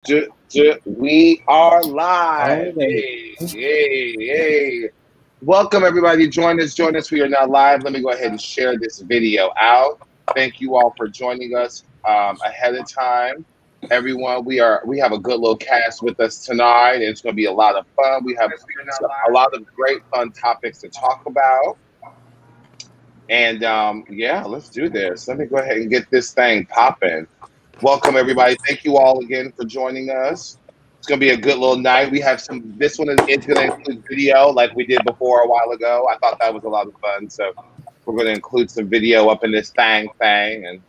We are live. Hey, hey, hey. Welcome, everybody. Join us. We are now live. Let me go ahead and share this video out. Thank you all for joining us ahead of time. Everyone, we have a good little cast with us tonight. And it's going to be a lot of fun. We have a lot of great fun topics to talk about. And yeah, let's do this. Let me go ahead and get this thing popping. Welcome, everybody. Thank you all again for joining us. It's going to be a good little night. We have this one is going to include video like we did before a while ago. I thought that was a lot of fun. So we're going to include some video up in this thing and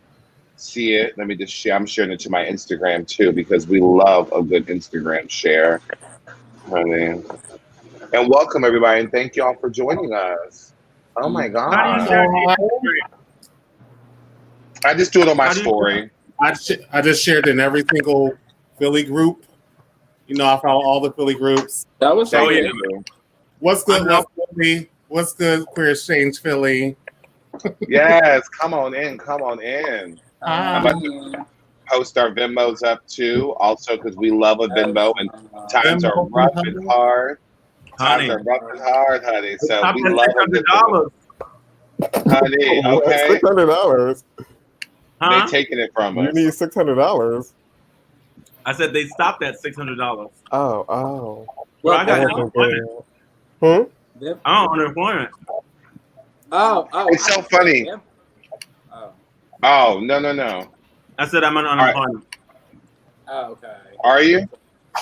see it. Let me just share. I'm sharing it to my Instagram too because we love a good Instagram share. Honey. And welcome, everybody. And thank you all for joining us. Oh, my God. I just do it on my story. I just shared in every single Philly group. You know, I follow all the Philly groups. That was so yeah. What's good, West Philly? What's good, Queer Exchange Philly? Yes, come on in. I'm about to post our Venmos up too, also because we love a Venmo and times are rough and hard. Times are rough and hard, honey. So we love $600. Honey, okay. $600. They're taking it from us. You need $600. I said they stopped at $600. Oh. Well, I got unemployment. I'm unemployment. Oh. It's so funny. Oh, no. I said I'm on unemployment. Oh, okay. Are you?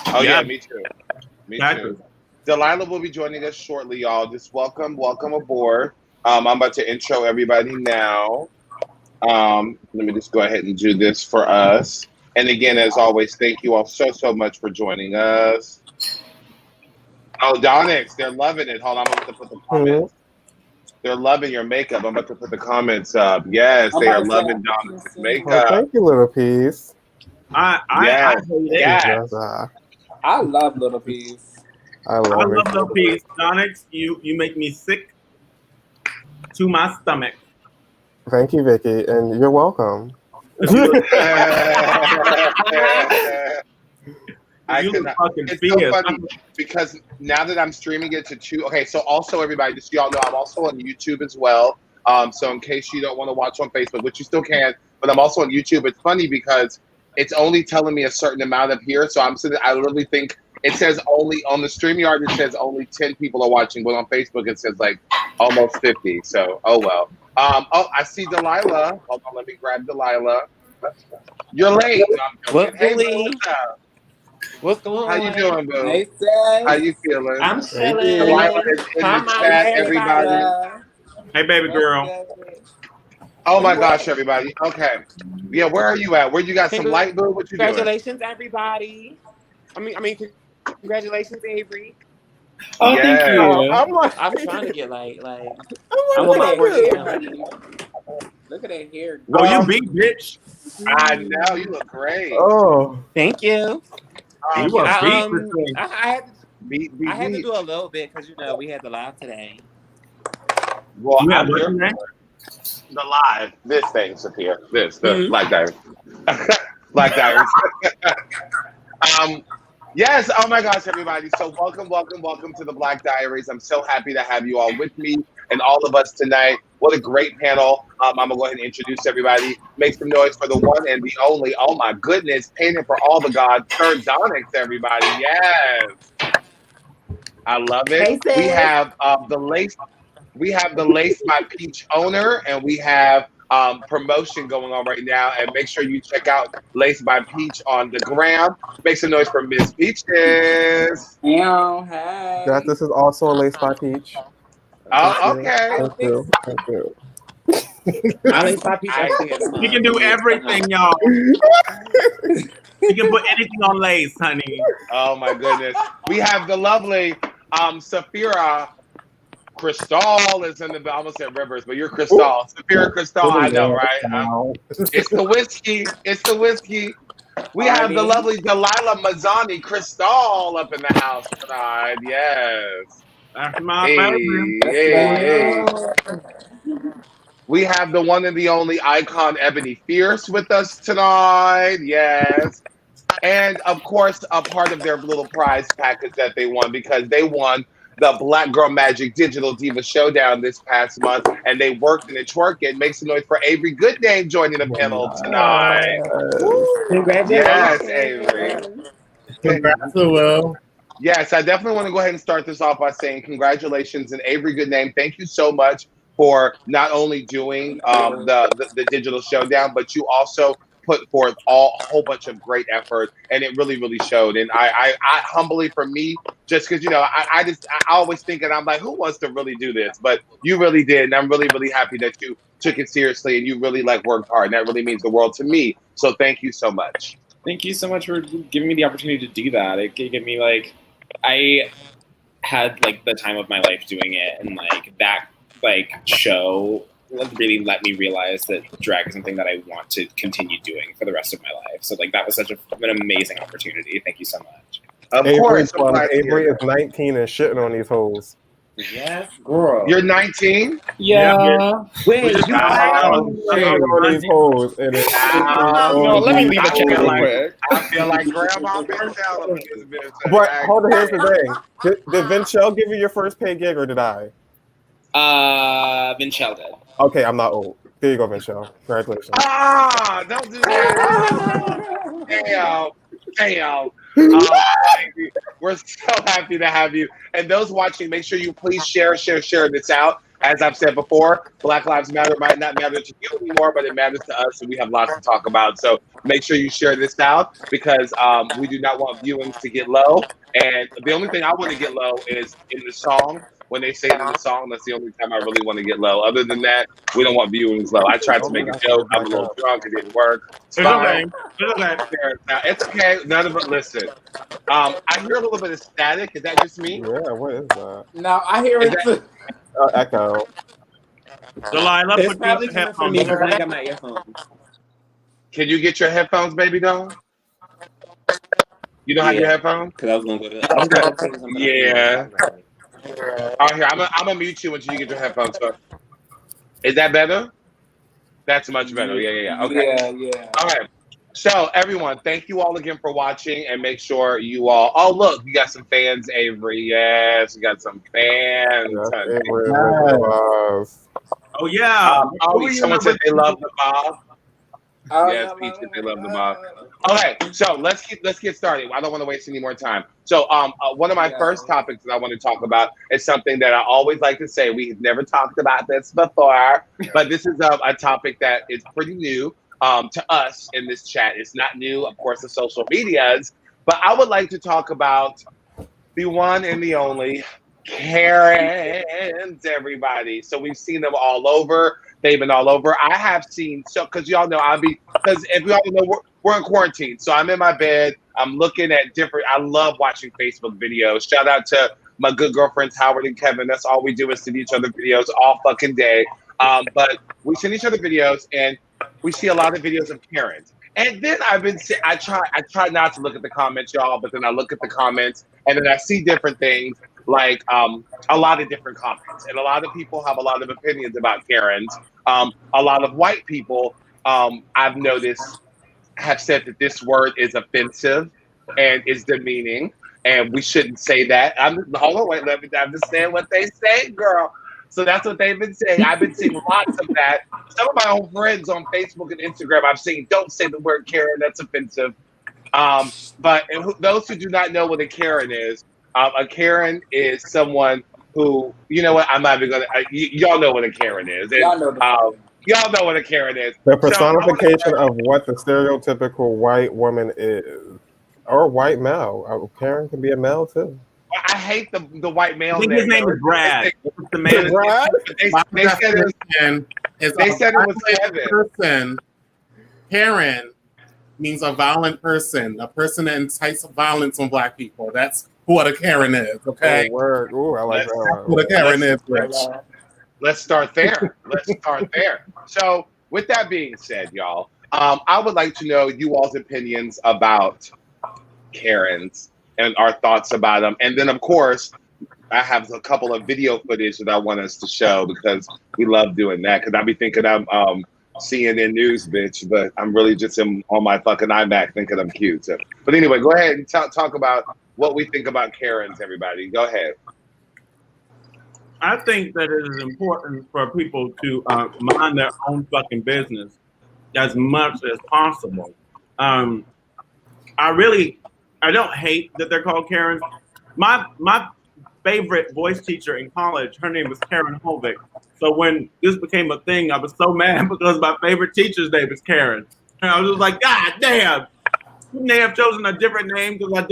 Oh, yeah, me too. Me Exactly. too. Dalyla will be joining us shortly, y'all. Just welcome aboard. I'm about to intro everybody now. Let me just go ahead and do this for us. And again, as always, thank you all so much for joining us. Oh, Donyx, they're loving it. Hold on, I'm about to put the comments. They're loving your makeup. I'm about to put the comments up. Yes, they are loving Donyx's makeup. Oh, thank you, Little Piece. I love Little Piece. I love Little Piece. Donyx, you make me sick to my stomach. Thank you, Vicky, and you're welcome. It's so funny because now that I'm streaming it to two. Okay, so also everybody, just so y'all know, I'm also on YouTube as well. So in case you don't want to watch on Facebook, which you still can, but I'm also on YouTube. It's funny because it's only telling me a certain amount up here. So I literally think it says only on the StreamYard. It says only 10 people are watching, but on Facebook it says like almost 50. So oh well. I see Dalyla. Hold on, let me grab Dalyla. You're late. What's What's going on? How you doing, boo? Hey, how you feeling? I'm chilling. Dalyla is in the chat, everybody. Hey, baby girl. Oh my gosh, everybody. Okay. Yeah, where are you at? Where you got some light, boo? What you doing? Congratulations, everybody. I mean, congratulations, Avery. Oh, yes. Thank you. I'm trying to get like I want my hair. Look at that hair. Oh, you big bitch. I know you look great. Oh, thank you. I had to do a little bit because we had the live today. Well, I'm here. The live. This thing, Sapphira. The Black Diaries. Black Diaries. Yes, oh my gosh, everybody. So welcome to the Black Diaries. I'm so happy to have you all with me and all of us tonight. What a great panel. I'm going to go ahead and introduce everybody. Make some noise for the one and the only, oh my goodness, painting for all the gods, Sir Donyx, everybody. Yes. I love it. Hey, we have the Lace My Peach owner, and we have promotion going on right now, and make sure you check out Lace by Peach on the gram. Make some noise for Miss Peaches. Hey. that this is also a Lace by Peach. Oh, okay. Thank you. Lace by Peach. You can do everything, y'all. You can put anything on lace, honey. Oh my goodness. We have the lovely Sapphira. Cristal is in the. I almost said Rivers, but you're Cristal. Sapphira Cristal, I know, right? It's the whiskey. We have the lovely Dalyla Mizani Cristal up in the house tonight. Yes. That's my hey. We have the one and the only icon Ebony-Fierce with us tonight. Yes. And of course, a part of their little prize package that they won, because they won the Black Girl Magic Digital Diva Showdown this past month, and they worked and they twerked it. Make some noise for Avery Goodname joining the panel tonight. Congratulations. Yes, Avery. Congrats, Lulu. Yes, I definitely want to go ahead and start this off by saying congratulations, and Avery Goodname, thank you so much for not only doing the digital showdown, but you also put forth a whole bunch of great effort, and it really, really showed. And I humbly, for me, just because I always think, and I'm like, who wants to really do this? But you really did, and I'm really, really happy that you took it seriously and you really worked hard, and that really means the world to me. So thank you so much. Thank you so much for giving me the opportunity to do that. It gave me I had the time of my life doing it, and that show really let me realize that drag is something that I want to continue doing for the rest of my life. So that was such an amazing opportunity. Thank you so much. Of course, Avery is 19 and shitting on these hoes. Yes, girl. You're 19? Yeah. Wait, you on these hoes. And let me leave the chat real quick. I feel like Grandma been telling me this bitch. But hold on, here's the thing. Did Vinchelle give you your first paid gig, or did I? Vinchelle did. Okay, I'm not old. There you go, Vinchelle. Congratulations. Don't do that. Damn. We're so happy to have you. And those watching, make sure you please share this out. As I've said before, Black Lives Matter might not matter to you anymore, but it matters to us, and we have lots to talk about. So make sure you share this out, because we do not want viewings to get low. And the only thing I want to get low is in the song. When they say it in the song, that's the only time I really want to get low. Other than that, we don't want viewings low. I tried to make a joke. I'm a little drunk. It didn't work. It's fine. It's okay. None of it. Listen, I hear a little bit of static. Is that just me? Yeah, what is that? No, I hear it. Echo. Dalyla, It's probably coming from me because I got my earphones. Can you get your headphones, baby doll? You don't have your headphones? Because I was going to go to Yeah. Oh, here, I'm gonna mute you until you get your headphones. So. Is that better? That's much better. Yeah. Okay. Yeah. All right. So, everyone, thank you all again for watching, and make sure you all. Oh, look, you got some fans, Avery. Yes, you got some fans. Oh yeah. Someone said they love the mob. Yes, Peach said they love the mob. Okay, so let's get started. I don't want to waste any more time. So, one of my first topics that I want to talk about is something that I always like to say. We've never talked about this before, but this is a topic that is pretty new to us in this chat. It's not new, of course, to social medias, but I would like to talk about the one and the only Karens, everybody. So we've seen them all over. They've been all over. I have seen, because y'all know because if y'all know, we're in quarantine. So I'm in my bed. I'm looking at I love watching Facebook videos. Shout out to my good girlfriends, Howard and Kevin. That's all we do is send each other videos all fucking day. But we send each other videos, and we see a lot of videos of Karens. And then I try not to look at the comments, y'all, but then I look at the comments, and then I see different things, like a lot of different comments. And a lot of people have a lot of opinions about Karens. A lot of white people, I've noticed, have said that this word is offensive and is demeaning, and we shouldn't say that. Hold on, wait, let me understand what they say, girl. So that's what they've been saying. I've been seeing lots of that. Some of my own friends on Facebook and Instagram I've seen, don't say the word Karen, that's offensive. But those who do not know what a Karen is someone who, you know what, I'm not even going to, y'all know what a Karen is. And, y'all know what a Karen is. The personification of what the stereotypical white woman is. Or white male. Karen can be a male too. I hate the white male. I think his name is Brad. They said it was Kevin. Karen means a violent person, a person that incites violence on Black people. That's what a Karen is, okay? Oh, word. Ooh, I like that. That's what a Karen is, Rich. Let's start there. So, with that being said, y'all, I would like to know you all's opinions about Karens and our thoughts about them. And then, of course, I have a couple of video footage that I want us to show, because we love doing that. Because I'll be thinking of CNN News bitch, but I'm really just on my fucking iMac thinking I'm cute. So, but anyway, go ahead and talk about what we think about Karens, everybody. Go ahead. I think that it is important for people to mind their own fucking business as much as possible. I don't hate that they're called Karens. My favorite voice teacher in college, her name was Karen Hovick. So when this became a thing, I was so mad because my favorite teacher's name is Karen. And I was just like, God damn, couldn't they have chosen a different name? Because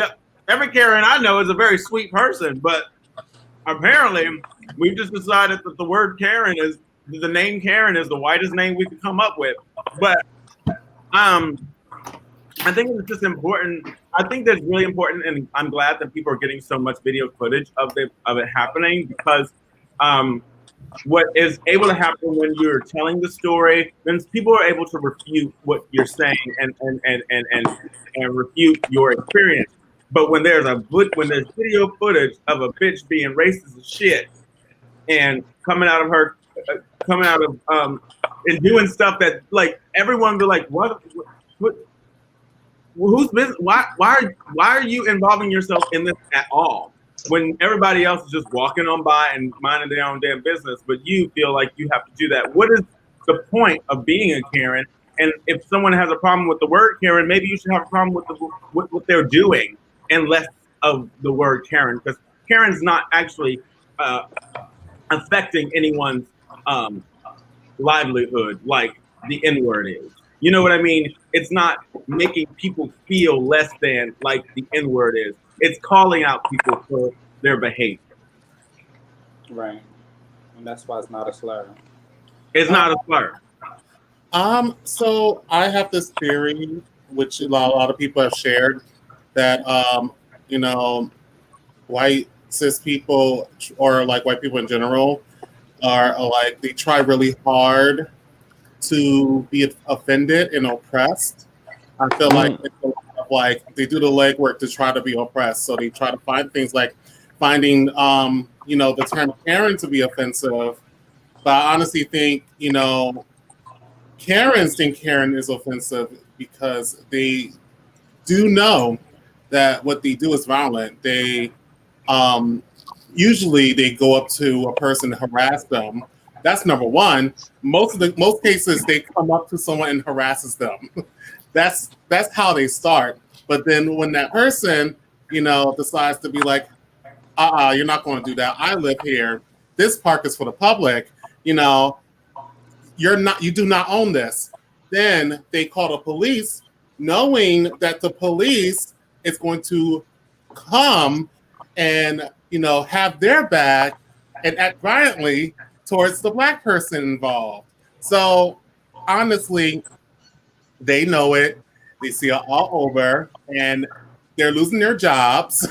every Karen I know is a very sweet person, but apparently we've just decided that the word Karen is, the name Karen is the whitest name we could come up with. But I think it's just important. I think that's really important, and I'm glad that people are getting so much video footage of it happening, because what is able to happen when you're telling the story, then people are able to refute what you're saying and refute your experience. But when there's video footage of a bitch being racist as shit and coming out of and doing stuff that like everyone be like, what whose business? Why are you involving yourself in this at all? When everybody else is just walking on by and minding their own damn business, but you feel like you have to do that. What is the point of being a Karen? And if someone has a problem with the word Karen, maybe you should have a problem with what they're doing and less of the word Karen, because Karen's not actually affecting anyone's livelihood like the N-word is. You know what I mean? It's not making people feel less than like the N-word is. It's calling out people for their behavior. Right. And that's why it's not a slur. It's not a slur. So I have this theory, which a lot of people have shared, that white cis people, or like white people in general, are like, they try really hard to be offended and oppressed. I feel like it's a lot of like, they do the legwork to try to be oppressed. So they try to find things like finding the term Karen to be offensive. But I honestly think, Karens think Karen is offensive because they do know that what they do is violent. They usually they go up to a person to harass them. That's number one. Most cases they come up to someone and harasses them. That's how they start. But then when that person, decides to be like, you're not going to do that. I live here. This park is for the public. You do not own this. Then they call the police, knowing that the police is going to come and, have their back and act violently towards the Black person involved. So honestly, they know it. They see it all over, and they're losing their jobs.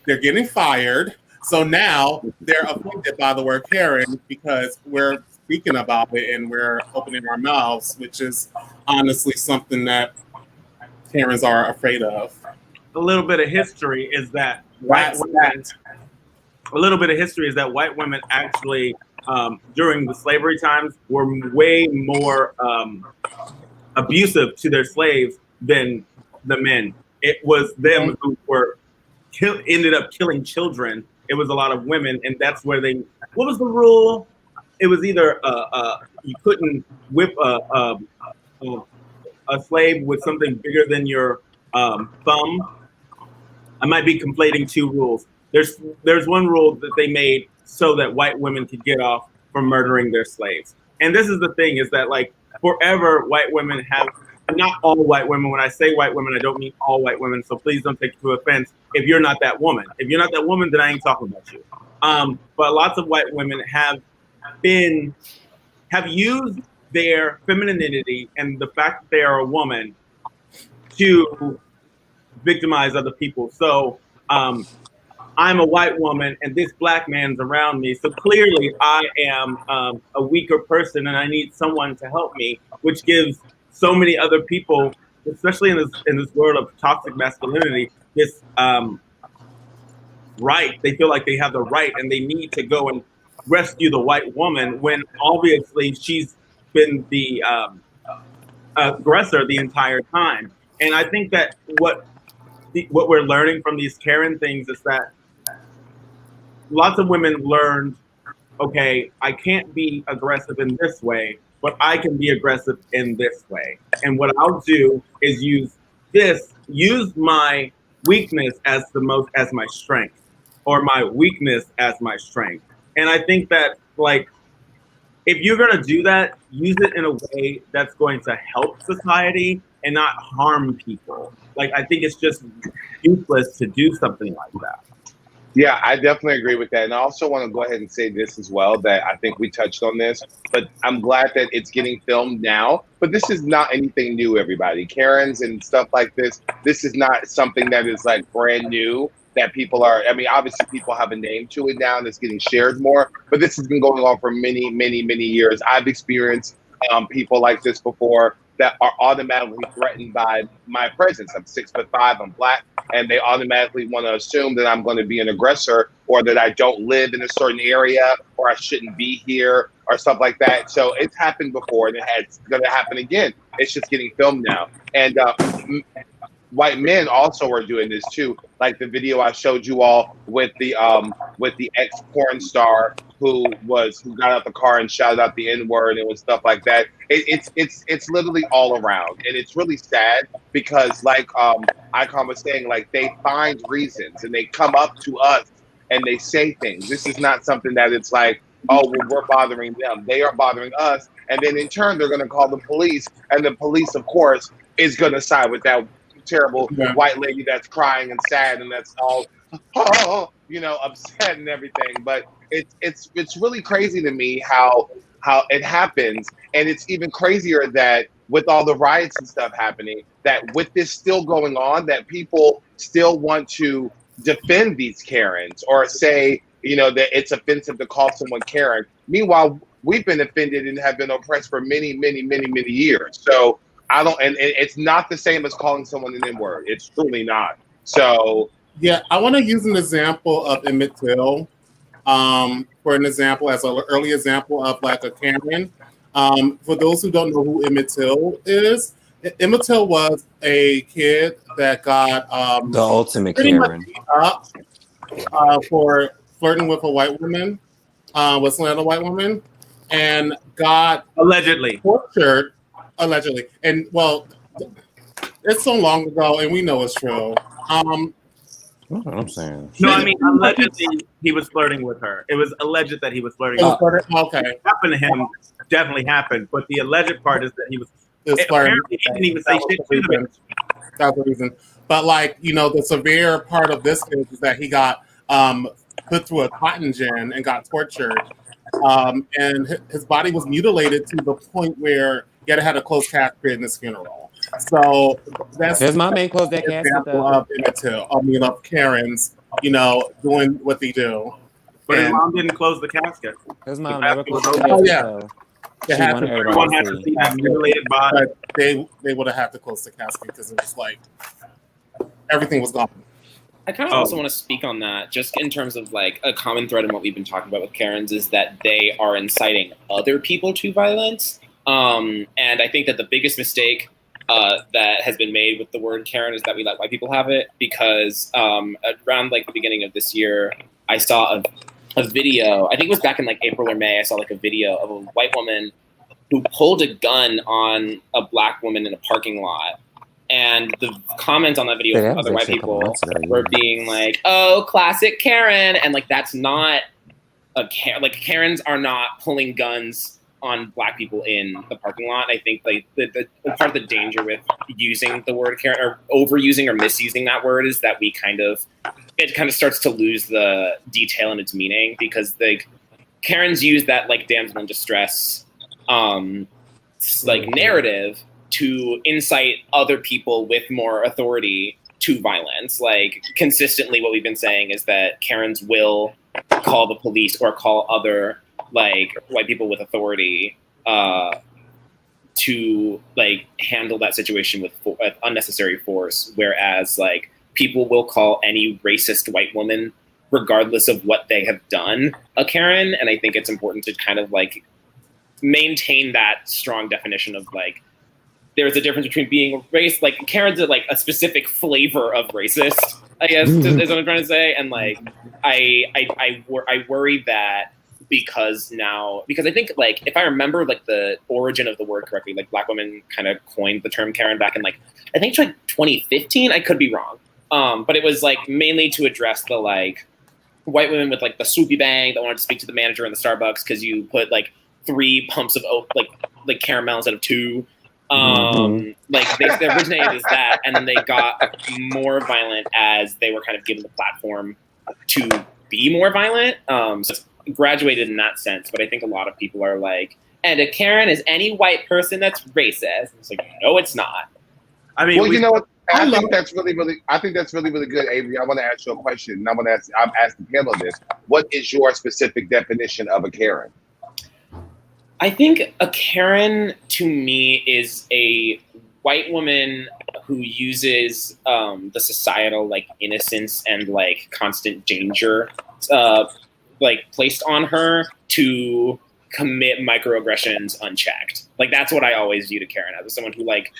They're getting fired. So now they're offended by the word Karen because we're speaking about it and we're opening our mouths, which is honestly something that Karens are afraid of. A little bit of history is that white women actually, during the slavery times, were way more abusive to their slaves than the men. It was them who ended up killing children. It was a lot of women, and that's where what was the rule? It was either you couldn't whip a slave with something bigger than your thumb. I might be conflating two rules. There's one rule that they made so that white women could get off from murdering their slaves. And this is the thing, is that like forever white women have, not all white women, when I say white women, I don't mean all white women, so please don't take it to offense if you're not that woman. If you're not that woman, then I ain't talking about you. But lots of white women have used their femininity and the fact that they are a woman to victimize other people. So I'm a white woman and this Black man's around me. So clearly I am a weaker person and I need someone to help me, which gives so many other people, especially in this world of toxic masculinity, this right. They feel like they have the right and they need to go and rescue the white woman when obviously she's been the aggressor the entire time. And I think that what we're learning from these Karen things is that lots of women learned, okay, I can't be aggressive in this way, but I can be aggressive in this way. And what I'll do is use my weakness as my strength, or my weakness as my strength. And I think that, like, if you're gonna do that, use it in a way that's going to help society and not harm people. Like, I think it's just useless to do something like that. Yeah, I definitely agree with that. And I also want to go ahead and say this as well, that I think we touched on this, but I'm glad that it's getting filmed now. But this is not anything new, everybody. Karens and stuff like this is not something that is like brand new that people are, I mean, obviously people have a name to it now and it's getting shared more, but this has been going on for many, many, many years. I've experienced people like this before that are automatically threatened by my presence. I'm 6'5", I'm Black, and they automatically want to assume that I'm going to be an aggressor, or that I don't live in a certain area, or I shouldn't be here, or stuff like that. So it's happened before, and it's going to happen again. It's just getting filmed now. And white men also are doing this too. Like the video I showed you all with the ex porn star who got out the car and shouted out the N-word and was stuff like that. It's literally all around, and it's really sad because, like Icon was saying, like, they find reasons and they come up to us and they say things. This is not something that it's like, oh, well, we're bothering them. They are bothering us, and then in turn they're going to call the police, and the police, of course, is going to side with that terrible white lady that's crying and sad and that's all upset and everything. But it's really crazy to me how it happens. And it's even crazier that with all the riots and stuff happening, that with this still going on, that people still want to defend these Karens or say, that it's offensive to call someone Karen. Meanwhile, we've been offended and have been oppressed for many, many, many, many years. So I don't, and it's not the same as calling someone an N-word. It's truly not. So yeah, I want to use an example of Emmett Till for an example, as an early example of like a Karen. For those who don't know who Emmett Till is, Emmett Till was a kid that got the ultimate pretty Karen much beat up for flirting with a white woman, with another white woman, and got allegedly tortured. Allegedly, and well, it's so long ago, and we know it's true. That's what I'm saying. No, I mean, allegedly he was flirting with her. It was alleged that he was flirting. Okay, what happened to him definitely happened, but the alleged part is that he was flirting. Apparently, he didn't even say shit to the bitch. That's the reason. But like, the severe part of this is that he got put through a cotton gin and got tortured, and his body was mutilated to the point where he had a closed casket in his funeral. So that's his mom ain't closed that casket of Karens, doing what they do. But his mom didn't close the casket. His mom never closed the casket. Oh yeah. Everyone had to see that mutilated body. But they would have had to close the casket because it was like everything was gone. I kind of also want to speak on that, just in terms of like a common thread in what we've been talking about with Karens is that they are inciting other people to violence. And I think that the biggest mistake that has been made with the word Karen is that we let white people have it, because around like the beginning of this year, I saw a video, I think it was back in like April or May, I saw like a video of a white woman who pulled a gun on a black woman in a parking lot. And the comments on that video from other white people were being like, oh, classic Karen. And like, that's not a Karen. Like, Karens are not pulling guns on black people in the parking lot. I think like the part of the danger with using the word Karen or overusing or misusing that word is that it kind of starts to lose the detail in its meaning, because like Karens use that like damsel in distress like narrative to incite other people with more authority to violence. Like, consistently what we've been saying is that Karens will call the police or call other like white people with authority to like handle that situation with unnecessary force, whereas like people will call any racist white woman, regardless of what they have done, a Karen. And I think it's important to kind of like maintain that strong definition of like there's a difference between being race, like Karen's like a specific flavor of racist, I guess is what I'm trying to say. And like I worry that because I think like if I remember like the origin of the word correctly, like Black women kind of coined the term Karen back in like I think like 2015. I could be wrong, but it was like mainly to address the like white women with like the swoopy bang that wanted to speak to the manager in the Starbucks because you put like 3 pumps of oat like caramel instead of 2. Like they originated as that, and then they got more violent as they were kind of given the platform to be more violent. So it's graduated in that sense, but I think a lot of people are like, and a Karen is any white person that's racist. It's like, no, it's not. I mean, well, you know what? I think that's really good, Avery. I want to ask you a question, and I'm ask the panel this. What is your specific definition of a Karen? I think a Karen to me is a white woman who uses the societal like innocence and like constant danger like placed on her to commit microaggressions unchecked. Like that's what I always viewed a Karen as someone who like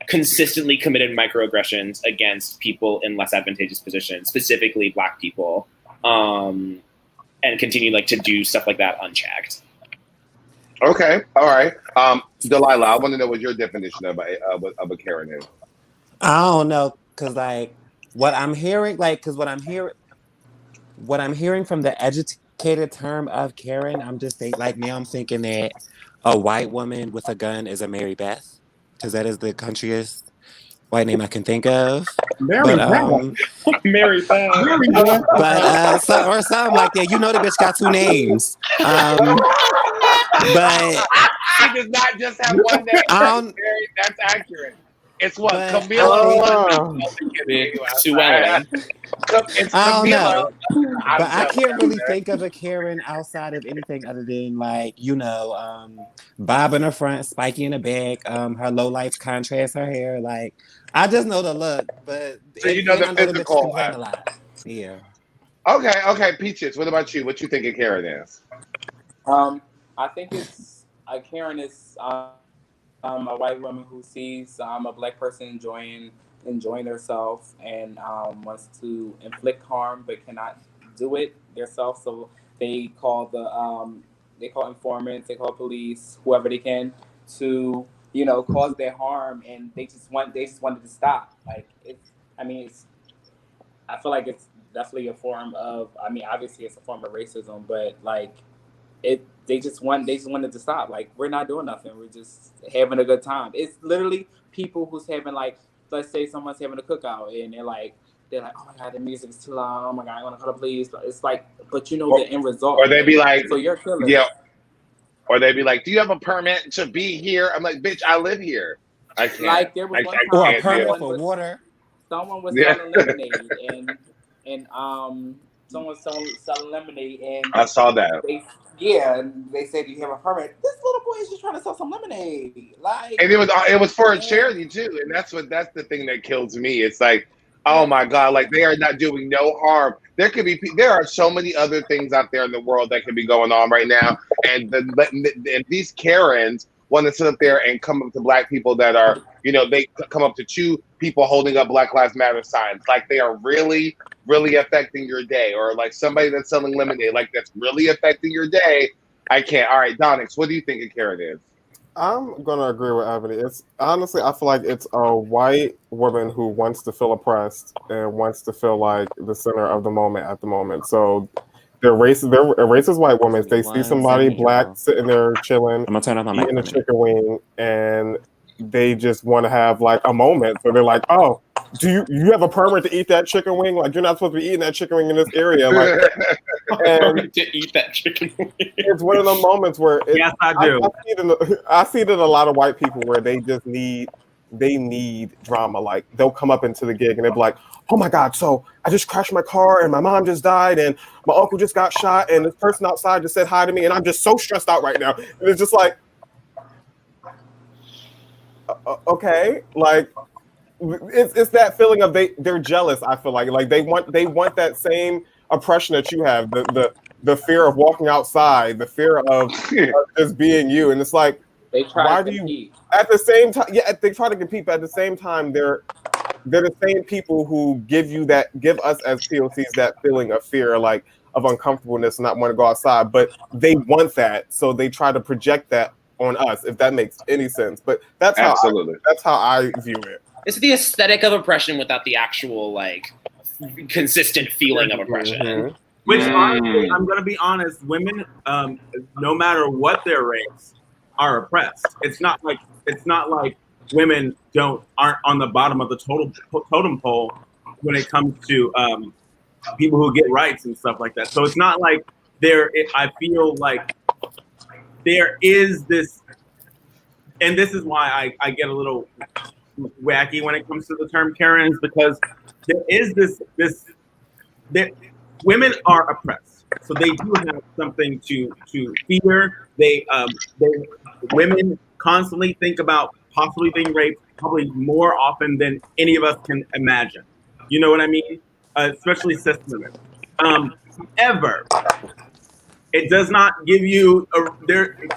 consistently committed microaggressions against people in less advantageous positions, specifically Black people, and continue like to do stuff like that unchecked. Okay, all right. Dalyla, I want to know what your definition of a Karen is. I don't know, cause like what I'm hearing from the educated term of Karen, I'm thinking that a white woman with a gun is a Mary Beth, cause that is the countryest white name I can think of. Mary Mary Beth. But or something like that. You know, the bitch got 2 names. But she does not just have one name. That's accurate. It's what Camilla. Sue Ellen. It's I don't Camilla. know, but I can't really think of a Karen outside of anything other than like Bob in the front, spiky in the back, her low lights contrast her hair. Like I just know the look, but so you know the physical. A lot. Yeah. Okay, Peaches. What about you? What you think a Karen is? I think a Karen is a white woman who sees a Black person enjoying themselves and wants to inflict harm but cannot do it themselves. So they call informants, they call police, whoever they can to cause their harm, and they just wanted to stop. Like I feel like it's definitely a form of. I mean, obviously it's a form of racism, but like they just wanted to stop. Like we're not doing nothing. We're just having a good time. It's literally people who's having like, let's say someone's having a cookout and they're like, oh my God, the music is too loud. Oh my God, I want to call the police. It's like, but the end result. Or they be like, so you're a killer. Yeah. Or they be like, do you have a permit to be here? I'm like, bitch, I live here. I can't. Like there was one time or a permit for water. Someone was selling lemonade and someone selling lemonade and I saw that. They said you have a permit. This little boy is just trying to sell some lemonade. Like, and it was for a charity too, and that's the thing that kills me. It's like, oh my God, like they are not doing no harm. There are so many other things out there in the world that could be going on right now, and these Karens want to sit up there and come up to Black people that are, they come up to 2 people holding up Black Lives Matter signs, like they are really, really affecting your day, or like somebody that's selling lemonade, like that's really affecting your day. I can't. All right, Donyx, what do you think a Karen is? I'm gonna agree with Ebony. It's honestly, I feel like it's a white woman who wants to feel oppressed and wants to feel like the center of the moment at the moment. So they're racist white women. They see somebody Black sitting there chilling, I'm gonna turn off my eating a chicken wing, and they just want to have like a moment. So they're like, oh, do you have a permit to eat that chicken wing? Like you're not supposed to be eating that chicken wing in this area. Like, and to eat that chicken wing. It's one of the moments where yes, I do. I see it in a lot of white people where they just need drama. Like they'll come up into the gig and they'll be like, oh my God, so I just crashed my car and my mom just died and my uncle just got shot and this person outside just said hi to me and I'm just so stressed out right now. And it's just like, okay, like it's that feeling of they're jealous. I feel like they want that same oppression that you have, the the fear of walking outside, the fear of just being you. And it's like, They try to compete. At the same time, yeah, they try to compete, but at the same time, they're the same people who give us as POCs that feeling of fear, like of uncomfortableness and not want to go outside, but they want that, so they try to project that on us, if that makes any sense. But that's how I view it. It's the aesthetic of oppression without the actual like consistent feeling of oppression. Mm-hmm. Which honestly, I'm gonna be honest, women, no matter what their race, are oppressed. It's not like women aren't on the bottom of the totem pole when it comes to people who get rights and stuff like that. So it's not like I feel like there is this, and this is why I get a little wacky when it comes to the term Karen, is because there is this women are oppressed, so they do have something to fear. Women constantly think about possibly being raped, probably more often than any of us can imagine. You know what I mean? Especially cis women. However, it does not give you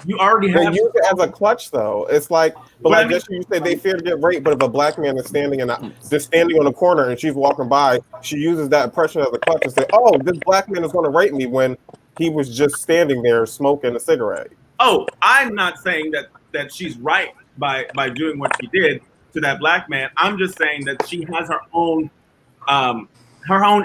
you already have. They use it as a clutch, though. It's like, but like just you said, they fear to get raped. But if a black man is standing on the corner and she's walking by, she uses that oppression as a clutch and say, "Oh, this black man is going to rape me," when he was just standing there smoking a cigarette. Oh, I'm not saying that she's right by doing what she did to that black man. I'm just saying that she has her own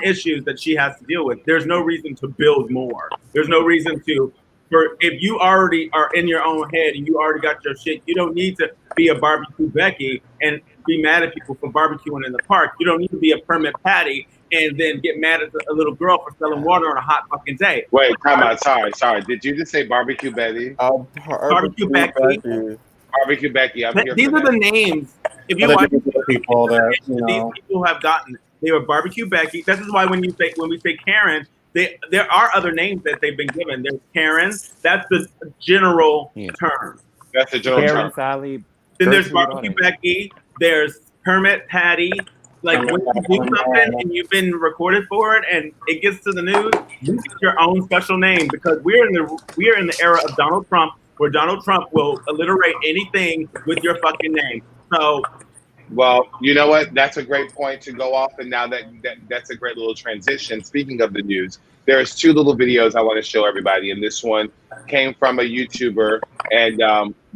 issues that she has to deal with. There's no reason to build more. There's no reason if you already are in your own head and you already got your shit, you don't need to be a barbecue Becky and be mad at people for barbecuing in the park. You don't need to be a permit Patty and then get mad at a little girl for selling water on a hot fucking day. Wait, time out. Sorry. Did you just say barbecue Betty? Barbecue Becky. Barbecue Becky. These are the names. If you watch people that these people have gotten, they were barbecue Becky. This is why when we say Karen, there are other names that they've been given. There's Karen. That's the general term. That's the general term. Sally, then there's barbecue Becky. There's permit Patty. Like when you do something and you've been recorded for it and it gets to the news, you get your own special name, because we're in the era of Donald Trump, where Donald Trump will alliterate anything with your fucking name. So, well, you know what? That's a great point to go off, and now that's a great little transition. Speaking of the news, there's two little videos I want to show everybody, and this one came from a YouTuber, and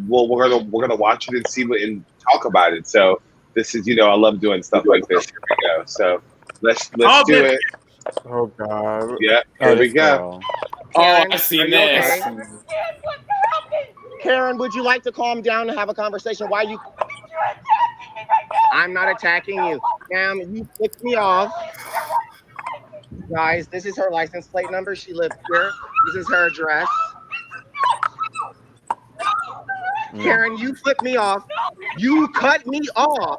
we're gonna watch it and see and talk about it. So. This is, I love doing stuff like this. Here we go. So let's do it. Oh God. Yeah, here we go. Karen, I've seen this. Okay? Karen, would you like to calm down and have a conversation? Why you? I'm not attacking you. Ma'am, you flipped me off. Guys, this is her license plate number. She lives here. This is her address. Karen, you flipped me off. You cut me off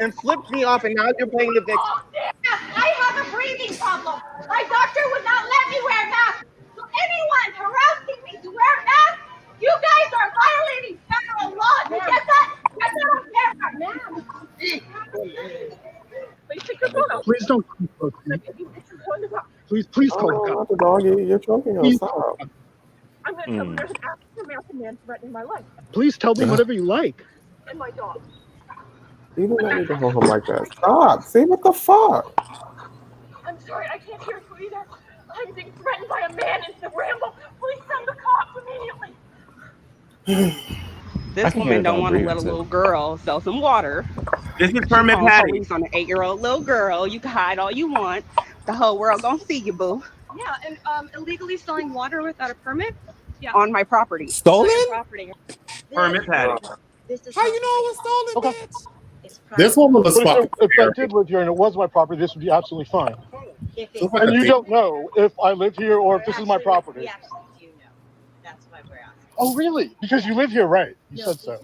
and flipped me off, and now you're playing the victim. I have a breathing problem. My doctor would not let me wear masks. So anyone harassing me to wear masks, you guys are violating federal law. You get that? Get that on camera. Please don't come close to me. Please call the dog. You're choking us. Stop. I'm going to tell you there's an African-American man threatening my life. Please tell me whatever you like. And my dog. You do not need to hold him like that. Stop. See, what the fuck? I'm sorry, I can't hear you either. I'm being threatened by a man in the Ramble. Please send the cops immediately. This woman don't want to let a little girl sell some water. This is permit Patty. Police on an 8-year-old little girl. You can hide all you want. The whole world gonna see you, boo. Yeah, and illegally selling water without a permit? Yeah. On my property. Stolen? Property. Permit Patty. How you know it was stolen, bitch? This woman was fucking If I did live here and it was my property, this would be absolutely fine. And you don't know if I live here or if this is my property. We actually do know. That's why we're asking. Oh, really? Because you live here, right? You said so.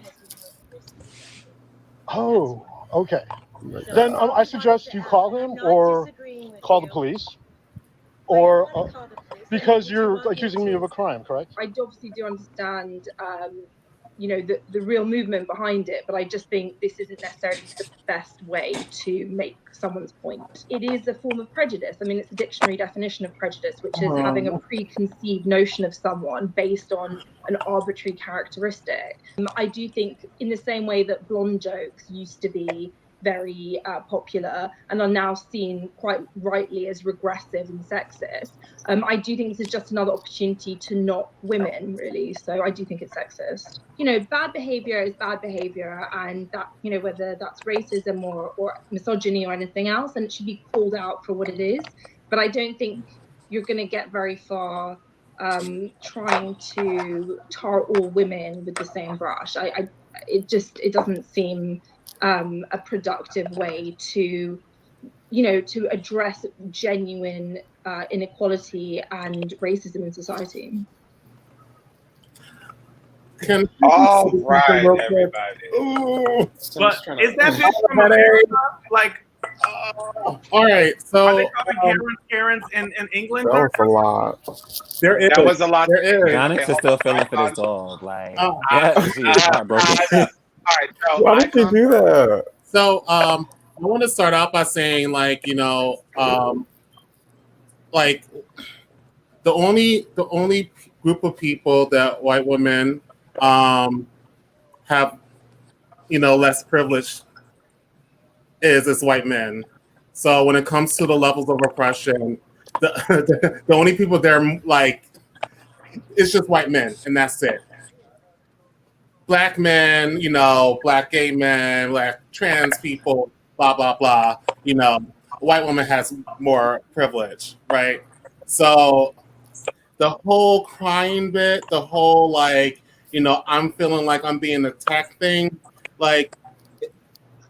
Oh, okay. Then I suggest you call him or call the police, or because you're accusing me of a crime, correct? I obviously do understand the real movement behind it, but I just think this isn't necessarily the best way to make someone's point. It is a form of prejudice. I mean, it's a dictionary definition of prejudice, which is having a preconceived notion of someone based on an arbitrary characteristic. I do think in the same way that blonde jokes used to be very popular and are now seen quite rightly as regressive and sexist, I do think this is just another opportunity to knock women, really. So I do think it's sexist. Bad behavior is bad behavior, and that, whether that's racism or misogyny or anything else, and it should be called out for what it is. But I don't think you're going to get very far trying to tar all women with the same brush. It doesn't seem a productive way to address genuine inequality and racism in society. All right, everybody. But is that bitch from America? Like, all right, so are they calling Karens in England? That was a lot. That was a lot. Donyx is still feeling for this dog. Like, she is heartbroken. All right, so why did you do that? So I want to start out by saying, like, like the only group of people that white women have, less privilege is white men. So when it comes to the levels of oppression, the only people there, like, it's just white men, and that's it. Black men, black gay men, black trans people, blah, blah, blah. A white woman has more privilege, right? So the whole crying bit, the whole, like, I'm feeling like I'm being attacked thing, like,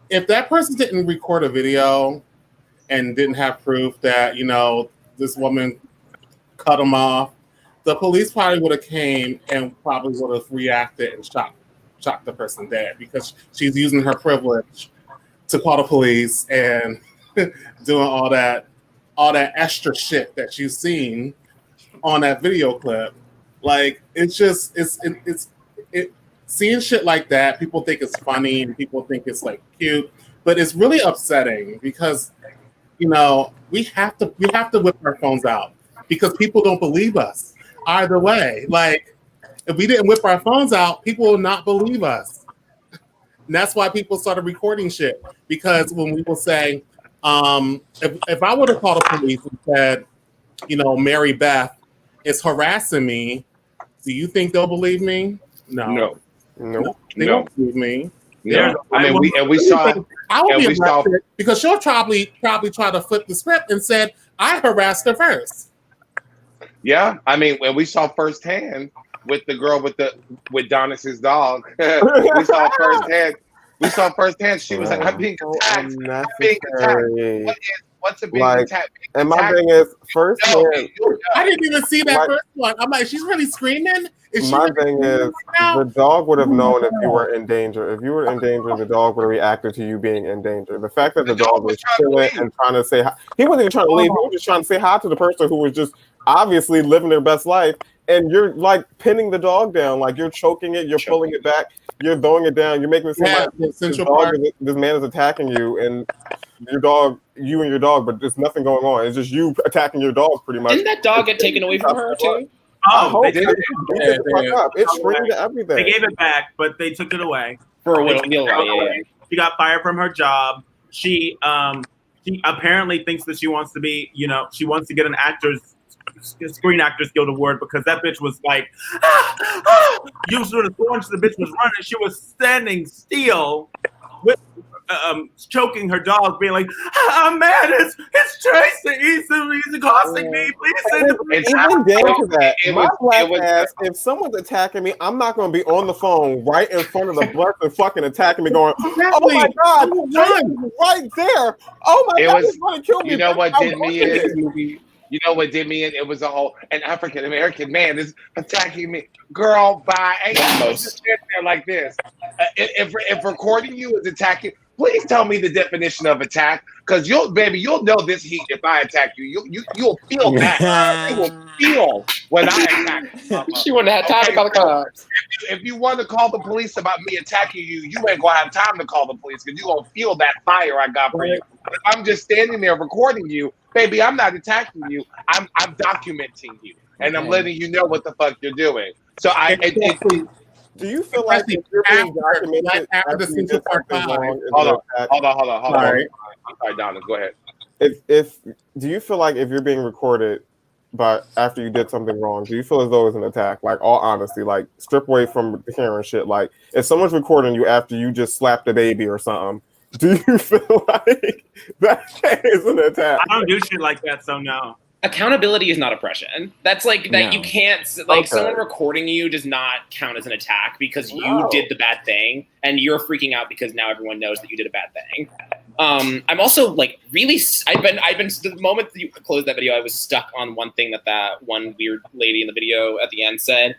if that person didn't record a video and didn't have proof that, this woman cut him off, the police probably would have came and probably would have reacted and shot the person dead, because she's using her privilege to call the police and doing all that extra shit that you've seen on that video clip. Like, it's just seeing shit like that, people think it's funny and people think it's, like, cute, but it's really upsetting because we have to whip our phones out because people don't believe us either way. Like, if we didn't whip our phones out, people will not believe us. And that's why people started recording shit. Because when we will say, if I would have called the police and said, Mary Beth is harassing me, do you think they'll believe me? No. They don't believe me. Yeah. I mean, we saw. I would be arrested because she'll probably try to flip the script and said, I harassed her first. Yeah. I mean, when we saw firsthand with the girl with Donyx's dog, we saw firsthand. She was like, I'm being attacked. I'm being attacked. What's a being attacked? And my thing is, firsthand. I didn't even see that first one. I'm like, she's really screaming. My thing is, the dog would have known if you were in danger. If you were in danger, the dog would have reacted to you being in danger. The fact that the dog was chilling and trying to say hi, he wasn't even trying to leave. He was just trying to say hi to the person who was just obviously living their best life. And you're, like, pinning the dog down, like, you're choking it, you're pulling it back, you're throwing it down, you're making it seem like this man is attacking you, and you and your dog, but there's nothing going on. It's just you attacking your dog, pretty much. Didn't that dog get taken away from her too? Oh, they did. It screamed to everything. They gave it back, but they took it away For a while. She got fired from her job. She apparently thinks that she wants to be, she wants to get an Screen Actors Guild award because that bitch was like, you sort of thorns. The bitch was running. She was standing still with choking her dog, being like, I'm mad. It's Tracy. He's accosting me. Please send the police. Even down to that, my black ass, if someone's attacking me, I'm not going to be on the phone right in front of the person fucking attacking me going, oh my God, right there. Oh my God, he's going to kill me. You know what did me in? You know what did me in? It was an African American man is attacking me. Girl, bye. Ain't you just stand there like this? If recording you is attacking, Please tell me the definition of attack, because you'll know this heat if I attack you. You'll feel that. You will feel when I attack you. She wouldn't have time to call the cops. If you want to call the police about me attacking you, you ain't gonna have time to call the police because you're gonna feel that fire I got for you. If I'm just standing there recording you, baby, I'm not attacking you. I'm documenting you, and I'm letting you know what the fuck you're doing. So do you feel like if you're being documented after you did something wrong? Hold on. Sorry. I'm sorry, Donna. Go ahead. If do you feel like if you're being recorded, but after you did something wrong, do you feel as though it's an attack? Like, all honesty, like, strip away from the camera and shit. Like, if someone's recording you after you just slapped a baby or something, do you feel like that is an attack? I don't do shit like that, so no. Accountability is not oppression. That's like that. You can't someone recording you does not count as an attack because you did the bad thing and you're freaking out because now everyone knows that you did a bad thing. I'm also like really. I've been the moment that you closed that video, I was stuck on one thing that one weird lady in the video at the end said.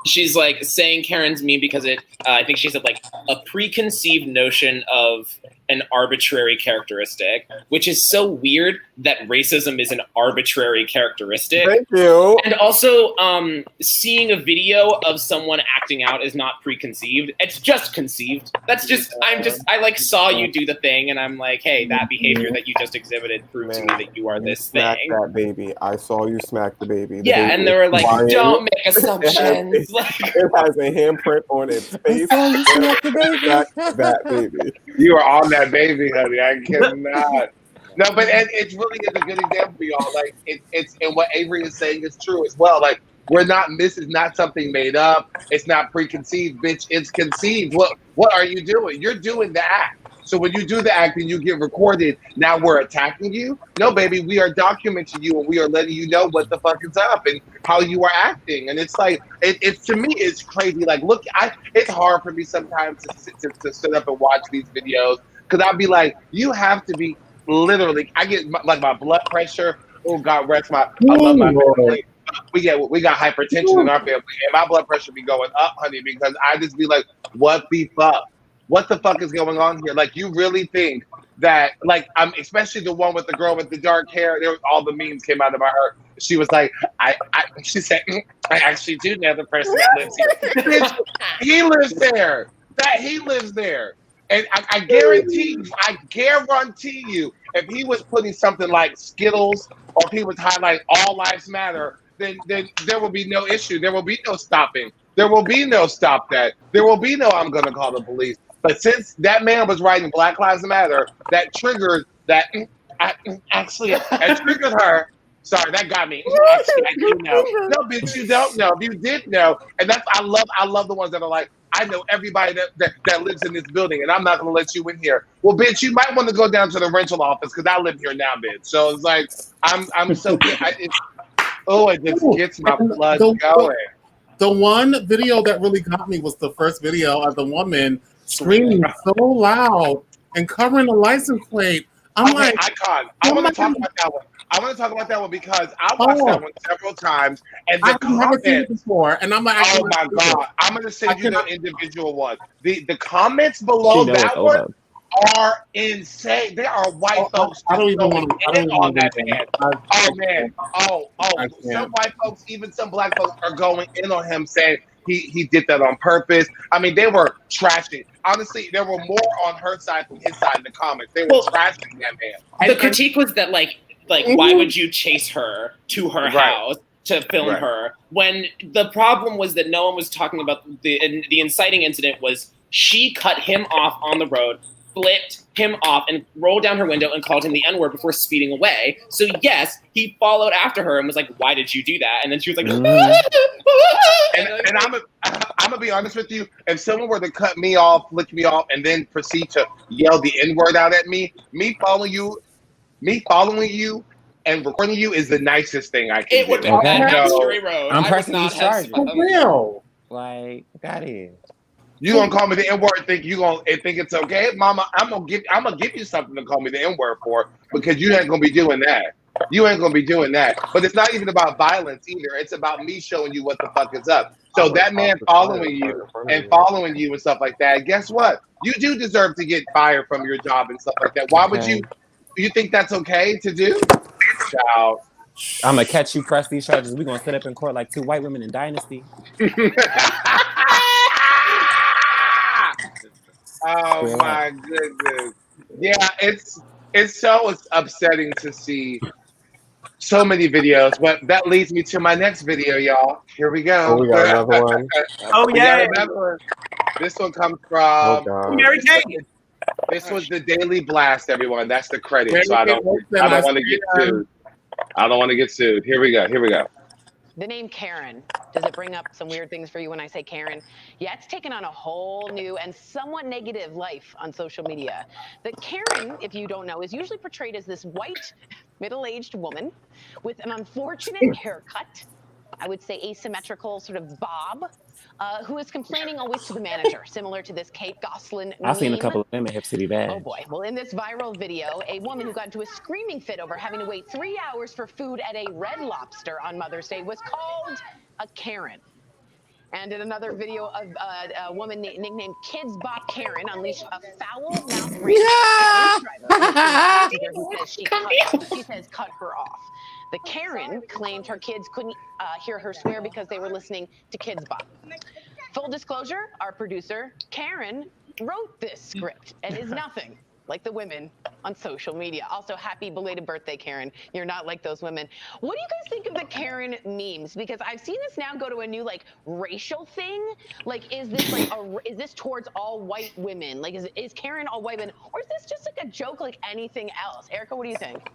She's like saying Karen's mean because I think she said like a preconceived notion of an arbitrary characteristic, which is so weird that racism is an arbitrary characteristic. Thank you. And also, seeing a video of someone acting out is not preconceived. It's just conceived. That's just, I like saw you do the thing and I'm like, hey, that behavior that you just exhibited proved to me that you are this thing. That baby. I saw you smack the baby. Yeah, and they were like, don't make assumptions. It has a handprint on its face. That baby. You are on that baby, honey. I cannot. No, but it's really is a good example for y'all. Like it's and what Avery is saying is true as well. Like this is not something made up. It's not preconceived, bitch. It's conceived. What are you doing? You're doing the act. So when you do the act and you get recorded, now we're attacking you? No, baby, we are documenting you and we are letting you know what the fuck is up and how you are acting. And it's like, it's to me, it's crazy. Like, look, it's hard for me sometimes to sit up and watch these videos because I'll be like, you have to be literally, I get my blood pressure. Oh, God rest I love my family. We got hypertension in our family and my blood pressure be going up, honey, because I just be like, what the fuck? What the fuck is going on here? Like, you really think that, like, especially the one with the girl with the dark hair, all the memes came out of my heart. She was like, she said, I actually do know the person that lives here. He lives there. He lives there. And I guarantee you, if he was putting something like Skittles or if he was highlighting all lives matter, then there will be no issue. There will be no stopping. There will be no stop that. There will be no I'm going to call the police. But since that man was writing Black Lives Matter, that triggered that. Actually, it triggered her. Sorry, that got me. Actually, I do know. No, bitch, you don't know. You did know, and that's I love the ones that are like, I know everybody that lives in this building, and I'm not gonna let you in here. Well, bitch, you might want to go down to the rental office because I live here now, bitch. So it's like I'm so good. It just gets my blood going. The one video that really got me was the first video of the woman screaming so loud and covering the license plate. I'm like, icon. I want to talk about that one. I want to talk about that one because I watched that one several times, and the comments never seen it before, and I'm like, oh my God, I'm gonna send you the individual one. The comments below that one are insane. There are white folks. I don't even want to on that man. Oh man. Some white folks, even some black folks, are going in on him, saying he did that on purpose. I mean, they were trashing. Honestly, there were more on her side than his side in the comments. They were trashing that man. The critique was that like why would you chase her to her house to film her when the problem was that no one was talking about the inciting incident was she cut him off on the road, flipped him off and rolled down her window and called him the N-word before speeding away. So yes, he followed after her and was like, why did you do that? And then she was like, and I'm gonna be honest with you, if someone were to cut me off, flick me off, and then proceed to yell the N-word out at me following you and recording you is the nicest thing I can do. I'm personally charged. For real. Like, that is. You gonna call me the N-word and think it's okay? Mama, I'm gonna give you something to call me the N-word for because you ain't gonna be doing that. You ain't gonna be doing that. But it's not even about violence either. It's about me showing you what the fuck is up. So that man following you and stuff like that, guess what? You do deserve to get fired from your job and stuff like that. Why would you? Do you think that's okay to do? Child. I'm gonna catch you, press these charges. We're gonna sit up in court like two white women in Dynasty. Oh my goodness. Yeah, it's so upsetting to see so many videos, but that leads me to my next video, y'all. Here we go. Oh, we got another one. Oh yeah. This one comes from Mary Kate. This was the Daily Blast, everyone. That's the credit. So I don't want to get sued. I don't want to get sued. Here we go. The name Karen, does it bring up some weird things for you when I say Karen? Yeah, it's taken on a whole new and somewhat negative life on social media. The Karen, if you don't know, is usually portrayed as this white, middle-aged woman with an unfortunate haircut, I would say asymmetrical sort of bob, who is complaining always to the manager, similar to this Kate Gosselin meme. I've seen a couple of them at Hip City Bad. Oh boy. Well, in this viral video, a woman who got into a screaming fit over having to wait 3 hours for food at a Red Lobster on Mother's Day was called a Karen. And in another video, a woman nicknamed Kids Bop Karen unleashed a foul-mouthed rant. She says cut her off. The Karen claimed her kids couldn't hear her swear because they were listening to Kids Bop. Full disclosure, our producer, Karen, wrote this script and is nothing like the women on social media. Also, happy belated birthday, Karen. You're not like those women. What do you guys think of the Karen memes? Because I've seen this now go to a new like racial thing. Like, is this towards all white women? Like, is Karen all white women, or is this just like a joke like anything else? Erica, what do you think?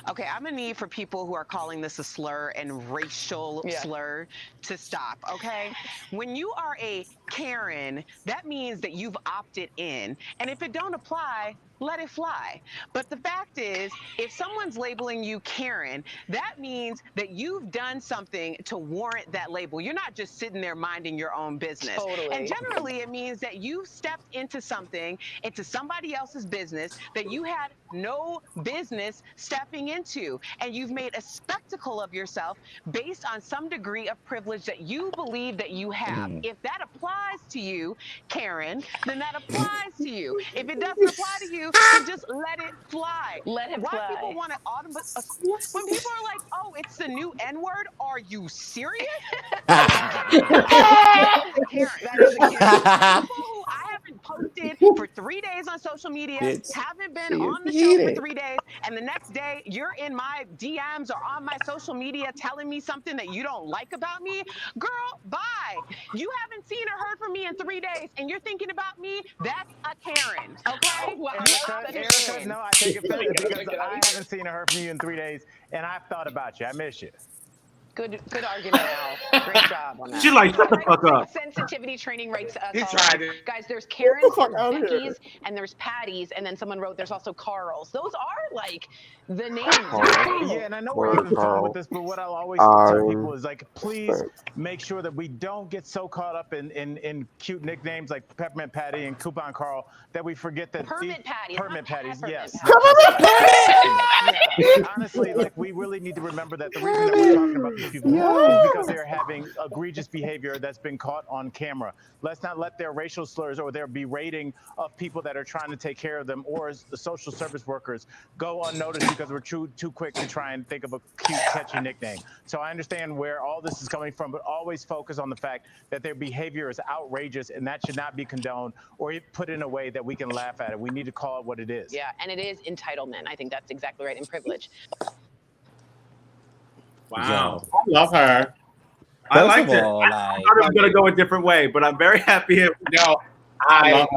Okay, I'm gonna need for people who are calling this a slur and racial slur to stop, okay? When you are a Karen, that means that you've opted in. And if it don't apply, let it fly. But the fact is, if someone's labeling you Karen, that means that you've done something to warrant that label. You're not just sitting there minding your own business. Totally. And generally, it means that you've stepped into something, into somebody else's business that you had no business stepping into. And you've made a spectacle of yourself based on some degree of privilege that you believe that you have. If that applies to you, Karen, then that applies to you. If it doesn't apply to you, then just let it fly. Let it fly. Why people want to when people are like, oh, it's the new N-word, are you serious? That is a Karen. People who I haven't posted for 3 days on social media, haven't been on the show for 3 days, and the next day you're in my DMs or on my social media telling me something that you don't like about me. Girl, bye. You haven't seen or heard from me in 3 days, and you're thinking about me. That's a Karen. Okay? Wow. Erica, no, I take offense because I haven't seen or heard from you in 3 days, and I've thought about you. I miss you. Good argument, Al. Great job on that. She's like, shut the fuck up. Sensitivity training rates. Guys, there's Karens, there's Becky's, and there's Patty's, and then someone wrote there's also Carl's. Those are like the names. Yeah, and I know we're having fun with this, but what I'll always tell people is like, please make sure that we don't get so caught up in cute nicknames like Peppermint Patty and Coupon Carl that we forget that Permit Patties, yes. Honestly, like we really need to remember that the reason that we're talking about these people is because they're having egregious behavior that's been caught on camera. Let's not let their racial slurs or their berating of people that are trying to take care of them or as the social service workers go unnoticed because we're too quick to try and think of a cute, catchy nickname. So I understand where all this is coming from, but always focus on the fact that their behavior is outrageous and that should not be condoned or put in a way that we can laugh at it. We need to call it what it is. Yeah, and it is entitlement. I think that's exactly right, and privilege. Wow. I love her. I liked it. I thought it was going to go a different way, but I'm very happy. That's why I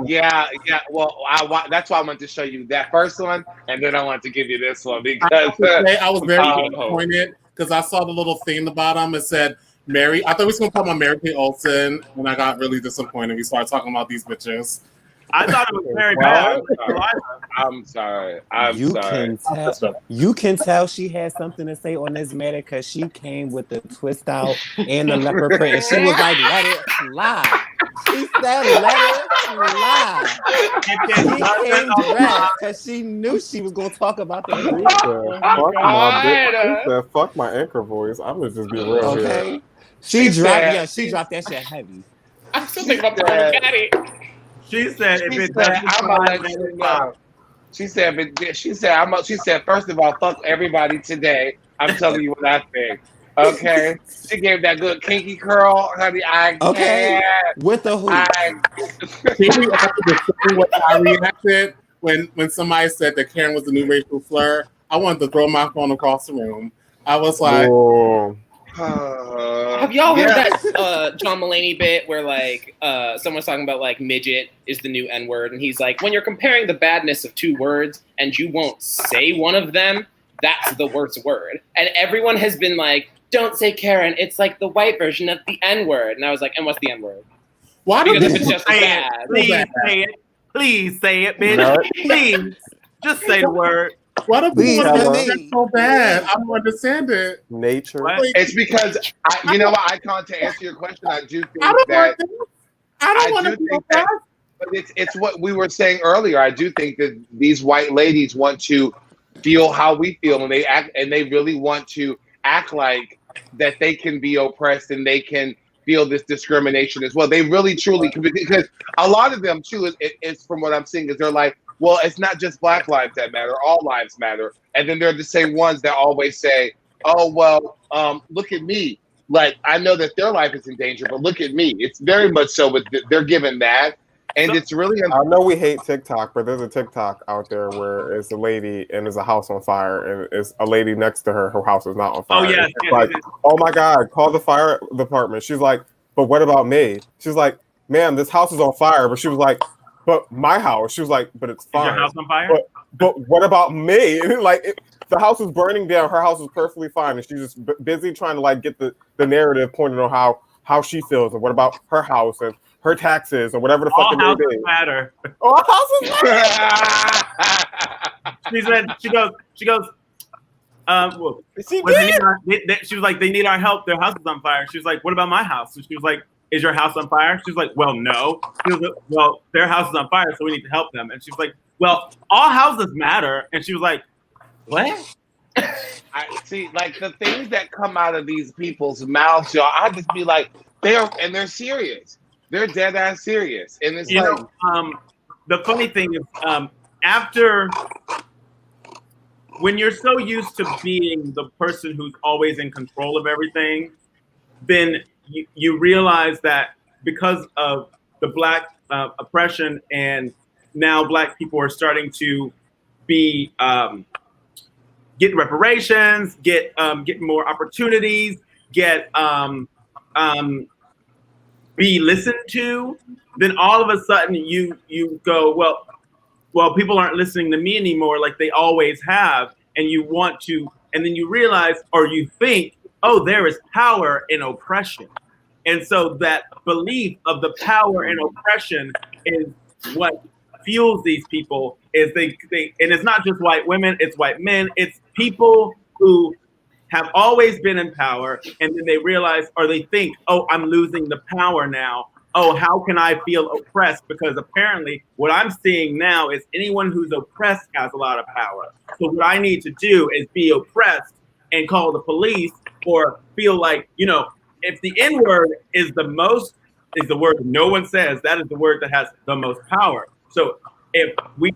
wanted to show you that first one, and then I wanted to give you this one because I was very disappointed because I saw the little thing in the bottom. It said Mary. I thought we was going to talk about Mary Kate Olsen, and I got really disappointed. We started talking about these bitches. I thought it was very bad. I'm sorry. You can tell she had something to say on this matter because she came with the twist out and the leopard print. And she was like, let it fly. She said, "Let it fly." She came dressed because she knew she was gonna talk about the He said, "Fuck my anchor voice." I'm gonna just be real okay. here. She dropped that shit heavy. I'm still thinking about the daddy. She said, "If it said, doesn't I'm fly, gonna let let you it fly." know. She said, she said, first of all, fuck everybody today. I'm telling you what I think. Okay. She gave that good kinky curl, honey. I Okay. can't. With the hoop. What I reacted when somebody said that Karen was the new racial slur. I wanted to throw my phone across the room. I was like, Whoa. Have y'all heard that John Mulaney bit where like someone's talking about like midget is the new N-word, and he's like, when you're comparing the badness of two words and you won't say one of them, that's the worst word. And everyone has been like, don't say Karen, it's like the white version of the N-word. And I was like, and what's the N-word? Why because if it's just as bad. Please say it. Please say it, bitch. Please. Just say the word. Why do people want to Tell make that so bad? I don't understand it. Nature. It's because you know what, Icon, to answer your question, I do think I don't that want to think that, but it's what we were saying earlier. I do think that these white ladies want to feel how we feel, and they act, and they really want to act like that they can be oppressed and they can feel this discrimination as well. They really truly can, because a lot of them too, it's from what I'm seeing, is they're like, well, it's not just Black lives that matter, all lives matter. And then they're the same ones that always say, oh, well, look at me. Like, I know that their life is in danger, but look at me. It's very much so, but they're given that. And it's really... I know we hate TikTok, but there's a TikTok out there where it's a lady and there's a house on fire, and it's a lady next to her. Her house is not on fire. Oh, yeah. It's like, oh my God, call the fire department. She's like, but what about me? She's like, ma'am, this house is on fire. But she was like, but my house. She was like, but it's fine. Is your house on fire? But what about me? Like, the house is burning down. Her house is perfectly fine, and she's just busy trying to like get the narrative pointed on how she feels, and what about her house and her taxes or whatever the fuck it may be. Matter. All houses matter. She goes. Well, she was like, they need our help. Their house is on fire. She was like, what about my house? And she was like, is your house on fire? She was like, well, no. She was like, well, their house is on fire, so we need to help them. And she was like, well, all houses matter. And she was like, what? I see, like the things that come out of these people's mouths, y'all. I just be like, they're serious. They're dead ass serious, and it's you like, know, the funny thing is, after when you're so used to being the person who's always in control of everything, then you realize that because of the Black oppression, and now Black people are starting to be get reparations, get more opportunities, get be listened to, then all of a sudden you go, well, people aren't listening to me anymore like they always have, and you want to, and then you realize, or you think, oh, there is power in oppression. And so that belief of the power in oppression is what fuels these people. Is they and it's not just white women, it's white men, it's people who have always been in power, and then they realize, or they think, oh, I'm losing the power now. Oh, how can I feel oppressed? Because apparently what I'm seeing now is anyone who's oppressed has a lot of power. So what I need to do is be oppressed and call the police, or feel like, you know, if the N-word is the word no one says, that is the word that has the most power. So if we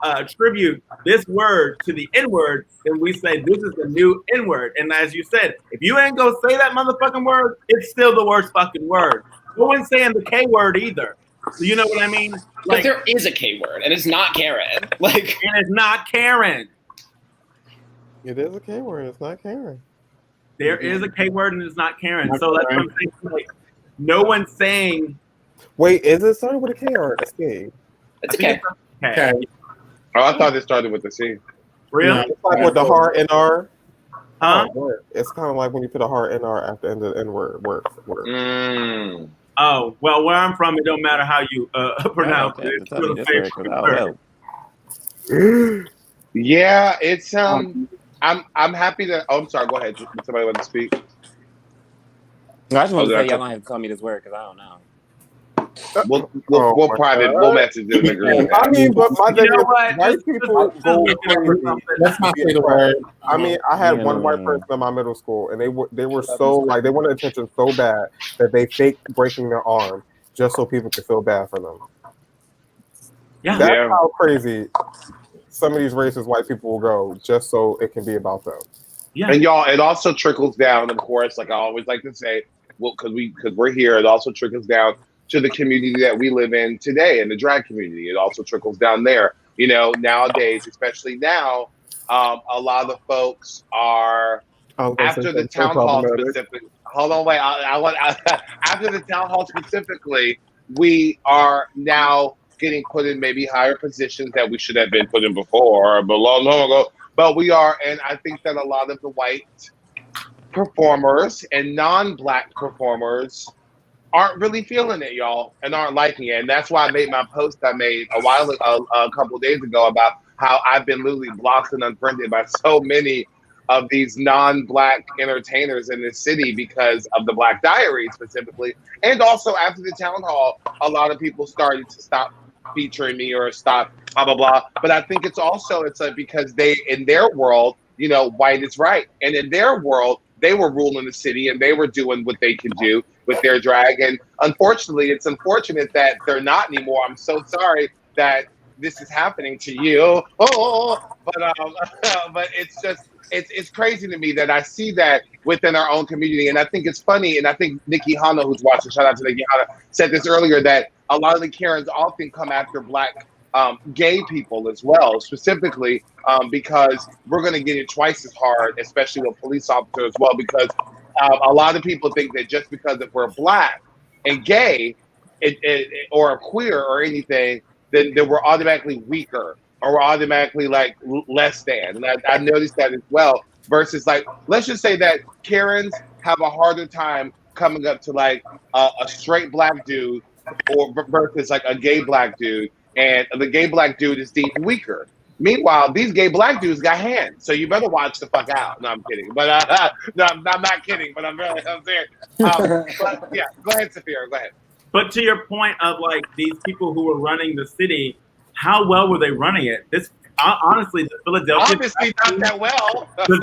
attribute this word to the N-word, then we say this is the new N-word. And as you said, if you ain't gonna say that motherfucking word, it's still the worst fucking word. No one's saying the K word either. So you know what I mean? But there is a K word, and it's not Karen. Like, and it's not Karen. It is a K word. It's not Karen. There is a K word, and it's not Karen. So that's what I'm saying. Like, no one's saying. Wait, is it started with a K or a C? It's a K. Okay. Oh, I thought it started with the C. Really? It's like with the hard NR. Huh? It's kind of like when you put a hard NR after the end of the N word. Oh, well, where I'm from, it don't matter how you pronounce it. It's still the same. Yeah, it's I'm happy that. Oh, I'm sorry. Go ahead. Somebody want to speak? No, I just want to say y'all don't have to tell me this word because I don't know. We'll message them in the group. I mean, but my thing is, what? white people go crazy. Let's not say the word. I mean, I had one white person in my middle school, and they were so like they wanted attention so bad that they faked breaking their arm just so people could feel bad for them. Yeah, that's how crazy some of these racist white people will go just so it can be about them. Yeah, and y'all, it also trickles down, of course. Like I always like to say, well, because we're here, it also trickles down to the community that we live in today, in the drag community. It also trickles down there. You know, nowadays, especially now, a lot of folks are after the town hall specifically. Hold on, wait. I want after the town hall specifically, we are now getting put in maybe higher positions that we should have been put in before, but long ago. But we are, and I think that a lot of the white performers and non-black performers aren't really feeling it, y'all, and aren't liking it. And that's why I made my post I made a couple of days ago about how I've been literally blocked and unfriended by so many of these non-black entertainers in this city because of the Black Diaries specifically. And also after the town hall, a lot of people started to stop featuring me or stop blah, blah, blah. But I think it's like because they, in their world, you know, white is right. And in their world, they were ruling the city and they were doing what they could do with their drag. And unfortunately, it's unfortunate that they're not anymore. I'm so sorry that this is happening to you. But it's just, it's crazy to me that I see that within our own community. And I think it's funny. And I think Nikki Hana, who's watching, shout out to Nikki Hana, said this earlier, that a lot of the Karens often come after black gay people as well, specifically because we're going to get it twice as hard, especially with police officers as well, because a lot of people think that just because if we're black and gay or queer or anything, then we're automatically weaker or we're automatically like less than. And I noticed that as well, versus like, let's just say that Karens have a harder time coming up to like a straight black dude or versus like a gay black dude. And the gay black dude is deemed weaker. Meanwhile, these gay black dudes got hands, so you better watch the fuck out. No, I'm kidding, but no, I'm not kidding. But I'm serious. But yeah, go ahead, Sapphira. Go ahead. But to your point of like these people who were running the city, how well were they running it? This honestly, the Philadelphia obviously not that well. They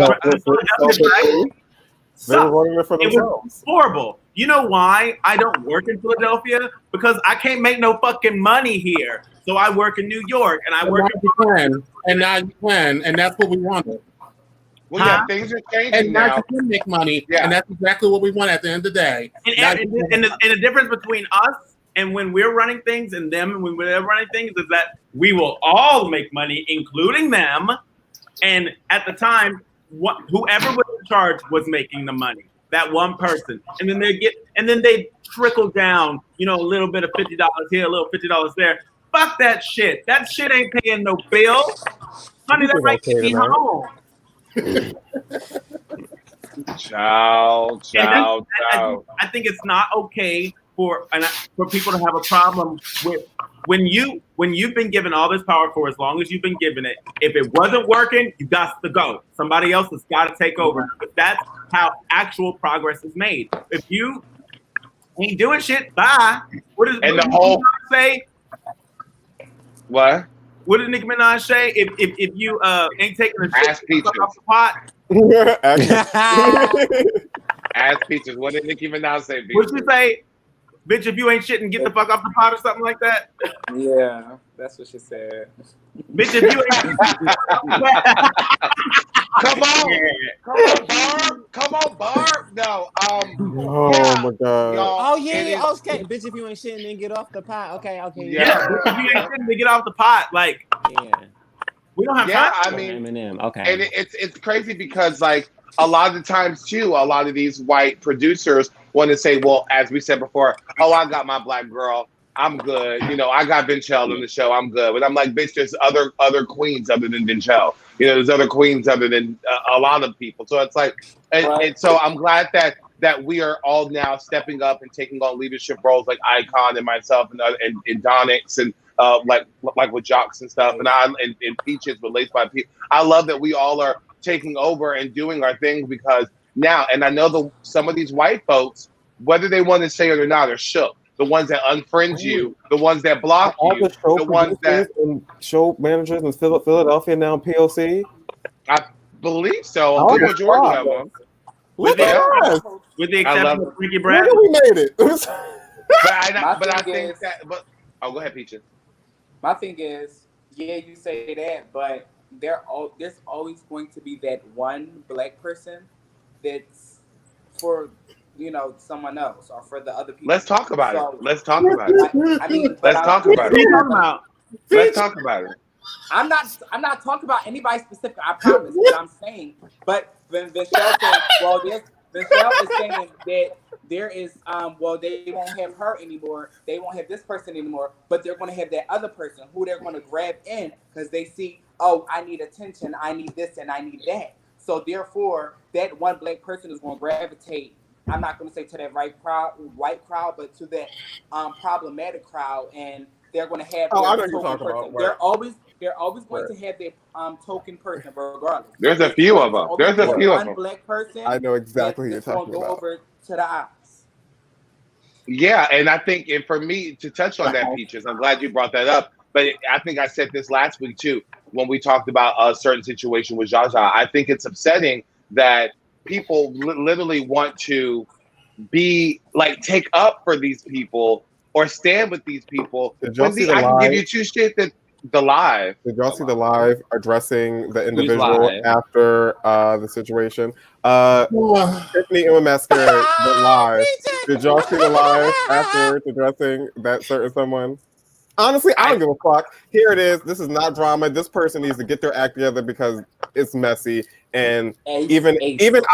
were running it for themselves. It was horrible. You know why I don't work in Philadelphia? Because I can't make no fucking money here. So I work in New York, and I work in and now you can, and that's what we wanted. Well, yeah, things are changing and now. now. You can make money, and that's exactly what we want at the end of the day. And the difference between us and when we're running things and them when we're running things is that we will all make money, including them. And at the time, whoever was in charge was making the money. That one person, and then they trickle down. You know, a little bit of $50 here, a little $50 there. Fuck that shit. That shit ain't paying no bill. Honey, that might keep me home. Ciao. I think it's not okay for people to have a problem with when you've been given all this power for as long as you've been given it. If it wasn't working, you got to go. Somebody else has got to take over. But that's how actual progress is made. If you ain't doing shit, bye. What did Nicki Minaj say? What? What did Nicki Minaj say? If you ain't taking the shit off the pot. Ass peaches. What did Nicki Minaj say? What'd she say? Bitch, if you ain't shitting, get the fuck off the pot or something like that. Yeah, that's what she said. Bitch, if you ain't Come on, Barb. No, oh my god. Oh yeah, okay. Bitch, if you ain't shitting, then get off the pot. Okay. Yeah. If you ain't shitting, then get off the pot. Like, yeah. We don't have time. I mean, Eminem. Okay. And it's crazy because like a lot of the times too, a lot of these white producers want to say, well, as we said before, oh, I got my black girl, I'm good. You know, I got Vinchelle on the show, I'm good. But I'm like, bitch, there's other queens other than Vinchelle. You know, there's other queens other than a lot of people. So it's like, and so I'm glad that we are all now stepping up and taking on leadership roles, like Icon and myself and Donyx and like with Jocks and stuff, and Peaches with Laced by People. I love that we all are taking over and doing our thing because now, and I know some of these white folks, whether they want to say it or not, are shook. the ones that unfriend you, the ones that block All you, the show the ones producers that and show managers in Philadelphia now POC. I believe so. A Oh, good majority fuck. of them. With Look at the, us. with the I love exception of it. Frankie Brad. Nigga, we made it. But I think that. But go ahead, Peaches. My thing is, yeah, you say that, but there's always going to be that one black person that's for someone else or for the other people. Let's talk about it. Let's talk about it. Let's talk about it. What are you talking about? Let's talk about it. I'm not talking about anybody specific. I promise. What I'm saying, but when Michelle said, Michelle is saying that there is they won't have her anymore. They won't have this person anymore, but they're going to have that other person who they're going to grab in because they see, oh, I need attention, I need this, and I need that. So therefore, that one black person is going to gravitate. I'm not going to say to that white crowd, but to that problematic crowd, and they're going to have their token person. They're always going to have their token person, regardless. There's a few of them. There's a few of them. One black person. I know exactly who you're talking about. Over to the eyes. Yeah, and I think, and for me to touch on that, Peaches, I'm glad you brought that up. But I think I said this last week too when we talked about a certain situation with Jaja. I think it's upsetting that people literally want to be like take up for these people or stand with these people. Did y'all see the I can live? give you two shit that the live. Did y'all see the live addressing the individual after the situation? Tiffany and Mascara, the live. Did y'all see the live after addressing that certain someone? Honestly, I don't give a fuck. Here it is. This is not drama. This person needs to get their act together because it's messy. And even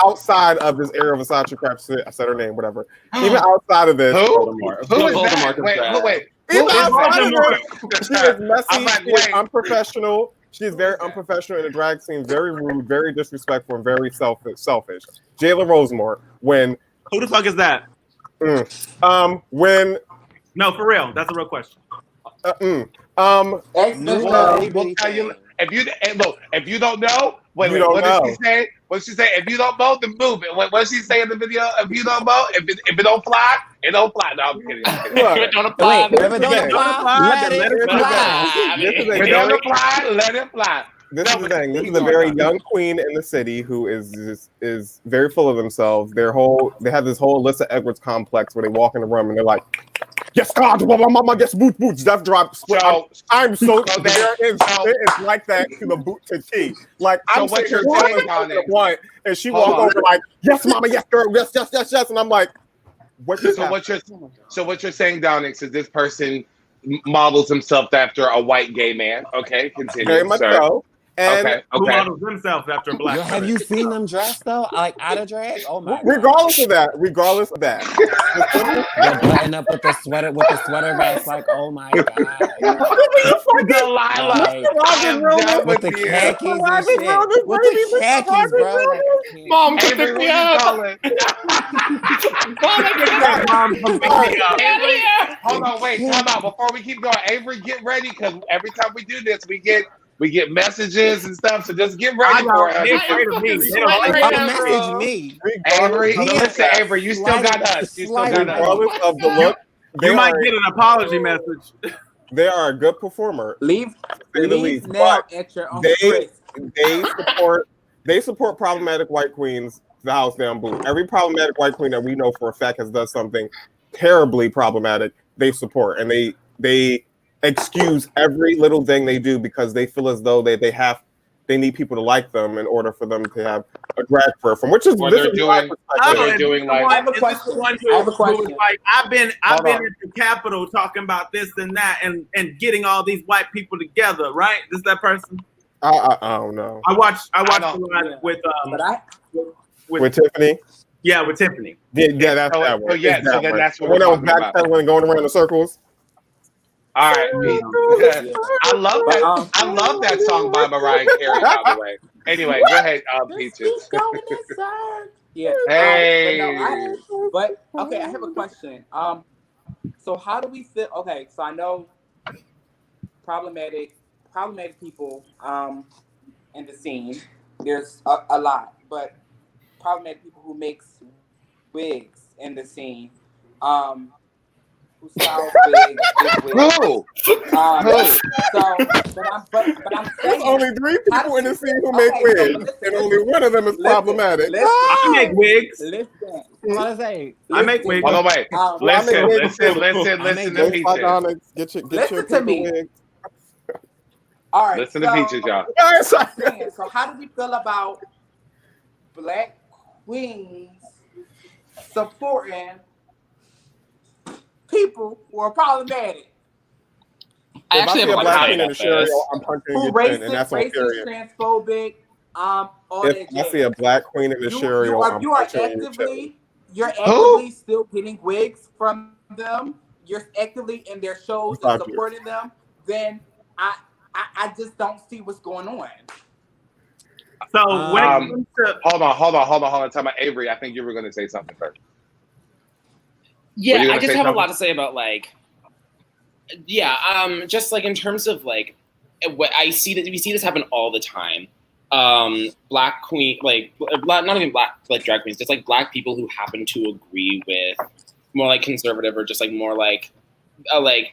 outside of this area of Versace crap, I said her name, whatever. Even outside of this, Who is that? Wait. Even outside of it, she is messy. She is unprofessional. She is very unprofessional in the drag scene. Very rude, very disrespectful, and very selfish. Jayla Rosemore. When who the fuck is that? When no, for real, that's a real question. We'll tell you if you don't know, what did she say? What she say? If you don't know, then move it. What did she say in the video? If you don't know, if it don't fly, it don't fly. No, I'm kidding. If it don't apply, let it fly. This is the thing. This is a very young queen in the city who is very full of themselves. They have this whole Alyssa Edwards complex where they walk in the room and they're like, yes, God, mama, yes, boots, death drop. I'm so it's like that to the boot to T. Like so I'm what you're saying on it, and she walk over like, yes, mama, yes, girl, yes, and I'm like, what you're saying, Donyx, is this person models himself after a white gay man? Okay, continue. Very much so. And who models himself after a black man? Have you seen them dressed though? Like out of drag? Oh my! Regardless of that. The button up with the sweater vest, like oh my god! Dalyla, with the khakis and shit. With the khakis, bro. Like, Mom, pick me up. Hold on, wait, time out. Before we keep going, Avery, get ready because every time we do this, we get messages and stuff. So just get ready for it. Message me, Avery. Listen, Avery, you still got us. You still got us. Regardless of the look, you might get an apology message. They are a good performer. Leave now at your own they support problematic white queens. The house down boot. Every problematic white queen that we know for a fact has done something terribly problematic. They support and they excuse every little thing they do because they feel as though they need people to like them in order for them to have a drag perform, which is what they're doing. They're doing like. I have a question. Like I've been at the Capitol talking about this and that and getting all these white people together, right? This is that person. I don't know. I watched with Tiffany. Yeah, with Tiffany. Yeah, that's that one. So then that's what we're talking about. Backpedaling, going around in circles. All right, I love that. I love that song by Mariah Carey, by the way. Anyway, go ahead, Peaches. Yeah. Hey. But okay, I have a question. So how do we feel? Okay, so I know problematic people in the scene. There's a lot, but problematic people who makes wigs in the scene. who sell big wigs. Who? But I'm There's saying, only 3 people in the scene who make wigs, and only one of them is problematic. I make wigs. Listen. What I say? I make wigs. Hold on, wait. Listen to Peaches. Get your Listen to paper me. wigs. All right. Listen to Peaches, y'all. So how do we feel about Black queens supporting people who are problematic? I actually have a black lot queen to in the say stereo, about I'm punching Who your chin, and that's on racist, period. transphobic, all If that I see a black queen in the stereo, I'm you are punching your chin. you're actively still getting wigs from them. You're actively in their shows and supporting them. Then I just don't see what's going on. So when it comes to hold on. Tell me, Avery. I think you were going to say something first. Yeah, I just have a lot to say about like, just like in terms of like, what I see that we see this happen all the time. Black queen, like not even black like drag queens, just like black people who happen to agree with more like conservative or just like more like I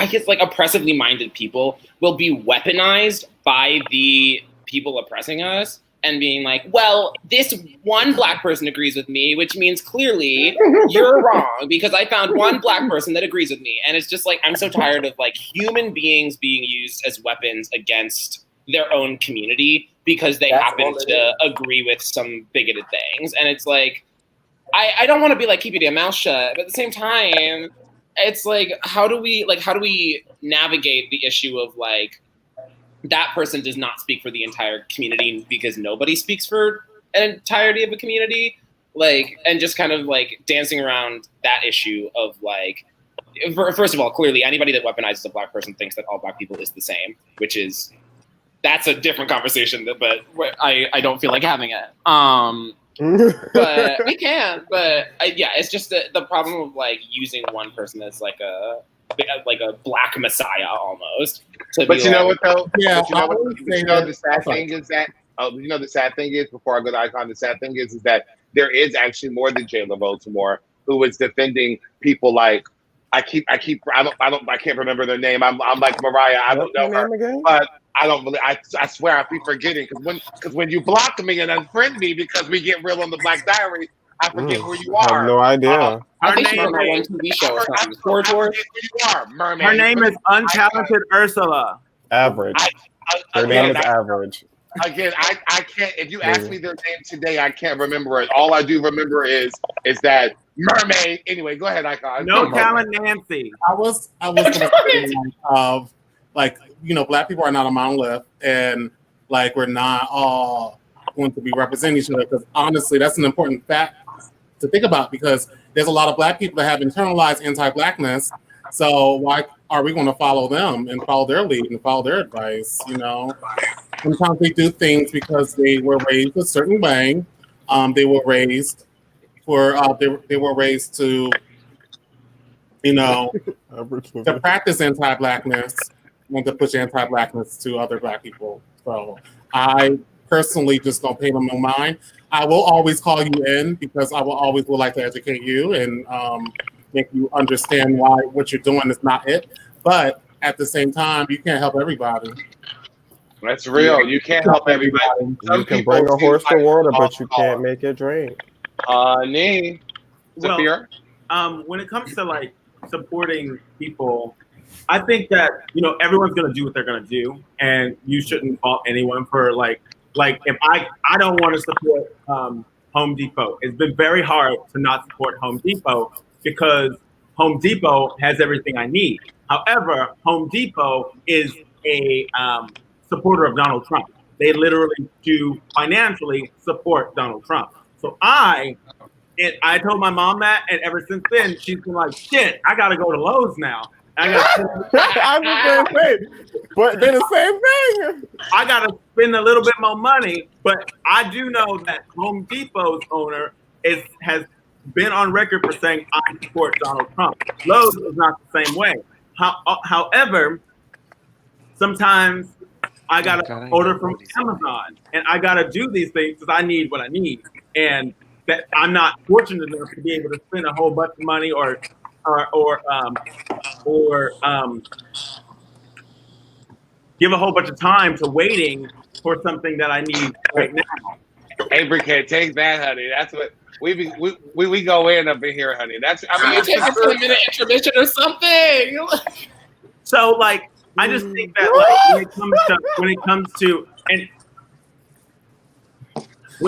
guess like oppressively minded people will be weaponized by the people oppressing us and being like, well, this one black person agrees with me, which means clearly you're wrong because I found one black person that agrees with me. And it's just like, I'm so tired of like human beings being used as weapons against their own community because they happen to agree with some bigoted things. And it's like, I don't want to be like, keep your mouth shut. But at the same time, it's like, how do we navigate the issue of like, that person does not speak for the entire community because nobody speaks for an entirety of a community, like, and just kind of like dancing around that issue of like, first of all, clearly anybody that weaponizes a black person thinks that all black people is the same, which is, that's a different conversation, but I don't feel like having it. But we can, it's just the problem of like using one person as like a black messiah almost. But you know what though? Yeah, the sad thing is that the sad thing is, before I go to Icon, the sad thing is that there is actually more than Jayla Baltimore who is defending people like I can't remember their name. I'm like Mariah, I don't know her, but I don't really. I swear I keep forgetting because when you block me and unfriend me because we get real on the Black Diary, I forget who you are. I have no idea. I think she's on that one TV show or something. I forget who you are, Mermaid. Her name is Untalented Ursula. Average. Her name is Average. Again, I can't. If you ask me their name today, I can't remember it. All I do remember is that Mermaid. Anyway, go ahead, Icon. No Talent Nancy. I was gonna say of like, you know, black people are not a monolith, and like we're not all going to be representing each other, because honestly that's an important fact to think about, because there's a lot of black people that have internalized anti-blackness. So why are we going to follow them and follow their lead and follow their advice? You know, sometimes they do things because they were raised a certain way. They were raised they were raised to, you know, to practice anti-blackness and to push anti-blackness to other black people. So I personally just don't pay them no mind. I will always call you in because I will always would like to educate you and make you understand why what you're doing is not it. But at the same time, you can't help everybody. That's real. You can't help everybody. You can bring a horse to water, but you can't make it drink. Sapphira? When it comes to like supporting people, I think that, you know, everyone's gonna do what they're gonna do, and you shouldn't fault anyone for like if I don't want to support Home Depot. It's been very hard to not support Home Depot because Home Depot has everything I need. However, Home Depot is a supporter of Donald Trump. They literally do financially support Donald Trump. So I told my mom that, and ever since then, she's been like, shit, I gotta go to Lowe's now. I'm the same thing. But they're the same thing. I gotta spend a little bit more money, but I do know that Home Depot's owner has been on record for saying I support Donald Trump. Lowe's is not the same way. However, sometimes I gotta order from Amazon, and I gotta do these things because I need what I need, and that I'm not fortunate enough to be able to spend a whole bunch of money or or give a whole bunch of time to waiting for something that I need right now. Avery can't take that, honey. That's what we go in up in here, honey. That's You take a 10-minute intermission or something. So like, I just think that like when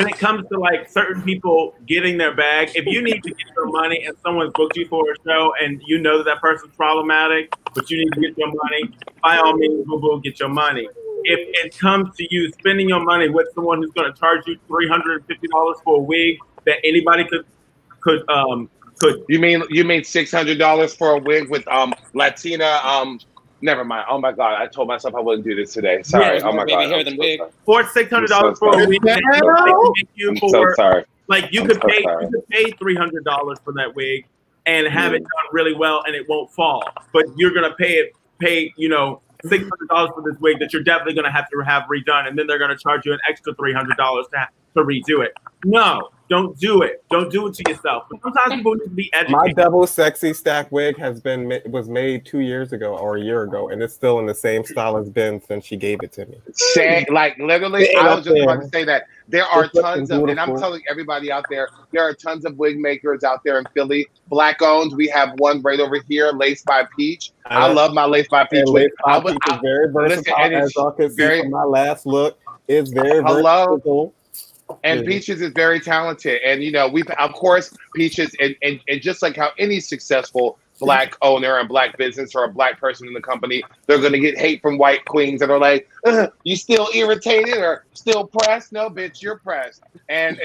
it comes to like certain people getting their bag, if you need to get your money and someone's booked you for a show and you know that person's problematic, but you need to get your money, by all means, boo-boo, get your money. If it comes to you spending your money with someone who's going to charge you $350 for a wig that anybody could you mean $600 for a wig with Latina never mind. Oh my God, I told myself I wouldn't do this today. Sorry. Yeah, oh my God. Hair than wig. For $600 for a wig, I'm so sorry. Like you could pay $300 for that wig and have it done really well, and it won't fall. But you're gonna pay $600 for this wig that you're definitely gonna have to have redone, and then they're gonna charge you an extra $300 to redo it. No, don't do it. Don't do it to yourself. But sometimes people need to be educated. My double sexy stack wig was made 2 years ago or a year ago, and it's still in the same style it's been since she gave it to me. Like literally, I was just about to say that there are tons of, and I'm telling everybody out there, there are tons of wig makers out there in Philly, Black owned. We have one right over here, Lace by Peach. I love my Lace by Peach wig. Peach is very versatile, as y'all can see from my last look. It's very versatile. And Peaches is very talented, and we've of course Peaches, and just like how any successful Black owner and Black business or a Black person in the company, they're going to get hate from white queens that are like, you still irritated or still pressed? No, bitch, you're pressed. And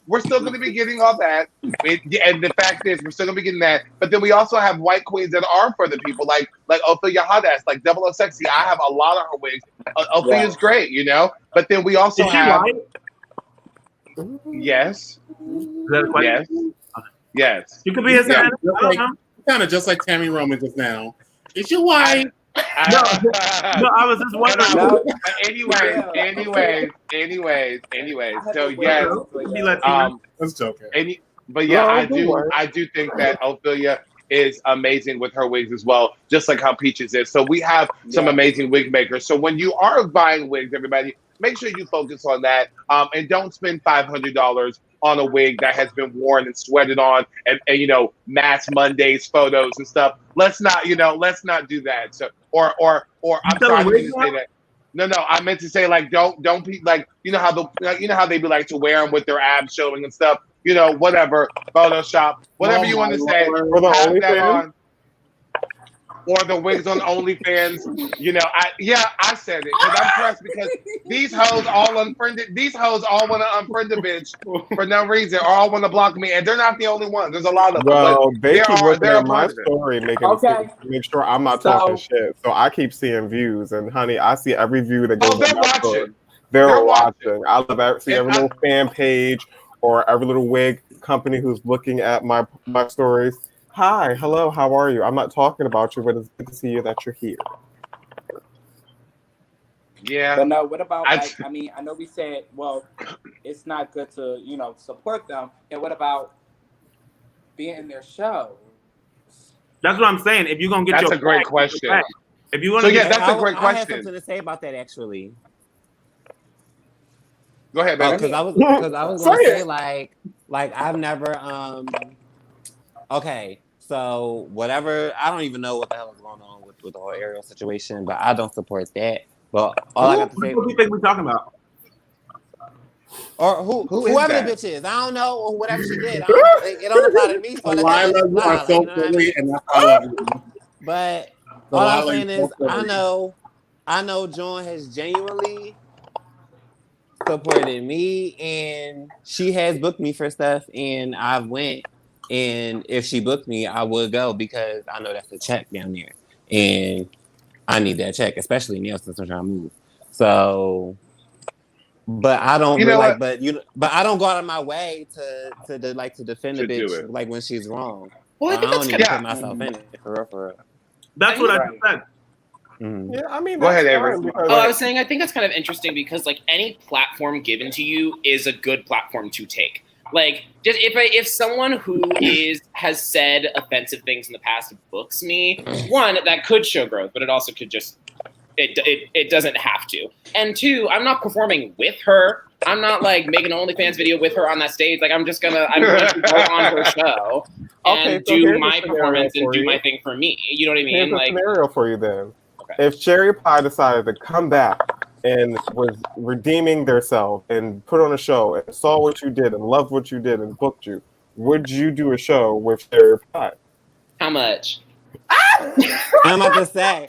we're still going to be getting all that, and the fact is we're still going to be getting that. But then we also have white queens that are for the people, like Ophelia Hadass, like Double O Sexy. I have a lot of her wigs. Ophelia's great, But then we also have. Yes. Yes. You could be his kind of just like Tammy Roman just now. Is your wife? No, I was just wondering. Anyways. So yes. That's joking. But yeah, I do think that Ophelia is amazing with her wigs as well, just like how Peaches is. So we have some amazing wig makers. So when you are buying wigs, everybody, make sure you focus on that, and don't spend $500 on a wig that has been worn and sweated on, and Mass Mondays photos and stuff. Let's not do that. So or I'm sorry to say that. No, I meant to say like don't be like how they be like to wear them with their abs showing and stuff. Whatever, Photoshop, whatever you want to say. Have that on. Or the wigs on OnlyFans, I said it because I'm pressed because these hoes all unfriended. These hoes all want to unfriend a bitch for no reason, or all want to block me, and they're not the only ones. There's a lot of them. Well, they keep looking at my story, make sure I'm not talking shit. So I keep seeing views, and honey, I see every view that goes. Oh, they're watching. They're watching. I love see every little fan page or every little wig company who's looking at my stories. Hi, hello, how are you? I'm not talking about you, but it's good to see you that you're here. Yeah. But no, what about I know we said, well, it's not good to, support them. And what about being in their show? That's what I'm saying. If you're gonna get that's a great question. If you want to that's a great question. I have something to say about that actually. Go ahead, baby. Because I was gonna say like I've never okay. So whatever, I don't even know what the hell is going on with the whole Ariel situation, but I don't support that. But all I got to say, who do you think we're talking about? Or whoever the bitch is, I don't know, or whatever she did. It don't apply to me. So Dalyla, you are so silly, and that's why I love you. But all I'm saying is, I know Joan has genuinely supported me, and she has booked me for stuff, and I've went. And if she booked me, I would go because I know that's a check down there, and I need that check, especially now since I'm trying to move. So, but I don't but I don't go out of my way to defend a bitch like when she's wrong. Well, I don't even put myself in it for real. That's what I just said. Mm-hmm. Yeah, I mean, go ahead, Avery. I was saying, I think that's kind of interesting because like any platform given to you is a good platform to take. Like, just if someone who has said offensive things in the past books me, one, that could show growth, but it also could just it doesn't have to. And two, I'm not performing with her. I'm not like making an OnlyFans video with her on that stage. Like I'm going to go on her show and do my performance and do my thing for me. You know what I mean? Here's a scenario for you then. Okay. If Cherry Pie decided to come back and was redeeming themselves and put on a show and saw what you did and loved what you did and booked you, would you do a show with Cherry Pie? How much? I'm about to say.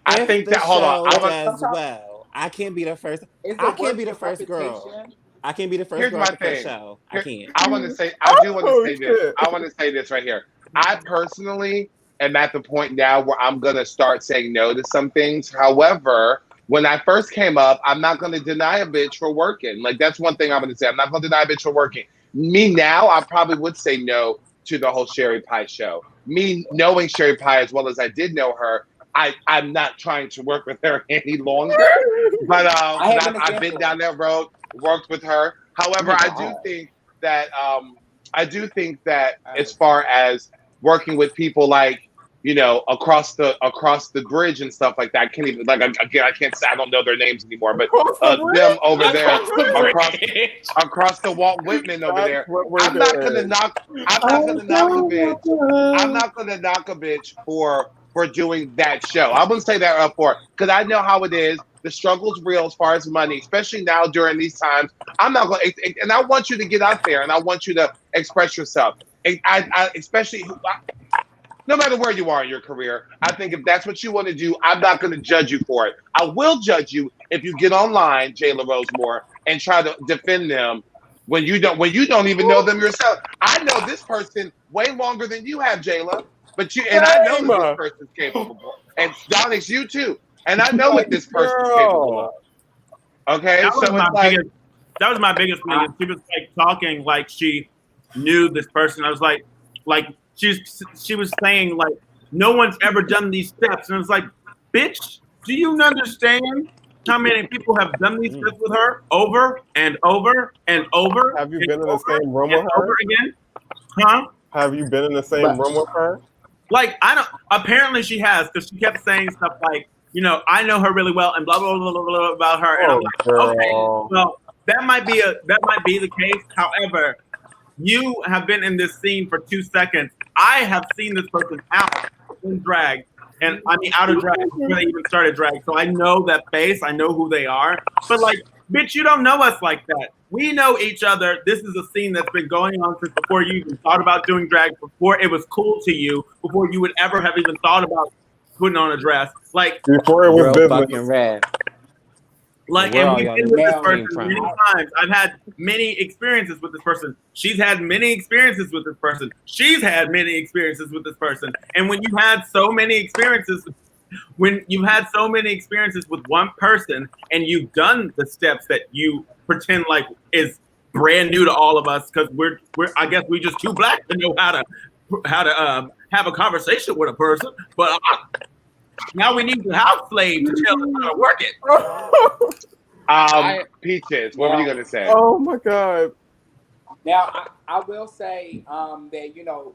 I think that. Hold on. As well. I can't be the first. I can't be the first girl. I can't be the first girl on the show. I can't. I want to say. I do want to say this. I want to say this right here. I personally am at the point now where I'm gonna start saying no to some things. However, when I first came up, I'm not gonna deny a bitch for working. Like that's one thing I'm gonna say. I'm not gonna deny a bitch for working. Me now, I probably would say no to the whole Cherry Pie show. Me knowing Cherry Pie as well as I did know her. I'm not trying to work with her any longer, but I've been down that road, worked with her. However, I do think that as far as working with people like across the bridge and stuff like that, I can't even I can't say I don't know their names anymore, but them over there across the Walt Whitman over there. I'm not gonna knock a bitch for doing that show. I wouldn't say that up for it because I know how it is. The struggle's real as far as money, especially now during these times. I'm not going to, and I want you to get out there and I want you to express yourself. Especially no matter where you are in your career, I think if that's what you want to do, I'm not going to judge you for it. I will judge you if you get online, Jayla Rosemore, and try to defend them when you don't even know them yourself. I know this person way longer than you have, Jayla. But I know that this person's capable. And Donyx, you too. And I know what this person's capable of. Okay? That was my biggest thing. She was like talking like she knew this person. I was like she was saying like no one's ever done these steps. And I was like, bitch, do you understand how many people have done these steps with her over and over and over? Have you been in the same room with her? Over again? Huh? Have you been in the same room with her? Like apparently she has, because she kept saying stuff like, I know her really well and blah blah blah blah, blah about her. And I'm like, okay, well that might be the case. However, you have been in this scene for 2 seconds. I have seen this person out in drag, and I mean out of drag before they even started drag. So I know that face, I know who they are. But like, bitch, you don't know us like that. We know each other. This is a scene that's been going on since before you even thought about doing drag, before it was cool to you, before you would ever have even thought about putting on a dress. Like before it was fucking red. Like, and we've been with this person many times. I've had many experiences with this person. She's had many experiences with this person. She's had many experiences with this person. And when you've had so many experiences with one person and you've done the steps that you pretend like is brand new to all of us, because we're I guess we just too black to know how to have a conversation with a person, but now we need the house slave to tell us how to work it. Peaches, what were you gonna say? Oh my god. Now I will say that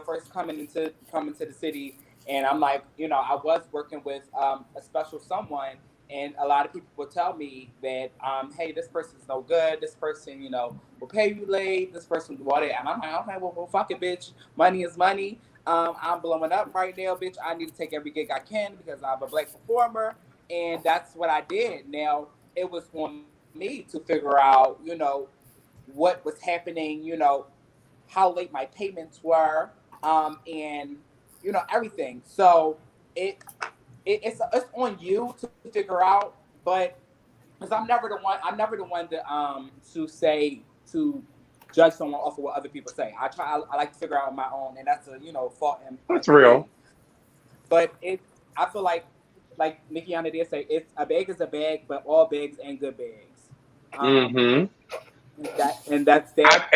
first coming to the city, and I'm like, I was working with a special someone, and a lot of people will tell me that hey, this person's no good, this person will pay you late, this person will do all that, and I'm like, okay, well fuck it, bitch, money is money. I'm blowing up right now, bitch. I need to take every gig I can because I'm a black performer, and that's what I did. Now it was on me to figure out what was happening, how late my payments were, and everything. So it's on you to figure out, but because I'm never the one to say to judge someone off of what other people say. I like to figure out on my own, and that's a fault. That's real. But I feel like Mikiana did say, it's a bag is a bag, but all bags ain't good bags. That's that.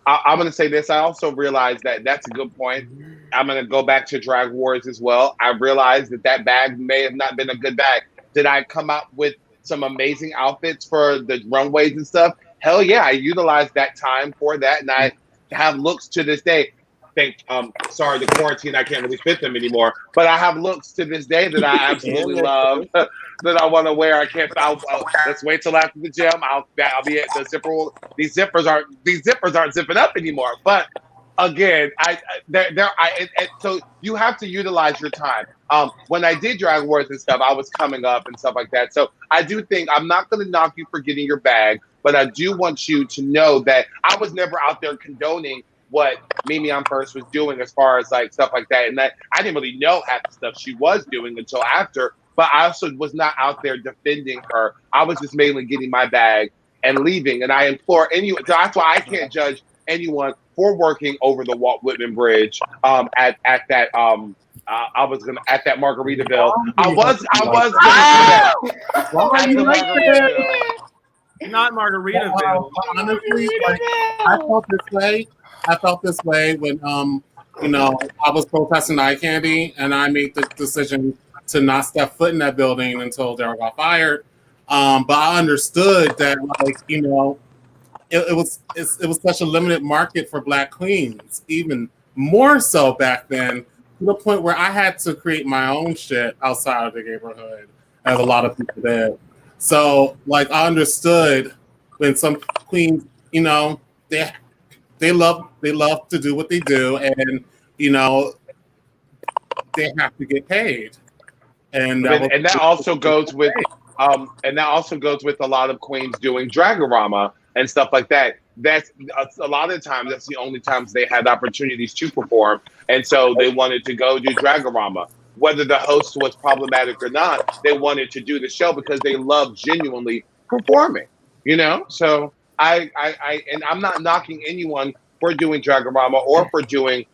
I'm going to say this. I also realized that that's a good point. I'm going to go back to Drag Wars as well. I realized that bag may have not been a good bag. Did I come out with some amazing outfits for the runways and stuff. Hell yeah, I utilized that time for that, and I have looks to this day. Sorry, the quarantine, I can't really fit them anymore, but I have looks to this day that I absolutely love that I want to wear. I can't. Let's wait till after the gym. I'll be at the zipper. These zippers aren't zipping up anymore. But again, so you have to utilize your time. When I did drag wars and stuff, I was coming up and stuff like that. So I do think I'm not going to knock you for getting your bag, but I do want you to know that I was never out there condoning what Mimi on First was doing as far as like stuff like that, and that I didn't really know half the stuff she was doing until after. But I also was not out there defending her. I was just mainly getting my bag and leaving. And I implore anyone. That's why I can't judge anyone for working over the Walt Whitman Bridge at that at that Margaritaville. I was not Margaritaville. Honestly, like, I felt this way when I was protesting eye candy, and I made the decision to not step foot in that building until Daryl got fired. But I understood that, like, it was such a limited market for Black queens, even more so back then, to the point where I had to create my own shit outside of the neighborhood, as a lot of people did. So, like, I understood when some queens, they love to do what they do, and they have to get paid. And that also goes with a lot of queens doing Dragorama and stuff like that. That's a lot of times. That's the only times they had opportunities to perform, and so they wanted to go do Dragorama. Whether the host was problematic or not, they wanted to do the show because they loved genuinely performing. So and I'm not knocking anyone for doing Dragorama or for doing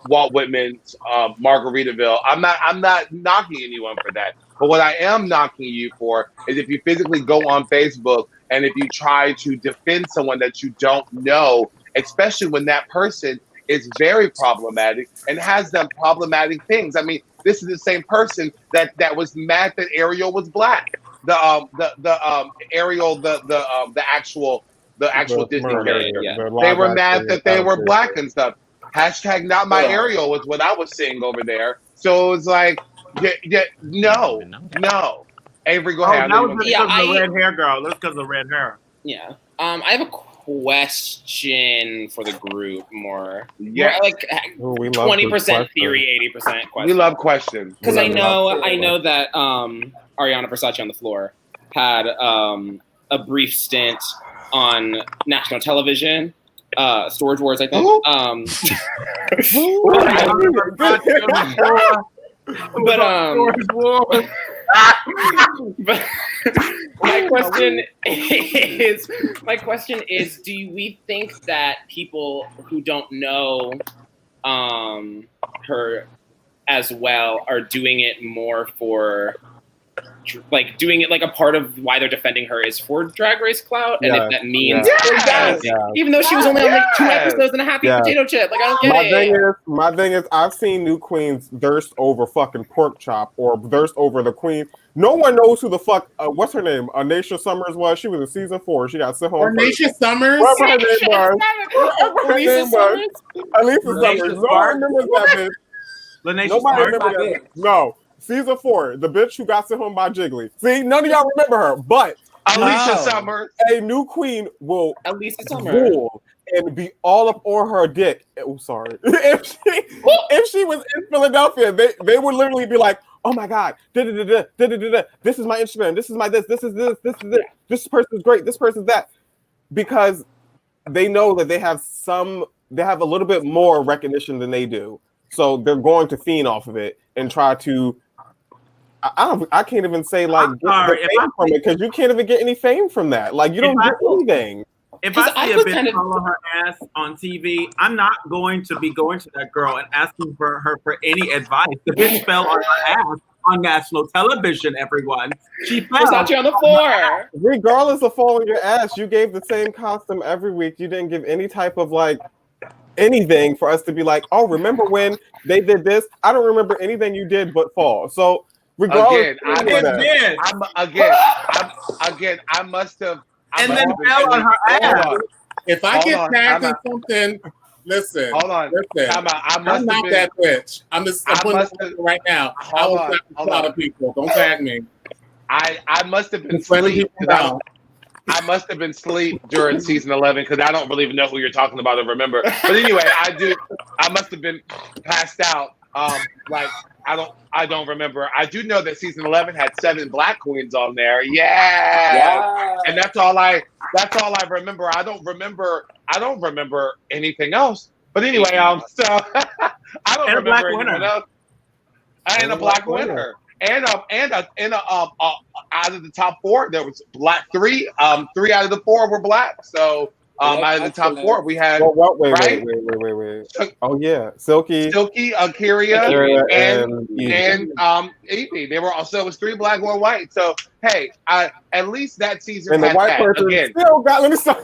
Walt Whitman's Margaritaville. I'm not knocking anyone for that. But what I am knocking you for is if you physically go on Facebook and if you try to defend someone that you don't know, especially when that person is very problematic and has done problematic things. I mean, this is the same person that was mad that Ariel was Black. The Ariel, the actual Disney character. Yeah. They were mad that they were Black and stuff. Hashtag not my Ariel was what I was seeing over there. So it was like, no. Avery, go ahead. That was because of the red hair girl. That's because of the red hair. Yeah. I have a question for the group more. Yeah. More like 20% theory, 80% question. We love questions. Because I know that Ariana Versace on the floor had a brief stint on national television. Storage Wars, I think. But my question is, do we think that people who don't know her as well are doing it more for, like, doing it like a part of why they're defending her is for Drag Race clout, and if that means even though she was only on like 2 episodes and a happy potato chip, like, I don't get My thing is, I've seen new queens thirst over fucking pork chop or thirst over the queen. No one knows who the fuck. What's her name? Anisha Summers was. She was in season 4. She got sent home. Anisha Summers. Whatever her name was. Anisha Summers. No one remembers that bitch. Nobody remembers that. No. Season 4, the bitch who got sent home by Jiggly. See, none of y'all remember her, but Alicia Summers, a new queen will rule and be all up on her dick. Oh, sorry. if she was in Philadelphia, they would literally be like, "Oh my God, this is my Instagram. This is my this is this. This person's great. This person's that," because they know that they have a little bit more recognition than they do, so they're going to fiend off of it and try to. I can't even say like get the fame from it, because you can't even get any fame from that. Like, you don't get anything. If I see a bitch follow her ass on TV, I'm not going to be going to that girl and asking for her for any advice. The bitch fell on her ass on national television, everyone. She fell. Versace on the floor. Regardless of falling your ass, you gave the same costume every week. You didn't give any type of like anything for us to be like, oh, remember when they did this? I don't remember anything you did but fall. So Regardless, I must have. And then fell on her ass. If I get tagged in something, listen. Hold on. Listen. I'm not that bitch. I'm putting it right now. I will slap a lot of people. Don't tag me. I must have been asleep. I must have been asleep during season 11 because I don't really even know who you're talking about or remember. But anyway, I must have been passed out. I don't remember. I do know that season 11 had 7 black queens on there. Yeah. And that's all I remember. I don't remember anything else. But anyway, so I don't remember anyone else. And a black winner. And out of the top 4, there was black 3. 3 out of the 4 were black. So out of the top 4, we had wait. Oh yeah, Silky, Akira, and Evie. They were also, it was 3 black, 1 white. So hey, at least that season and the white person again. Still got. Let me stop.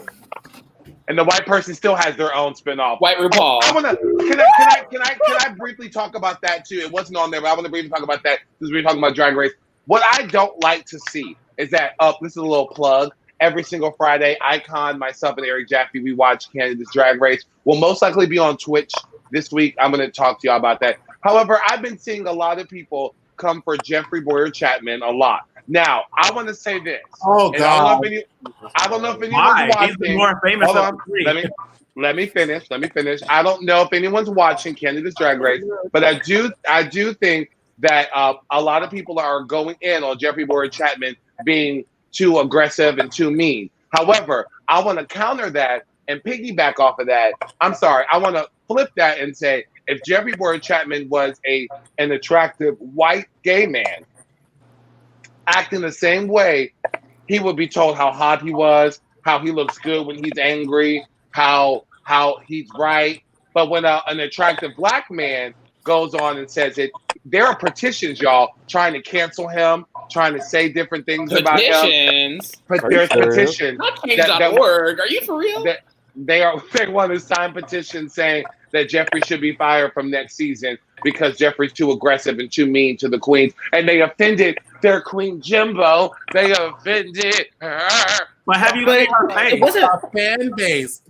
And the white person still has their own spinoff. White RuPaul. Can I briefly talk about that too? It wasn't on there, but I want to briefly talk about that since we're talking about Drag Race. What I don't like to see is that this is a little plug. Every single Friday, Icon, myself, and Eric Jaffe, we watch Canada's Drag Race. We'll most likely be on Twitch this week. I'm going to talk to y'all about that. However, I've been seeing a lot of people come for Jeffrey Boyer-Chapman a lot. Now, I want to say this. Oh, God. I don't know if anyone's watching. He's the more famous Hold of on. the 3. Let me finish. I don't know if anyone's watching Canada's Drag Race, but I do think that a lot of people are going in on Jeffrey Boyer-Chapman being too aggressive and too mean. However, I want to counter that and piggyback off of that. I'm sorry. I want to flip that and say, if Jeffrey Boyer-Chapman was an attractive white gay man acting the same way, he would be told how hot he was, how he looks good when he's angry, how he's right. But when an attractive black man goes on and says it, there are petitions, y'all, trying to cancel him, trying to say different things about him. But there's petitions. Not change.org. Are you for real? They want to sign petitions saying that Jeffrey should be fired from next season because Jeffrey's too aggressive and too mean to the queens. And they offended their queen Jimbo. They offended her. But have you seen her face? It wasn't a fan base.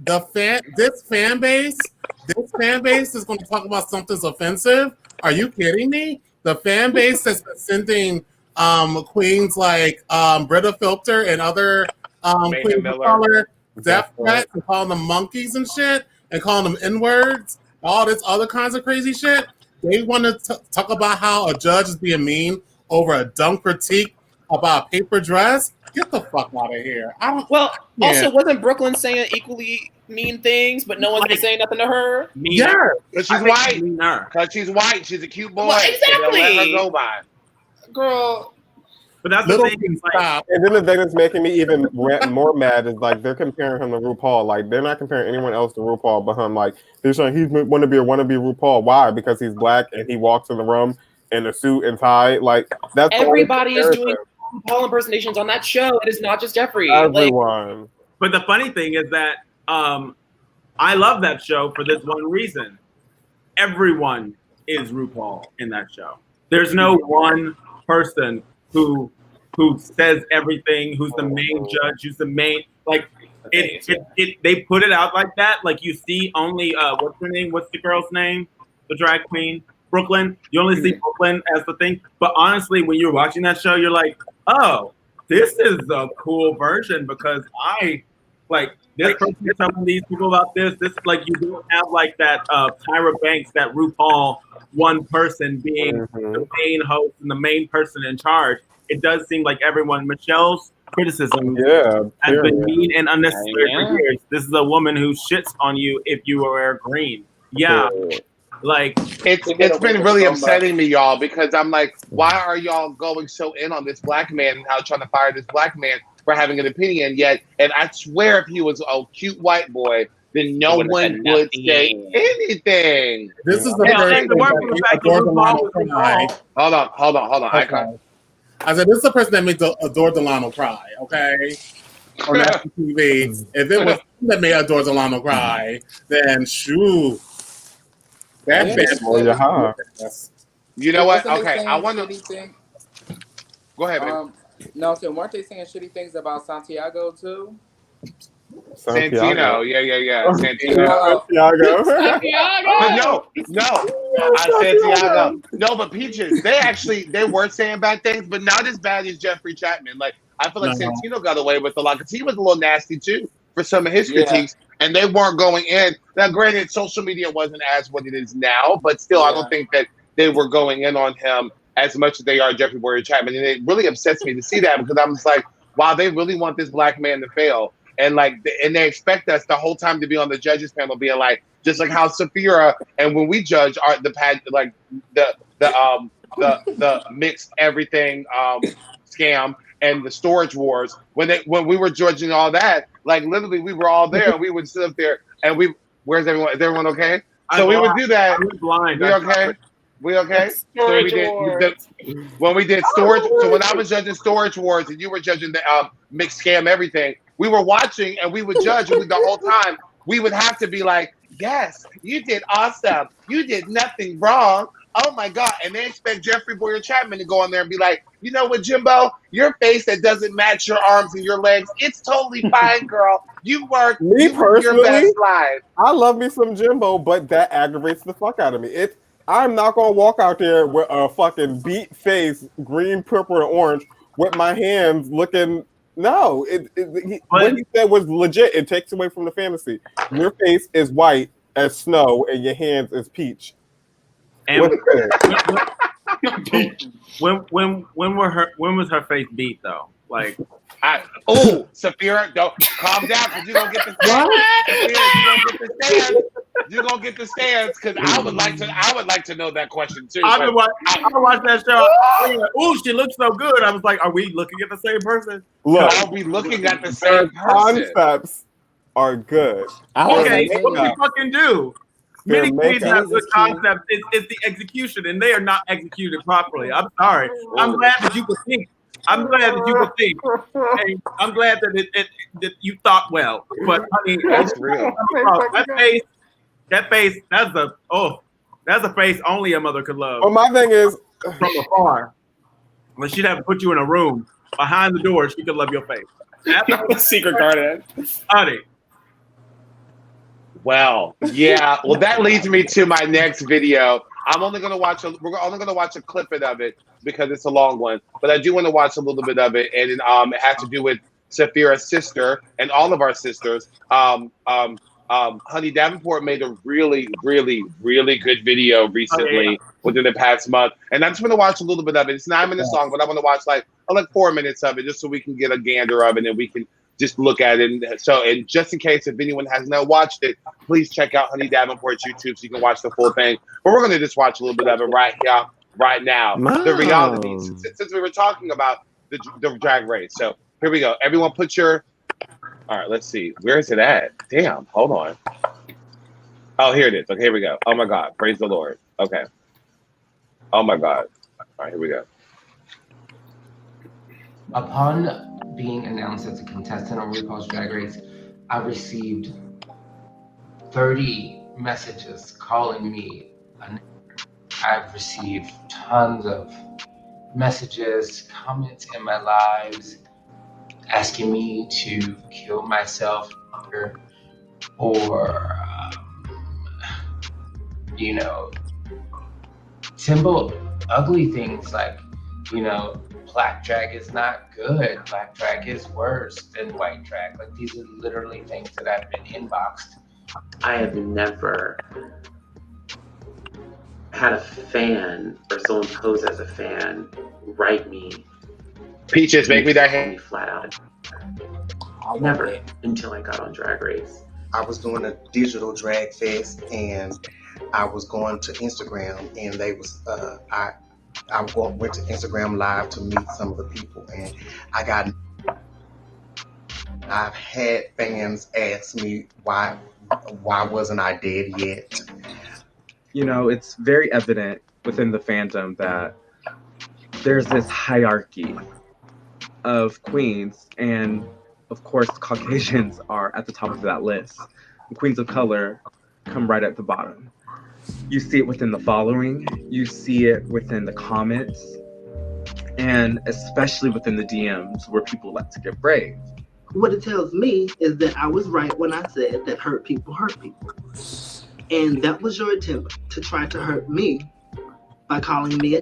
This fan base is going to talk about something's offensive. Are you kidding me? The fan base that's been sending queens like Britta Filter and other queens of color death threats and calling them monkeys and shit and calling them N-words, all this other kinds of crazy shit. They want to talk about how a judge is being mean over a dumb critique about a paper dress. Get the fuck out of here. Also, wasn't Brooklyn saying equally mean things, but no one's been saying nothing to her? Yeah, because she's white. Because she's white. She's a cute boy. Well, exactly. So let her go by. Girl. But that's the thing. And then the thing that's making me even more mad is like they're comparing him to RuPaul. Like they're not comparing anyone else to RuPaul but him. Like they're saying he's wanna be RuPaul. Why? Because he's black and he walks in the room in a suit and tie. Like that's everybody is doing RuPaul impersonations on that show. It is not just Jeffrey. Everyone. But the funny thing is that I love that show for this one reason. Everyone is RuPaul in that show. There's no one person who says everything, who's the main judge, who's the main, like they put it out like that. Like you see only what's her name? What's the girl's name? The drag queen, Brooklyn. You only see Brooklyn as the thing. But honestly, when you're watching that show, you're like, oh, this is a cool version because this person telling these people about this. This like you don't have like that Tyra Banks, that RuPaul one person being the main host and the main person in charge. It does seem like everyone. Michelle's criticism has been mean and unnecessary for years. This is a woman who shits on you if you wear green. Yeah. Like it's been really upsetting me, y'all, because I'm like, why are y'all going so in on this black man and how trying to fire this black man for having an opinion yet? And I swear if he was a cute white boy, then no one would say anything. This is the person that Delano cry. Hold on. Okay. I said, this is the person that made Adore Delano cry, okay? On national TV. If it was him that made Adore Delano cry, then shoot. That You know what? Okay, I want to. Go ahead, baby. No, so weren't they saying shitty things about Santiago too? Santino, yeah. Santiago. But no. Santiago. No, but Peaches, they were saying bad things, but not as bad as Jeffrey Chapman. Like, I feel like Santino got away with a lot because he was a little nasty too for some of his critiques, and they weren't going in. Now, granted, social media wasn't as what it is now, but still, I don't think that they were going in on him as much as they are Jeffrey Warrior Chapman, and it really upsets me to see that because I'm just like, wow, they really want this black man to fail. And they expect us the whole time to be on the judges panel, being like, just like how Sapphira and when we judge the mixed everything scam and the storage wars. When we were judging all that, like literally we were all there and we would sit up there and where's everyone? Is everyone okay? So we would do that. We okay? We okay? So when we did storage. So when I was judging storage wars and you were judging the mixed scam everything. We were watching and we would judge and the whole time we would have to be like, yes, you did awesome. You did nothing wrong. Oh my God. And they expect Jeffrey Boyer Chapman to go on there and be like, you know what, Jimbo, your face that doesn't match your arms and your legs, it's totally fine, girl. You work your best life. I love me some Jimbo, but that aggravates the fuck out of me. I'm not going to walk out there with a fucking beat face, green, purple, and orange with my hands looking... No, what he said was legit. It takes away from the fantasy. Your face is white as snow, and your hands is peach. And when was her face beat though? Like, Sapphira, don't calm down because you're gonna get the stands. You're gonna get the stands because I would like to know that question too. I watched that show. Oh, she looks so good. I was like, are we looking at the same person? Look, are we looking at the same person? Concepts are good. Okay, what can we fucking do? Many queens have good concepts. It's the execution, and they are not executed properly. I'm sorry. I'm glad that you could think. I'm glad that you could think. Hey, I'm glad that you thought well. But I mean, that's real. That face, that's a face only a mother could love. Well, my thing is from afar. When she'd have to put you in a room behind the door, she could love your face. That's secret garden. Honey. Well, yeah. Well, that leads me to my next video. We're only gonna watch a clip of it because it's a long one. But I do want to watch a little bit of it, and it has to do with Sapphira's sister and all of our sisters. Honey Davenport made a really, really, really good video recently within the past month, and I'm just gonna watch a little bit of it. It's 9 minutes long, but I want to watch like 4 minutes of it just so we can get a gander of it and we can just look at it. And just in case if anyone has not watched it, please check out Honey Davenport's YouTube so you can watch the full thing. But we're gonna just watch a little bit of it right here, right now. The reality, since we were talking about the drag race. So here we go. Everyone put your... All right, let's see. Where is it at? Damn, hold on. Oh, here it is. Okay, here we go. Oh my God, praise the Lord. Okay. Oh my God. All right, here we go. Upon being announced as a contestant on RuPaul's Drag Race, I received 30 messages calling me. I've received tons of messages, comments in my lives, asking me to kill myself or simple ugly things like, black drag is not good. Black drag is worse than white drag. Like, these are literally things that I've been inboxed. I have never had a fan or someone pose as a fan write me. Peaches, make me that hand. Flat out. Never until I got on Drag Race. I was doing a digital drag fest and I was going to Instagram and they was I went to Instagram Live to meet some of the people, and I've had fans ask me why wasn't I dead yet? It's very evident within the fandom that there's this hierarchy of queens, and of course Caucasians are at the top of that list. And queens of color come right at the bottom. You see it within the following, you see it within the comments, and especially within the DMs where people like to get brave. What it tells me is that I was right when I said that hurt people hurt people. And that was your attempt to try to hurt me by calling me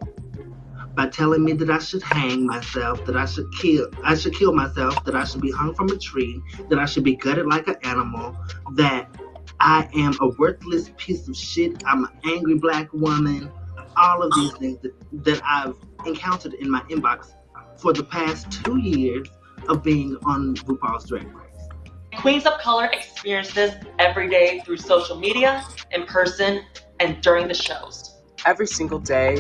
by telling me that I should hang myself, that I should kill myself, that I should be hung from a tree, that I should be gutted like an animal, that I am a worthless piece of shit, I'm an angry black woman, all of these things that I've encountered in my inbox for the past 2 years of being on RuPaul's Drag Race. Queens of color experience this every day through social media, in person, and during the shows. Every single day,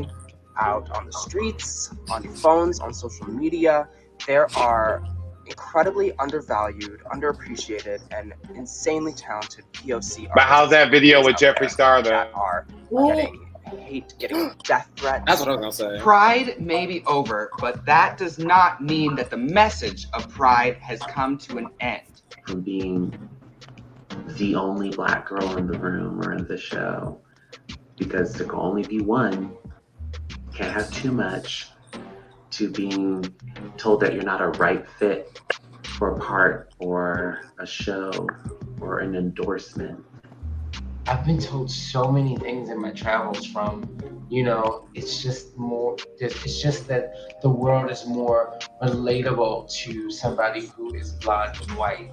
out on the streets, on phones, on social media, there are incredibly undervalued, underappreciated, and insanely talented POC But how's that video with Jeffree Star, though? that are getting hate, getting death threats. That's what I was gonna say. Pride may be over, but that does not mean that the message of Pride has come to an end. From being the only black girl in the room or in the show, because there can only be one, can't have too much, to being told that you're not a right fit for a part or a show or an endorsement. I've been told so many things in my travels from, it's just that the world is more relatable to somebody who is blonde and white.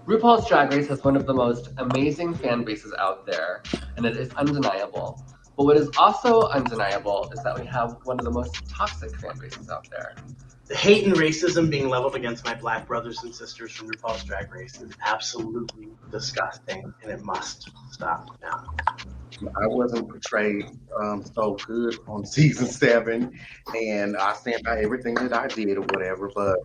RuPaul's Drag Race has one of the most amazing fan bases out there, and it is undeniable. But what is also undeniable is that we have one of the most toxic fan bases out there. The hate and racism being leveled against my black brothers and sisters from RuPaul's Drag Race is absolutely disgusting, and it must stop now. I wasn't portrayed so good on season 7, and I stand by everything that I did or whatever, but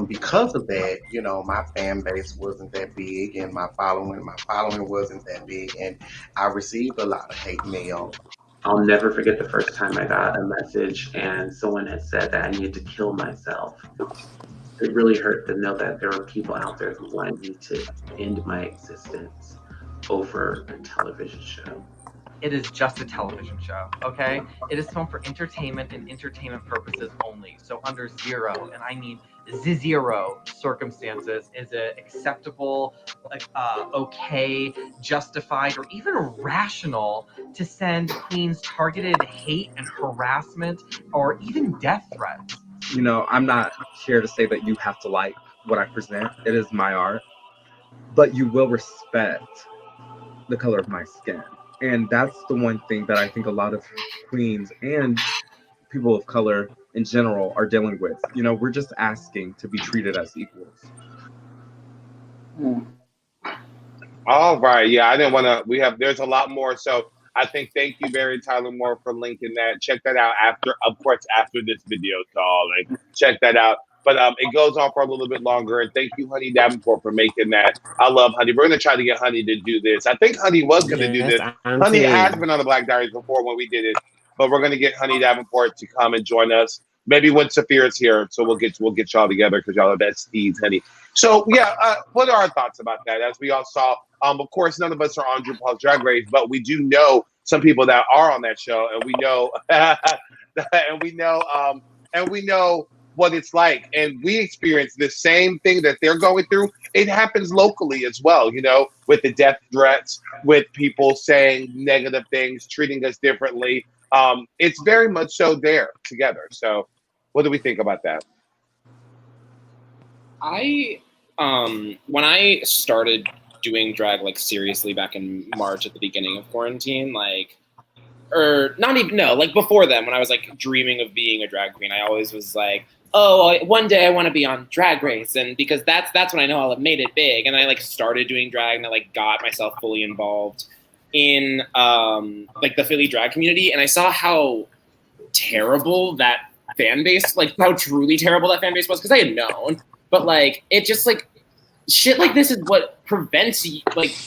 because of that, my fan base wasn't that big, and my following wasn't that big, and I received a lot of hate mail. I'll never forget the first time I got a message and someone had said that I needed to kill myself. It really hurt to know that there were people out there who wanted me to end my existence over a television show. It is just a television show, okay? It is filmed for entertainment and entertainment purposes only. So under zero, and I mean zero circumstances is it acceptable, okay, justified, or even rational to send queens targeted hate and harassment or even death threats. I'm not here to say that you have to like what I present. It is my art. But you will respect the color of my skin. And that's the one thing that I think a lot of queens and people of color in general are dealing with. We're just asking to be treated as equals. All right. Yeah, I didn't want to. There's a lot more. So I think thank you, Barry Tyler Moore, for linking that. Check that out after this video, y'all. Check that out. But it goes on for a little bit longer. And thank you, Honey Davenport, for making that. I love Honey. We're going to try to get Honey to do this. I think Honey was going to do this. Honey has been on the Black Diaries before when we did it. But we're going to get Honey Davenport to come and join us. Maybe when Sapphira's here. So we'll get y'all together because y'all are besties, Honey. So, yeah, what are our thoughts about that? As we all saw, of course, none of us are on RuPaul's Drag Race, but we do know some people that are on that show. And we know, and we know what it's like, and we experience the same thing that they're going through. It happens locally as well, with the death threats, with people saying negative things, treating us differently. It's very much so there together. So what do we think about that? When I started doing drag seriously back in March at the beginning of quarantine, before then, when I was dreaming of being a drag queen, I always was one day I want to be on Drag Race, and because that's when I know I'll have made it big. And I started doing drag, and I got myself fully involved in the Philly drag community, and I saw how terrible that fan base, how truly terrible that fan base was, because I had known, but it just shit like this is what prevents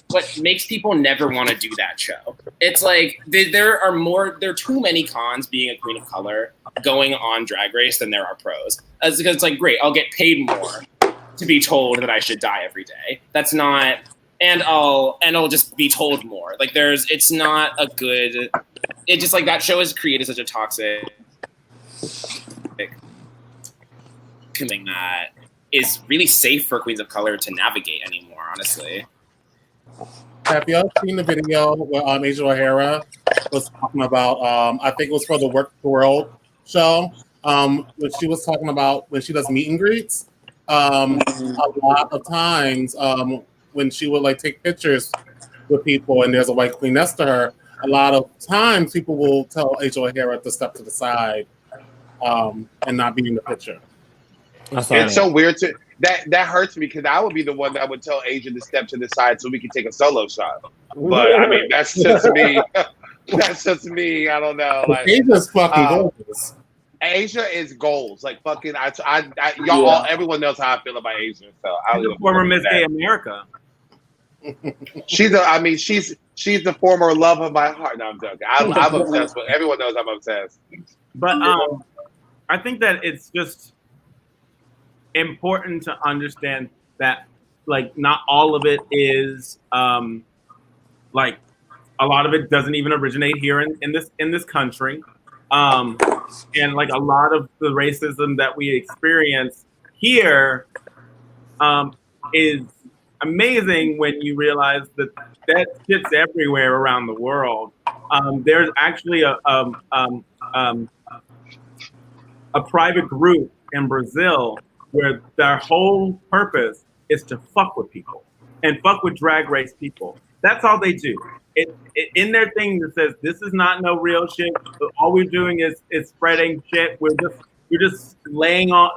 what makes people never want to do that show. It's there are too many cons being a queen of color going on Drag Race than there are pros. Because it's great, I'll get paid more to be told that I should die every day. That's not, and I'll just be told more. It's not a good. It just that show has created such a toxic something that is really safe for queens of color to navigate anymore, honestly. Have y'all seen the video where Asia O'Hara was talking about, I think it was for the Work the World show, when she was talking about when she does meet and greets, a lot of times when she would like take pictures with people and there's a white queen next to her, a lot of times people will tell Asia O'Hara to step to the side and not be in the picture. It's so weird to that hurts me because I would be the one that would tell Asia to step to the side so we could take a solo shot. But I mean, that's just me. That's just me. I don't know. Like Asia's fucking gorgeous. Asia is goals. Like fucking, y'all, all, everyone knows how I feel about Asia. So She's the former Miss Gay America. She's the former love of my heart. No, I'm joking. I'm obsessed with. Everyone knows I'm obsessed. But I think that it's just important to understand that like not all of it is like a lot of it doesn't even originate here in this country. And like a lot of the racism that we experience here is amazing when you realize that shit's everywhere around the world. There's actually a private group in Brazil where their whole purpose is to fuck with people and fuck with drag race people. That's all they do. It in their thing that says this is not no real shit. All we're doing is spreading shit. We're just laying on,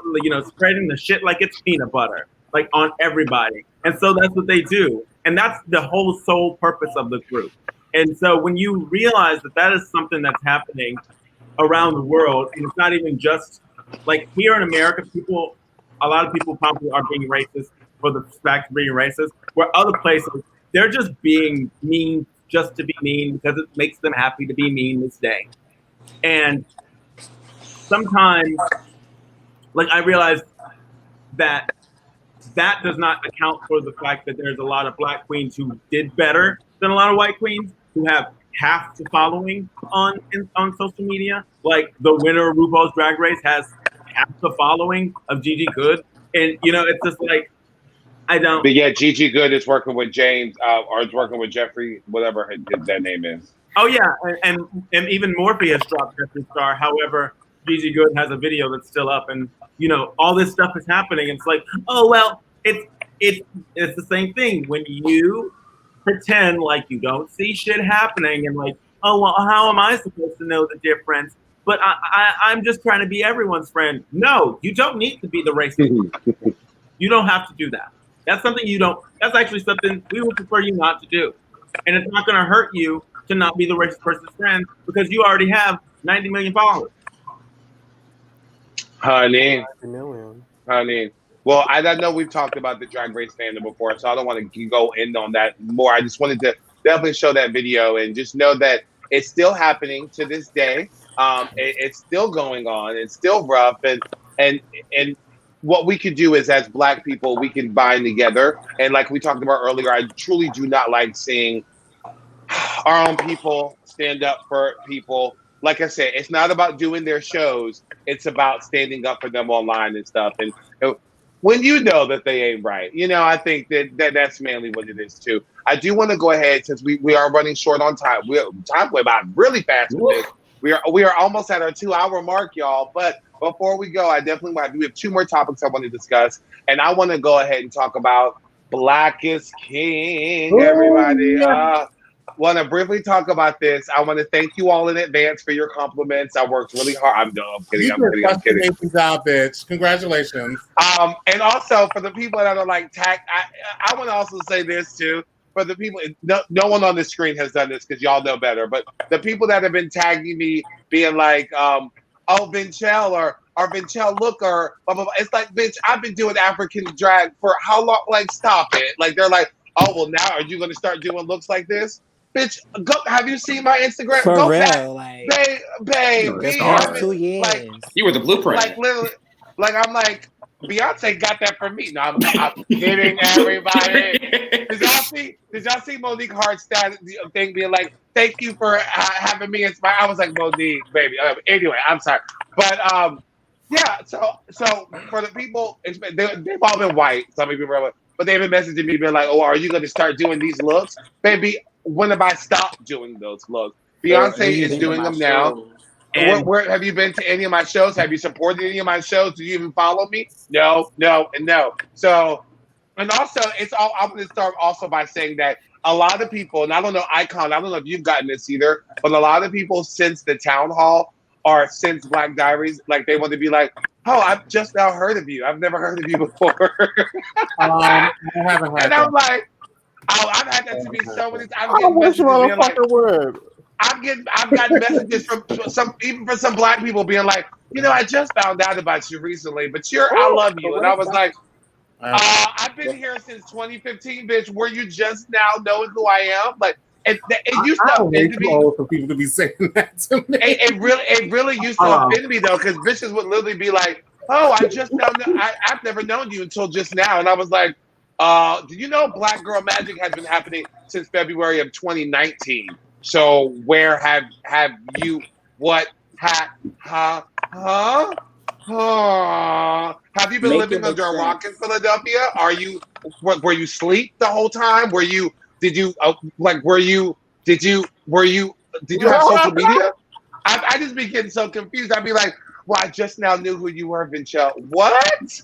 spreading the shit like it's peanut butter, like on everybody. And so that's what they do. And that's the whole sole purpose of the group. And so when you realize that that is something that's happening around the world, and it's not even just like here in America, a lot of people probably are being racist for the fact of being racist, where other places, they're just being mean just to be mean because it makes them happy to be mean this day. And sometimes, like I realized that does not account for the fact that there's a lot of black queens who did better than a lot of white queens who have half the following on social media. Like the winner of RuPaul's Drag Race has half the following of Gigi Good. And, it's just like, I don't. But yeah, Gigi Good is working with James, or is working with Jeffrey, whatever that name is. Oh yeah, and even Morphe has dropped Jeffree Star. However, Gigi Good has a video that's still up, and all this stuff is happening. It's like, oh well, it's the same thing when you pretend like you don't see shit happening, and like, oh well, how am I supposed to know the difference? But I'm just trying to be everyone's friend. No, you don't need to be the racist. You don't have to do that. That's something that's actually something we would prefer you not to do. And it's not going to hurt you to not be the racist person's friend because you already have 90 million followers. Honey. Well, I know we've talked about the Drag Race fandom before, so I don't want to go in on that more. I just wanted to definitely show that video and just know that it's still happening to this day. It's still going on. It's still rough. And what we could do is, as Black people, we can bind together. And like we talked about earlier, I truly do not like seeing our own people stand up for people. Like I said, it's not about doing their shows. It's about standing up for them online and stuff. And when you know that they ain't right, I think that's mainly what it is too. I do want to go ahead, since we are running short on time. Time went by really fast with this. We are almost at our 2-hour mark, y'all. But before we go, we have 2 more topics I want to discuss. And I want to go ahead and talk about Black is King, everybody. Want to briefly talk about this. I want to thank you all in advance for your compliments. I worked really hard. I'm kidding. I'm kidding. Amazing job, bitch. Congratulations. And also for the people that are like tag, I want to also say this too. For the people, no one on the screen has done this because y'all know better. But the people that have been tagging me, being like, "Oh, Vinchelle," or Vinchelle, look, or blah, blah, blah. It's like, bitch, I've been doing African drag for how long? Like, stop it. Like, they're like, "Oh, well, now are you going to start doing looks like this?" Bitch, go. Have you seen my Instagram? For go real, back, like, babe. 2 years. You were the blueprint. Like literally, like I'm like, Beyonce got that from me. No, I'm kidding, everybody. Did y'all see Monique Hart's thing being like, "Thank you for having me inspired"? I was like, Monique, baby. Anyway, I'm sorry, but Yeah, so for the people, they've all been white. Some people are, but they've been messaging me, being like, "Oh, are you going to start doing these looks, baby? When have I stopped doing those looks?" Beyonce is doing them now. And Where have you been to any of my shows? Have you supported any of my shows? Do you even follow me? No, no, and no. So, and also, it's all. I'm going to start also by saying that a lot of people, and I don't know, Icon. I don't know if you've gotten this either, but a lot of people since the town hall or since Black Diaries, like they want to be like, "Oh, I've just now heard of you. I've never heard of you before." I haven't had And I'm that. like, oh, I've had that to me so many times. I'm I getting wish messages being like, motherfucker would. I've gotten messages from even from some black people being like, I just found out about you recently, but I love you. And I was like, I've been here since 2015, bitch. Were you just now knowing who I am? Like, it used to I'm way offend too me. old for people to be saying that to me. It really used to offend me though, because bitches would literally be like, "Oh, I just now I've never known you until just now," and I was like, "Do you know Black Girl Magic has been happening since February of 2019? So where have you what huh? Have you been Make it living make under a rock sense. in Philadelphia? Were you asleep the whole time? Did you have social media? I just be getting so confused. I'd be like, well, I just now knew who you were, Vinchelle. What?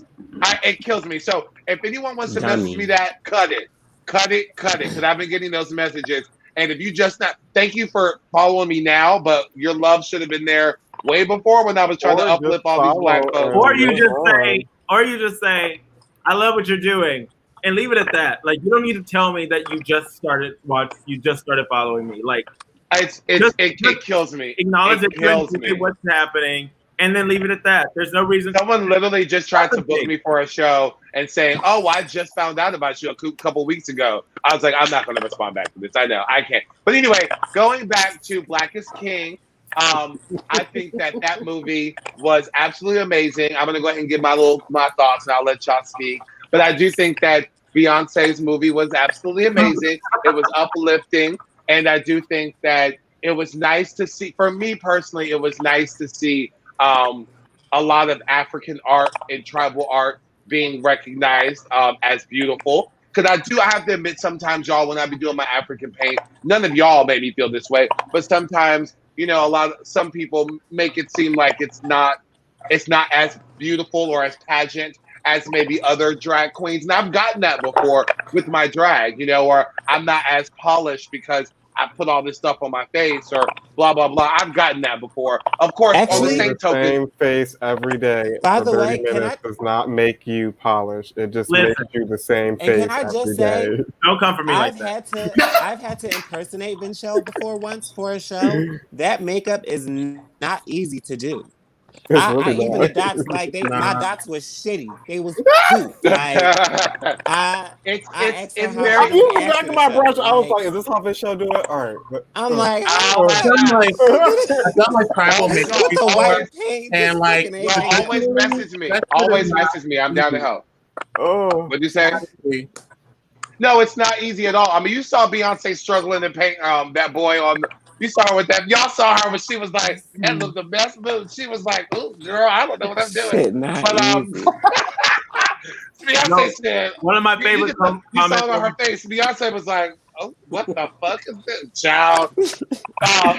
It kills me. So if anyone wants to message me that, cut it. Because I've been getting those messages. And if you just not, thank you for following me now, but your love should have been there way before when I was trying to uplift all these black folks. Or you just say, I love what you're doing, and leave it at that. Like, you don't need to tell me that you just started following me. Like, it kills me. Acknowledge It that you kills enjoy me. what's happening, and then leave it at that. There's no reason. Someone literally just tried to book me for a show and saying, "Oh, I just found out about you a couple weeks ago." I was like, "I'm not going to respond back to this. I know I can't." But anyway, going back to Black is King, I think that movie was absolutely amazing. I'm going to go ahead and give my thoughts, and I'll let y'all speak. But I do think that Beyonce's movie was absolutely amazing. It was uplifting, and I do think that it was nice to see. For me personally, it was nice to see. A lot of African art and tribal art being recognized as beautiful. Because I have to admit, sometimes y'all, when I be doing my African paint, none of y'all made me feel this way. But sometimes, some people make it seem like it's not as beautiful or as pageant as maybe other drag queens. And I've gotten that before with my drag, or I'm not as polished because I put all this stuff on my face or blah, blah, blah. I've gotten that before. Of course, on the Actually, same token. same face every day By for the 30 way, can minutes I- does not make you polished. It just Listen. makes you the same And face can I every just say, day. Don't come for me like that. I've had to impersonate Vinchelle before once for a show. That makeup is not easy to do. It's I really even not. the dots, like my Nah. dots was shitty. They was poop. Like I asked her how I she used did back after in the my show. brush. I was Like, like, "Is this how this show do it?" All right, but, I'm like, I've done like tribal makeup with the before, white paint, and just like, looking Yo, at it. always message me. That shit Always is not message me. I'm down to easy. help. oh, What'd you say? Honestly. No, it's not easy at all. I mean, you saw Beyonce struggling to paint that boy on. You saw her with that. Y'all saw her when she was like, "That looked the best move." She was like, "Ooh, girl, I don't know what I'm doing." Shit, not But easy. Beyonce No, said, one of my you favorite saw comments. it on her face. Beyonce was like, "Oh, what the fuck is this, child?"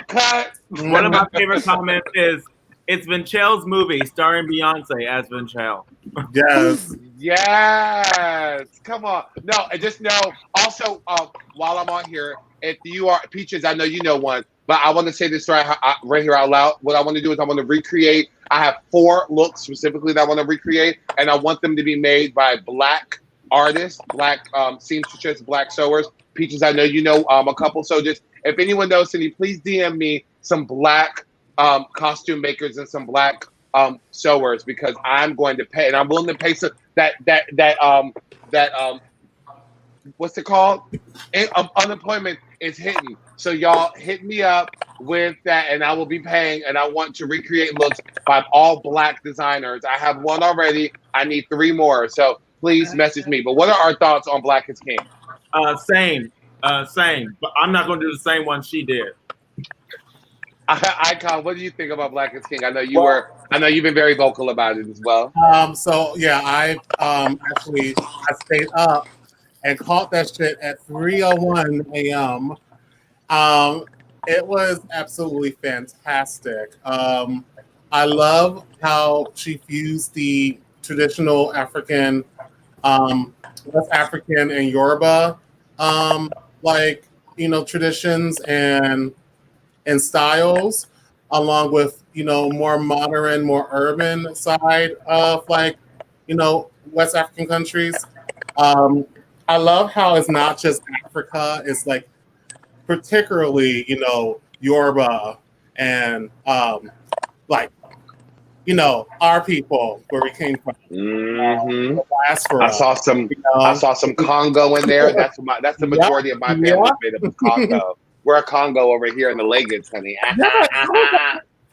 Cut. One of my favorite comments is, "It's Vinchelle's movie starring Beyonce as Vinchelle." Yes. Yes. Come on. No, and just know also, while I'm on here, if you are Peaches, I know you know one, but I want to say this right here out loud. What I want to do is I want to recreate. I have 4 looks specifically that I want to recreate, and I want them to be made by Black artists, Black seamstresses, Black sewers. Peaches, I know you know a couple. So just if anyone knows any, please DM me some Black costume makers and some Black sewers, because I'm going to pay, and I'm willing to pay some that what's it called? Unemployment is hitting. So y'all hit me up with that, and I will be paying. And I want to recreate looks by all Black designers. I have 1 already. I need 3 more. So please message me. But what are our thoughts on Black is King? Same. But I'm not going to do the same one she did. Icon, what do you think about Black is King? I know you've been very vocal about it as well. So yeah, I actually I stayed up and caught that shit at 3:01 a.m. It was absolutely fantastic. I love how she fused the traditional African, West African and Yoruba, traditions and styles, along with more modern, more urban side of West African countries. I love how it's not just Africa; it's like particularly Yoruba and our people where we came from. Mm-hmm. Diaspora, I saw some Congo in there. That's the majority of my family made up of Congo. We're a Congo over here in the Leggings, honey.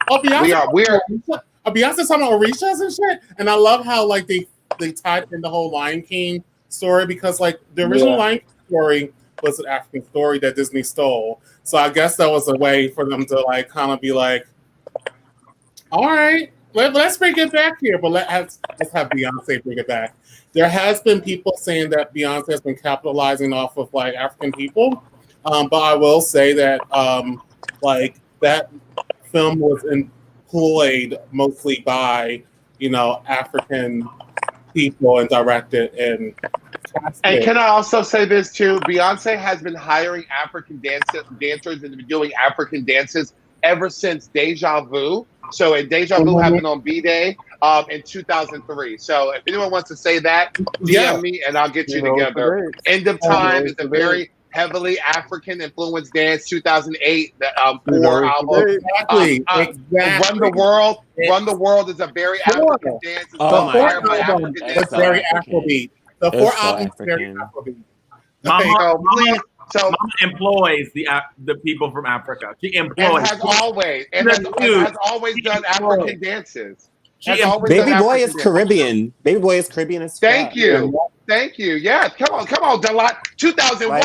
Beyonce's talking about Orishas and shit, and I love how they tied in the whole Lion King story because the original Lion King story was an African story that Disney stole. So I guess that was a way for them to kind of be like, all right, let's bring it back here, but let's have Beyonce bring it back. There has been people saying that Beyonce has been capitalizing off of African people, but I will say that that film was employed mostly by African people and directed and casted. And can I also say this too? Beyonce has been hiring African dancers and been doing African dances ever since Deja Vu. So, and Deja Vu happened on B-Day in 2003. So, if anyone wants to say that, DM me and I'll get you together. End of Time is a very heavily African influenced dance. 2008, the Four album. Exactly. Run the World is a very African dance. It's inspired by African dance. It's very Afrobeat. The Four albums very Afrobeat. Mama employs the people from Africa. She employs. And has always done African dances. Baby Boy is Caribbean. Baby Boy is Caribbean as fuck. Thank you. Yeah, come on, Dalyla. 2001.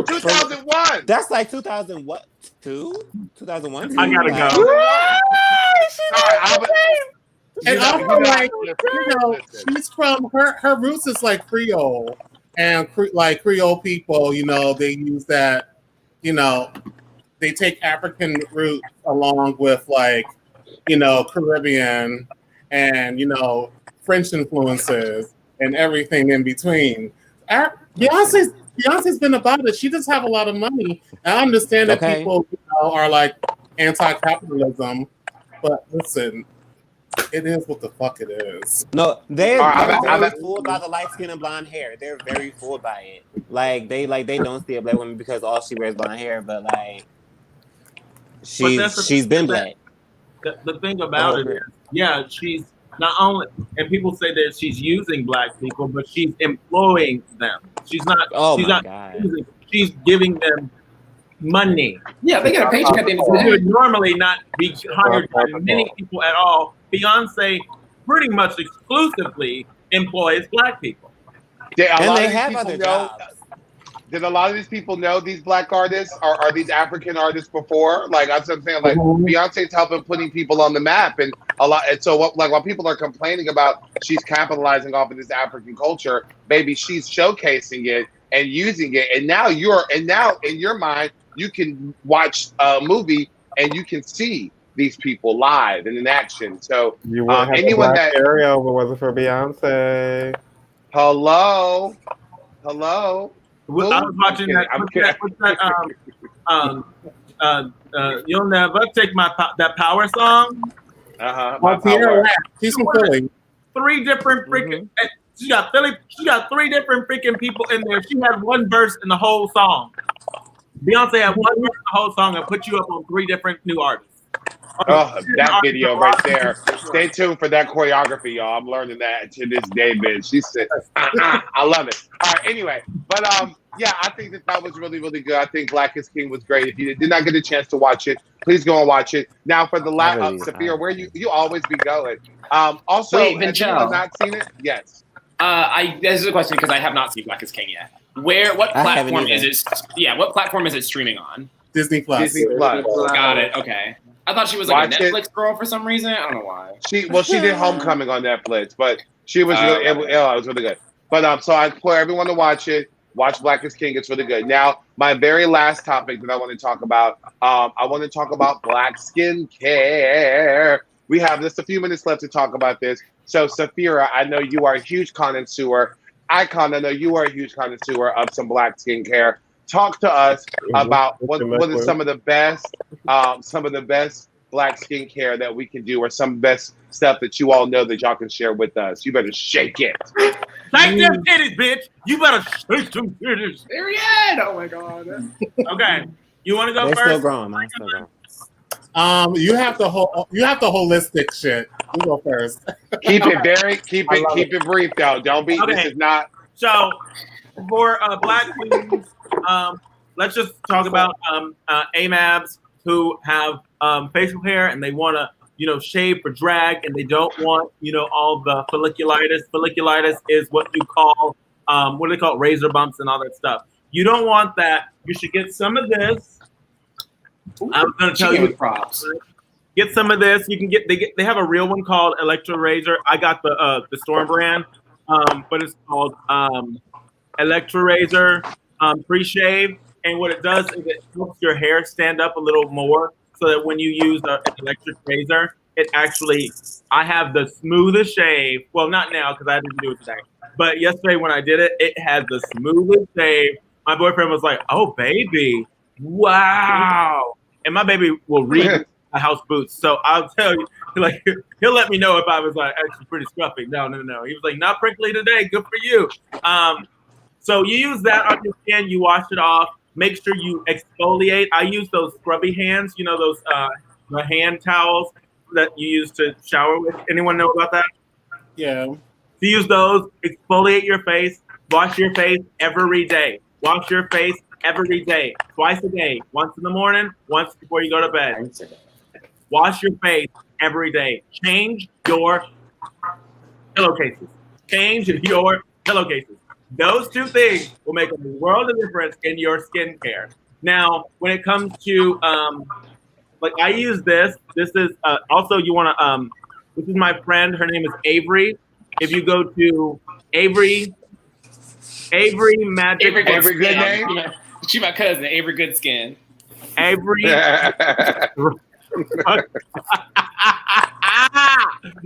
2001. That's 2001. 2001. I gotta go. And also, she's from her roots is Creole. And Creole people, they use that, they take African roots along with Caribbean and, French influences and everything in between. Beyonce's been about it. She does have a lot of money. And I understand that people, are anti-capitalism, but listen, it is what the fuck it is. No, they're very fooled by the light skin and blonde hair. They're very fooled by it. They don't see a black woman because all she wears blonde hair, but she's been black. The thing about it is, she's not only, and people say that she's using black people, but she's employing them. She's not. She's giving them money. Yeah, they get a paycheck at the end of the day. She would normally not be hired by many people at all. Beyonce pretty much exclusively employs black people. And they have other jobs. Did a lot of these people know these black artists? Are these African artists before? That's what I'm saying. Beyonce's helping putting people on the map, and so while people are complaining about she's capitalizing off of this African culture, baby, she's showcasing it and using it. And now in your mind, you can watch a movie and you can see these people live and in action. So you wouldn't have anyone that area if it wasn't for Beyonce. Hello. I was watching You'll Never Take that Power song. She's from Philly. 3 different freaking. She got 3 different freaking people in there. She had one verse in the whole song. Beyonce had one verse in the whole song and put you up on 3 different new artists. Oh, that video right there. Stay tuned for that choreography, y'all. I'm learning that to this day, bitch. She said, I love it. All right, anyway. But, I think that was really, really good. I think Black is King was great. If you did not get a chance to watch it, please go and watch it. Now, for the last, Sapphira, where you always be going. Also, has anyone not seen it? Yes. This is a question because I have not seen Black is King yet. What platform is it? Yeah, what platform is it streaming on? Disney Plus. Got it. Okay. I thought she was like Watch a Netflix girl for some reason. I don't know why. She did Homecoming on Netflix, but she was really it was really good. But so I implore everyone to watch it. Watch Black is King. It's really good. Now, my very last topic that I want to talk about. I want to talk about Black skincare. We have just a few minutes left to talk about this. So, Sapphira, I know you are a huge connoisseur. Icon, I know you are a huge connoisseur of some Black skincare. Talk to us about what is some of the best Black skincare that we can do, or some best stuff that you all know that y'all can share with us. You better shake it. Shake them titties, bitch. You better shake them titties. Period. Oh my god. Okay. You want to go They're first? still growing, man. Still growing. You have the holistic shit. You go first. Keep it brief though. Don't be. Okay. This is not. So for Black queens, let's just talk about AMABs who have facial hair and they want to shave for drag, and they don't want all the folliculitis. Folliculitis is what you call what do they call it? Razor bumps and all that stuff. You don't want that. You should get some of this. I was going to tell you props. Get some of this. You can get they have a real one called Electro Razor. I got the Storm brand, but it's called Electro Razor pre-shave. And what it does is it helps your hair stand up a little more, so that when you use an electric razor, I have the smoothest shave. Well, not now because I didn't do it today, but yesterday when I did it, it had the smoothest shave. My boyfriend was like, "Oh, baby, wow!" And my baby will read my house boots, so I'll tell you, like, he'll let me know if I was like actually pretty scruffy. No. He was like, "Not prickly today. Good for you." So you use that on your skin. You wash it off. Make sure you exfoliate. I use those scrubby hands. You know those the hand towels that you use to shower with. Anyone know about that? Yeah. So use those. Exfoliate your face. Wash your face every day. Wash your face every day, twice a day. Once in the morning, once before you go to bed. Wash your face every day. Change your pillowcases. Change your pillowcases. Those two things will make a world of difference in your skincare. Now, when it comes to like I use this. This is also you want to this is my friend. Her name is Avery. If you go to Avery Magic. Avery Goodname. She my cousin. Avery Goodskin. Avery.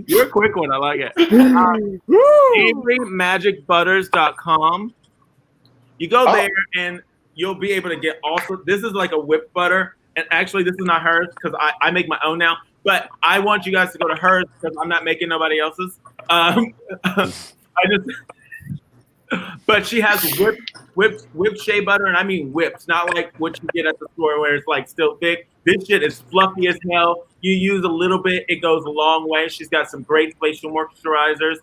You're a quick one. I like it. AveryMagicButters.com. You go there and you'll be able to get also. This is like a whipped butter, and actually this is not hers because I make my own now. But I want you guys to go to hers because I'm not making nobody else's. But she has whipped shea butter, and I mean whipped, not like what you get at the store where it's like still thick. This shit is fluffy as hell. You use a little bit, it goes a long way. She's got some great facial moisturizers.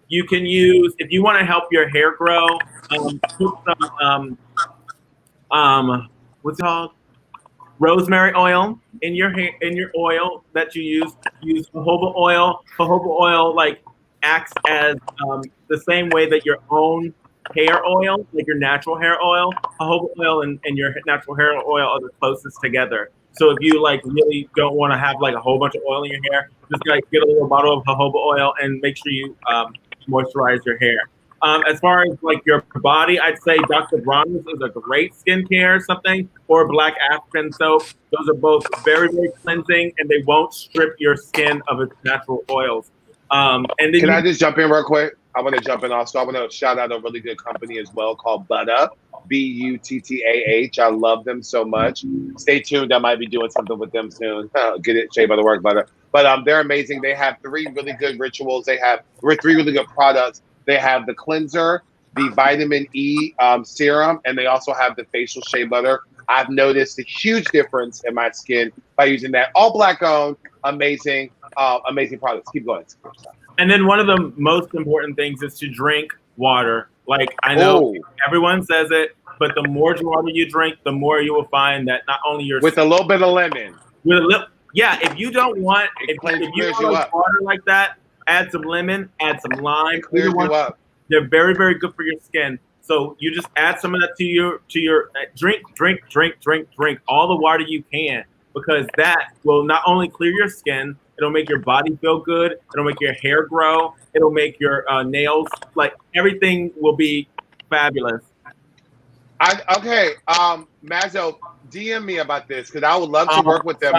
You can use, if you want to help your hair grow, put some what's it called? Rosemary oil in your hair, in your oil that you use. Use jojoba oil. Jojoba oil like acts as the same way that your own hair oil, like your natural hair oil, jojoba oil and your natural hair oil are the closest together. So if you like really don't want to have like a whole bunch of oil in your hair, just like get a little bottle of jojoba oil and make sure you moisturize your hair. As far as like your body, I'd say Dr. Bronner's is a great skincare something, or Black African soap. Those are both very, very cleansing, and they won't strip your skin of its natural oils. And then Can I just jump in real quick? I want to jump in also. I want to shout out a really good company as well called Butta, Buttah. I love them so much. Stay tuned. I might be doing something with them soon. Get it, Shea Butter Work Butter. But they're amazing. They have 3 really good rituals. They have 3 really good products. They have the cleanser, the vitamin E serum, and they also have the facial shea butter. I've noticed a huge difference in my skin by using that. All Black owned, amazing products. Keep going. And then one of the most important things is to drink water. Like I know everyone says it, but the more water you drink, the more you will find that not only your with a little bit of lemon. Yeah, if you don't want, if you don't like water like that, add some lemon, add some lime. Clears you up. They're very, very good for your skin. So you just add some of that to your drink all the water you can, because that will not only clear your skin, it'll make your body feel good, it'll make your hair grow, it'll make your nails, like everything will be fabulous. Okay, Mazzo, DM me about this because I would love to work with them,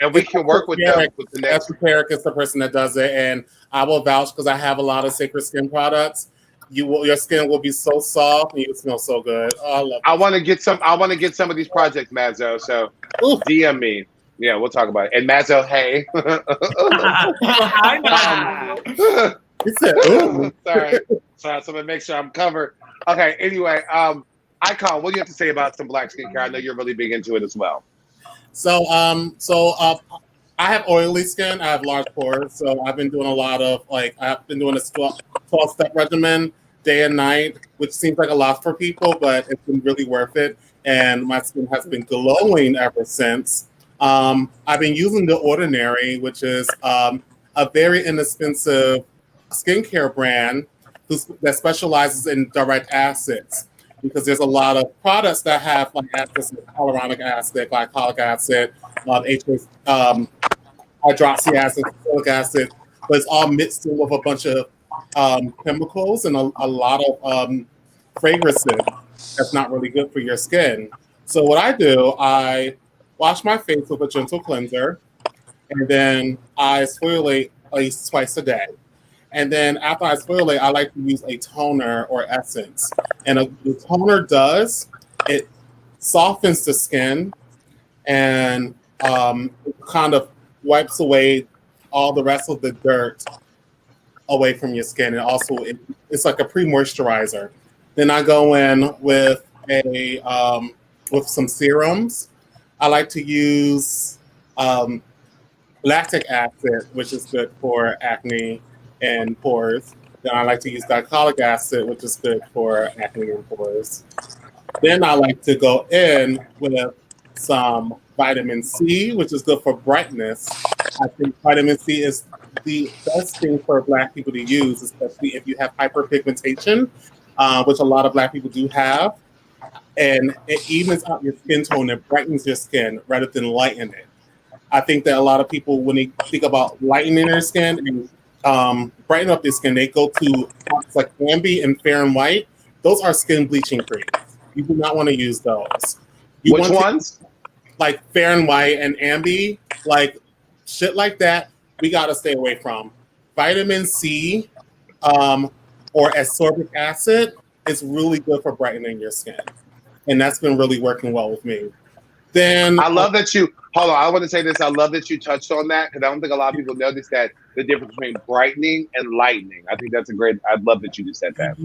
and we can work with them with the next. Esoteric is the person that does it, and I will vouch because I have a lot of Sacred Skin products. Your skin will be so soft and you smell so good. Oh, I love. I want to get some. I want to get some of these projects, Mazzo. So DM me. Yeah, we'll talk about it. And Mazzo, hey. He said, "Ooh." Sorry. So to make sure I'm covered. Okay. Anyway, Icon, what do you have to say about some black skincare? I know you're really big into it as well. So, I have oily skin. I have large pores. So I've been doing a lot of I've been doing a 12-step regimen day and night, which seems like a lot for people, but it's been really worth it. And my skin has been glowing ever since. I've been using The Ordinary, which is a very inexpensive skincare brand that specializes in direct acids, because there's a lot of products that have acids, hyaluronic acid, glycolic acid, hydroxy acid, salicylic acid, but it's all mixed in with a bunch of chemicals and a lot of fragrances that's not really good for your skin. So what I do, I wash my face with a gentle cleanser, and then I exfoliate at least twice a day. And then after I exfoliate, I like to use a toner or essence. And the toner it softens the skin and it kind of wipes away all the rest of the dirt away from your skin. And also, it's like a pre-moisturizer. Then I go in with with some serums. I like to use lactic acid, which is good for acne and pores. Then I like to use glycolic acid, which is good for acne and pores. Then I like to go in with some vitamin C, which is good for brightness. I think vitamin C is the best thing for Black people to use, especially if you have hyperpigmentation, which a lot of Black people do have. And it evens out your skin tone and brightens your skin rather than lighten it. I think that a lot of people, when they think about lightening their skin and brighten up their skin, they go to products like Ambi and Fair and White. Those are skin bleaching creams. You do not want to use those. Which ones? Like Fair and White and Ambi, like shit like that, we got to stay away from. Vitamin C or ascorbic acid is really good for brightening your skin. And that's been really working well with me. Then I love that you, hold on, I want to say this. I love that you touched on that because I don't think a lot of people notice that the difference between brightening and lightening. I think that's I'd love that you just said that.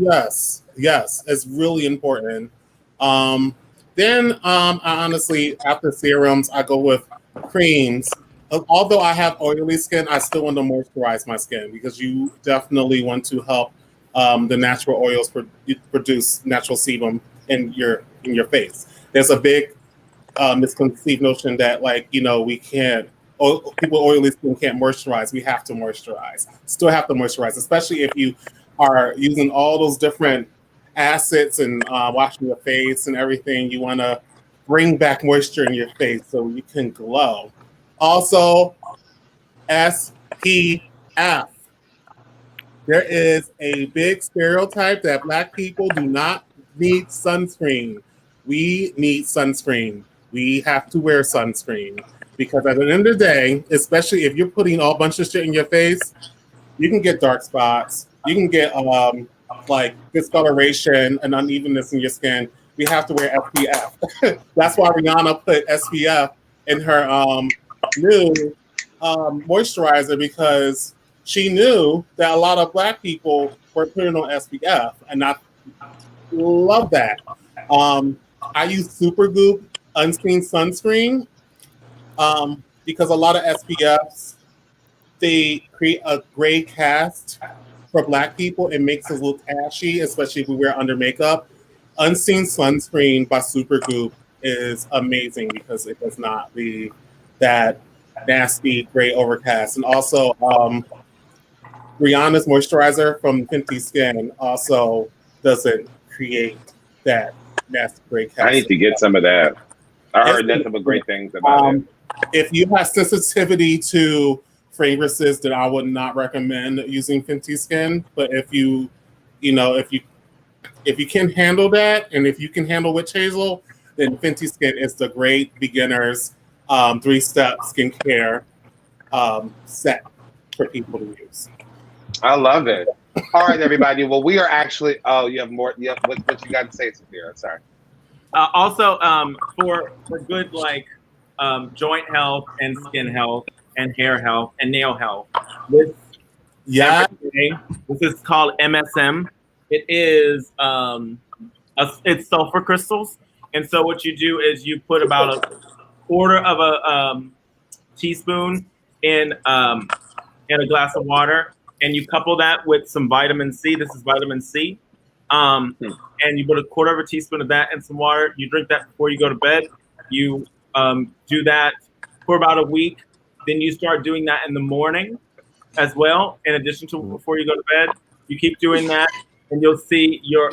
Yes, it's really important. Then I honestly, after serums, I go with creams. Although I have oily skin, I still want to moisturize my skin because you definitely want to help the natural oils produce natural sebum in your face. There's a big misconceived notion that we can't. People with oily skin can't moisturize. We have to moisturize. Still have to moisturize, especially if you are using all those different acids and washing your face and everything. You want to bring back moisture in your face so you can glow. Also, SPF. There is a big stereotype that Black people do not need sunscreen. We need sunscreen. We have to wear sunscreen because at the end of the day, especially if you're putting all bunch of shit in your face, you can get dark spots. You can get discoloration and unevenness in your skin. We have to wear SPF. That's why Rihanna put SPF in her new moisturizer, because she knew that a lot of Black people were putting on SPF, and I love that. I use Supergoop Unseen Sunscreen because a lot of SPFs, they create a gray cast for Black people. It makes us look ashy, especially if we wear under makeup. Unseen Sunscreen by Supergoop is amazing because it does not leave that nasty gray overcast. And also, Rihanna's moisturizer from Fenty Skin also doesn't create that nasty gray cast. I need to get some of that. I heard nothing but great things about it. If you have sensitivity to fragrances, then I would not recommend using Fenty Skin. But if you can handle that, and if you can handle witch hazel, then Fenty Skin is the great beginners 3-step skincare set for people to use. I love it. All right, everybody. Well, we are actually. Oh, you have more. Yeah, what you got to say, Sapphira? Sorry. Also, for good joint health and skin health and hair health and nail health. This is called MSM. It is it's sulfur crystals, and so what you do is you put about a quarter of a teaspoon in a glass of water, and you couple that with some vitamin C. This is vitamin C. And you put a quarter of a teaspoon of that in some water. You drink that before you go to bed. You do that for about a week. Then you start doing that in the morning as well. In addition to before you go to bed, you keep doing that, and you'll see your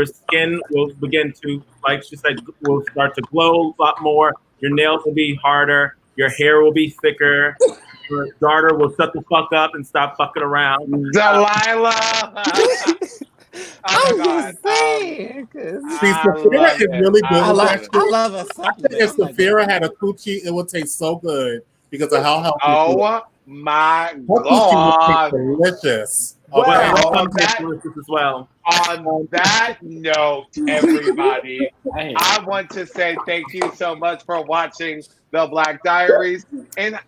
skin will begin to, like she said, will start to glow a lot more. Your nails will be harder. Your hair will be thicker. Your daughter will shut the fuck up and stop fucking around. Dalyla. I'm just saying. See, Sapphira is really good. I love a supplement. If Sapphira had a coochie, it would taste so good because of how healthy. Oh my God! God! Delicious. Delicious as well. On that note, everybody, I want to say thank you so much for watching the Black Diaries, and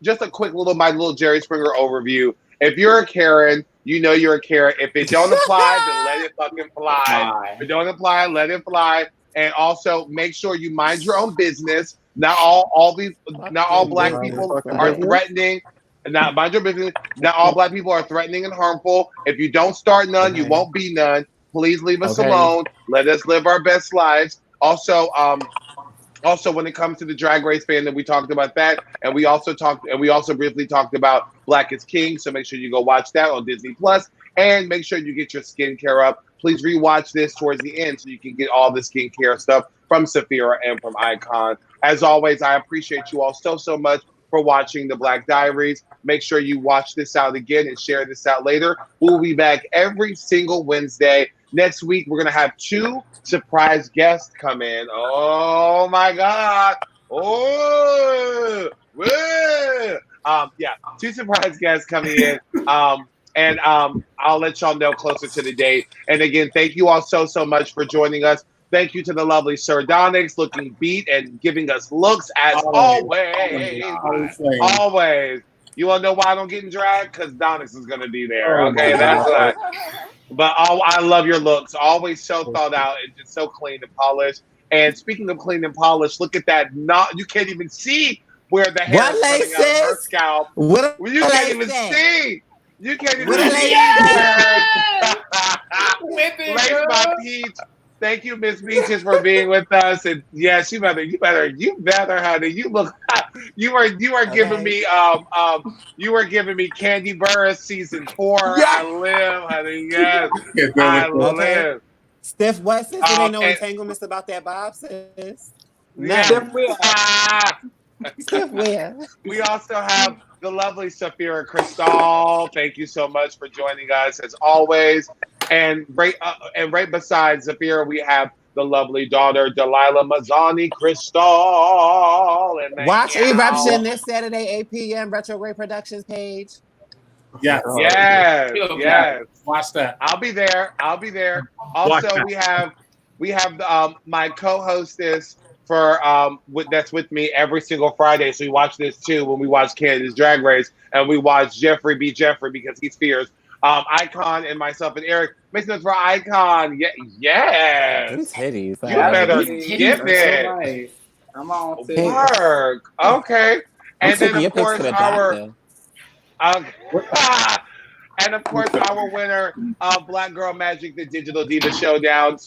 just a quick my little Jerry Springer overview. If you're a Karen, you know you're a Karen. If it don't apply, then let it fucking fly. If it don't apply, let it fly. And also make sure you mind your own business. Not all black people are threatening. Not mind your business. Not all black people are threatening and harmful. If you don't start none, you won't be none. Please leave us alone. Let us live our best lives. Also, when it comes to the Drag Race fandom, we talked about that, and we also briefly talked about Black is King. So make sure you go watch that on Disney Plus, and make sure you get your skincare up. Please rewatch this towards the end so you can get all the skincare stuff from Sapphira and from Icon. As always, I appreciate you all so much for watching the Black Diaries. Make sure you watch this out again and share this out later. We'll be back every single Wednesday. Next week, we're going to have 2 surprise guests come in. Oh, my God. Oh, yeah, 2 surprise guests coming in. And I'll let y'all know closer to the date. And again, thank you all so much for joining us. Thank you to the lovely Sir Donyx, looking beat and giving us looks as always. Always. You want to know why I don't get in drag? Because Donyx is going to be there. Okay, that's right. But I love your looks. Always so thought out and just so clean and polished. And speaking of clean and polished, look at that. You can't even see where the hair is coming out of her scalp. You can't even see. You can't even see. Lace my peach. Thank you, Miss Peaches, for being with us. And yes, you better, honey. You look, you are giving me, you were giving me Candy Burris season 4. Yes. I live, honey. Yes, I live. Steph, what sis? There ain't no entanglements about that Bob, sis. Yeah. Steph, where? We also have the lovely Sapphira Cristal. Thank you so much for joining us as always. And right beside Sapphira, we have the lovely daughter Dalyla Mizani Cristal. Watch Eruption this Saturday, 8 p.m. Retrograde Productions page. Yes. Watch that. I'll be there. Also, we have my co-hostess for that's with me every single Friday. So we watch this too when we watch Canada's Drag Race, and we watch Jeffrey be Jeffrey because he's fierce. Icon and myself and Eric makes it for Icon. Yes. Titties. You better get it. Come on, work. Okay. And then of course our winner of Black Girl Magic, the Digital Diva Showdown.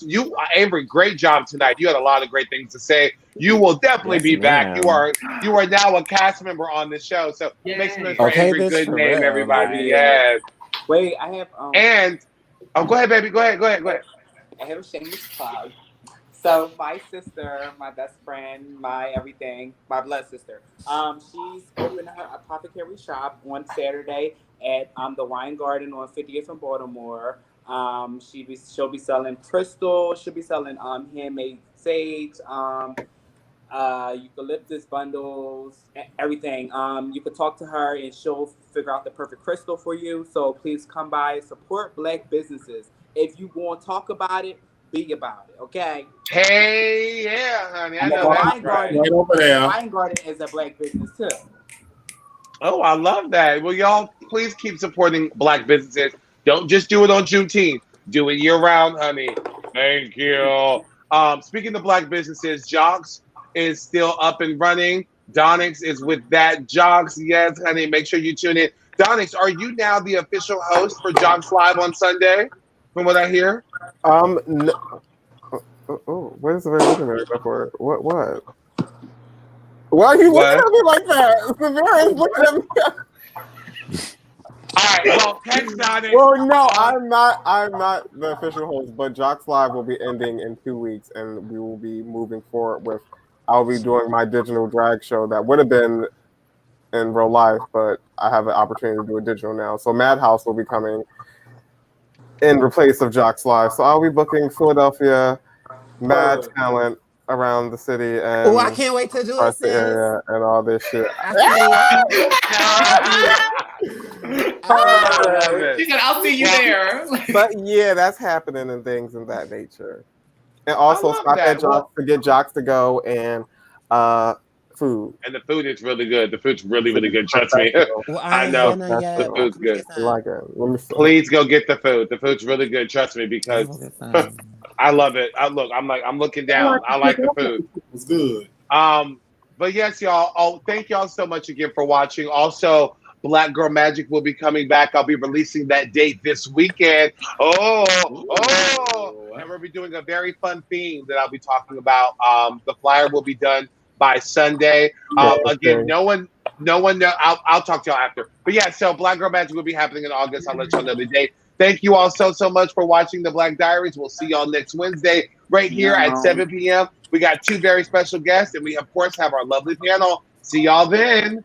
Avery, great job tonight. You had a lot of great things to say. You will definitely be back. You are now a cast member on the show. So make some noise for Avery. Good name, everybody. Yes. Wait, I have and go ahead, baby. Go ahead. I have a shameless plug. So my sister, my best friend, my everything, my blood sister, she's opening her apothecary shop on Saturday at the Wine Garden on 50th in Baltimore. She'll be selling Cristal. She'll be selling handmade sage, eucalyptus bundles, everything. You could talk to her and she'll figure out the perfect crystal for you. So please come by, support Black businesses. If you want to talk about it, be about it. Okay. Hey, yeah, honey. I And the know that's Wine right. Garden, Right over there. the Wine Garden is a Black business too. Oh, I love that. Well, y'all, please keep supporting Black businesses. Don't just do it on Juneteenth. Do it year round, honey. Thank you. Speaking of Black businesses, Jocks is still up and running. Donyx is with that. Jocks, yes, honey. Make sure you tune in. Donyx, are you now the official host for Jocks Live on Sunday? From what I hear. No. Oh, what is the very looking at me for? What? Why are you looking at me like that? Severe is looking at me. All right, well, text Donyx. Well, no, I'm not the official host, but Jocks Live will be ending in 2 weeks, and we will be moving forward with. I'll be doing my digital drag show that would have been in real life, but I have an opportunity to do it digital now. So Madhouse will be coming in replace of Jocks Live. So I'll be booking Philadelphia mad talent around the city and Oh, I can't wait to do it, sis. area and all this shit. She said, "I'll see you there." But yeah, that's happening and things of that nature. And also stop at Jocks to get Jocks to go and food. And the food is really good. The food's really, really good. Trust me. Well, I know the food's good. Like it. Let me see. Please go get the food. The food's really good. Trust me, because I love it. I'm looking down. I like the food. It's good. But yes, y'all. Oh, thank y'all so much again for watching. Also, Black Girl Magic will be coming back. I'll be releasing that date this weekend. And we'll be doing a very fun theme that I'll be talking about. The flyer will be done by Sunday. Again, no one know. I'll talk to y'all after. But yeah, so Black Girl Magic will be happening in August. I'll let y'all know the date. Thank you all so much for watching the Black Diaries. We'll see y'all next Wednesday right here at 7 p.m. We got 2 very special guests, and we of course have our lovely panel. See y'all then.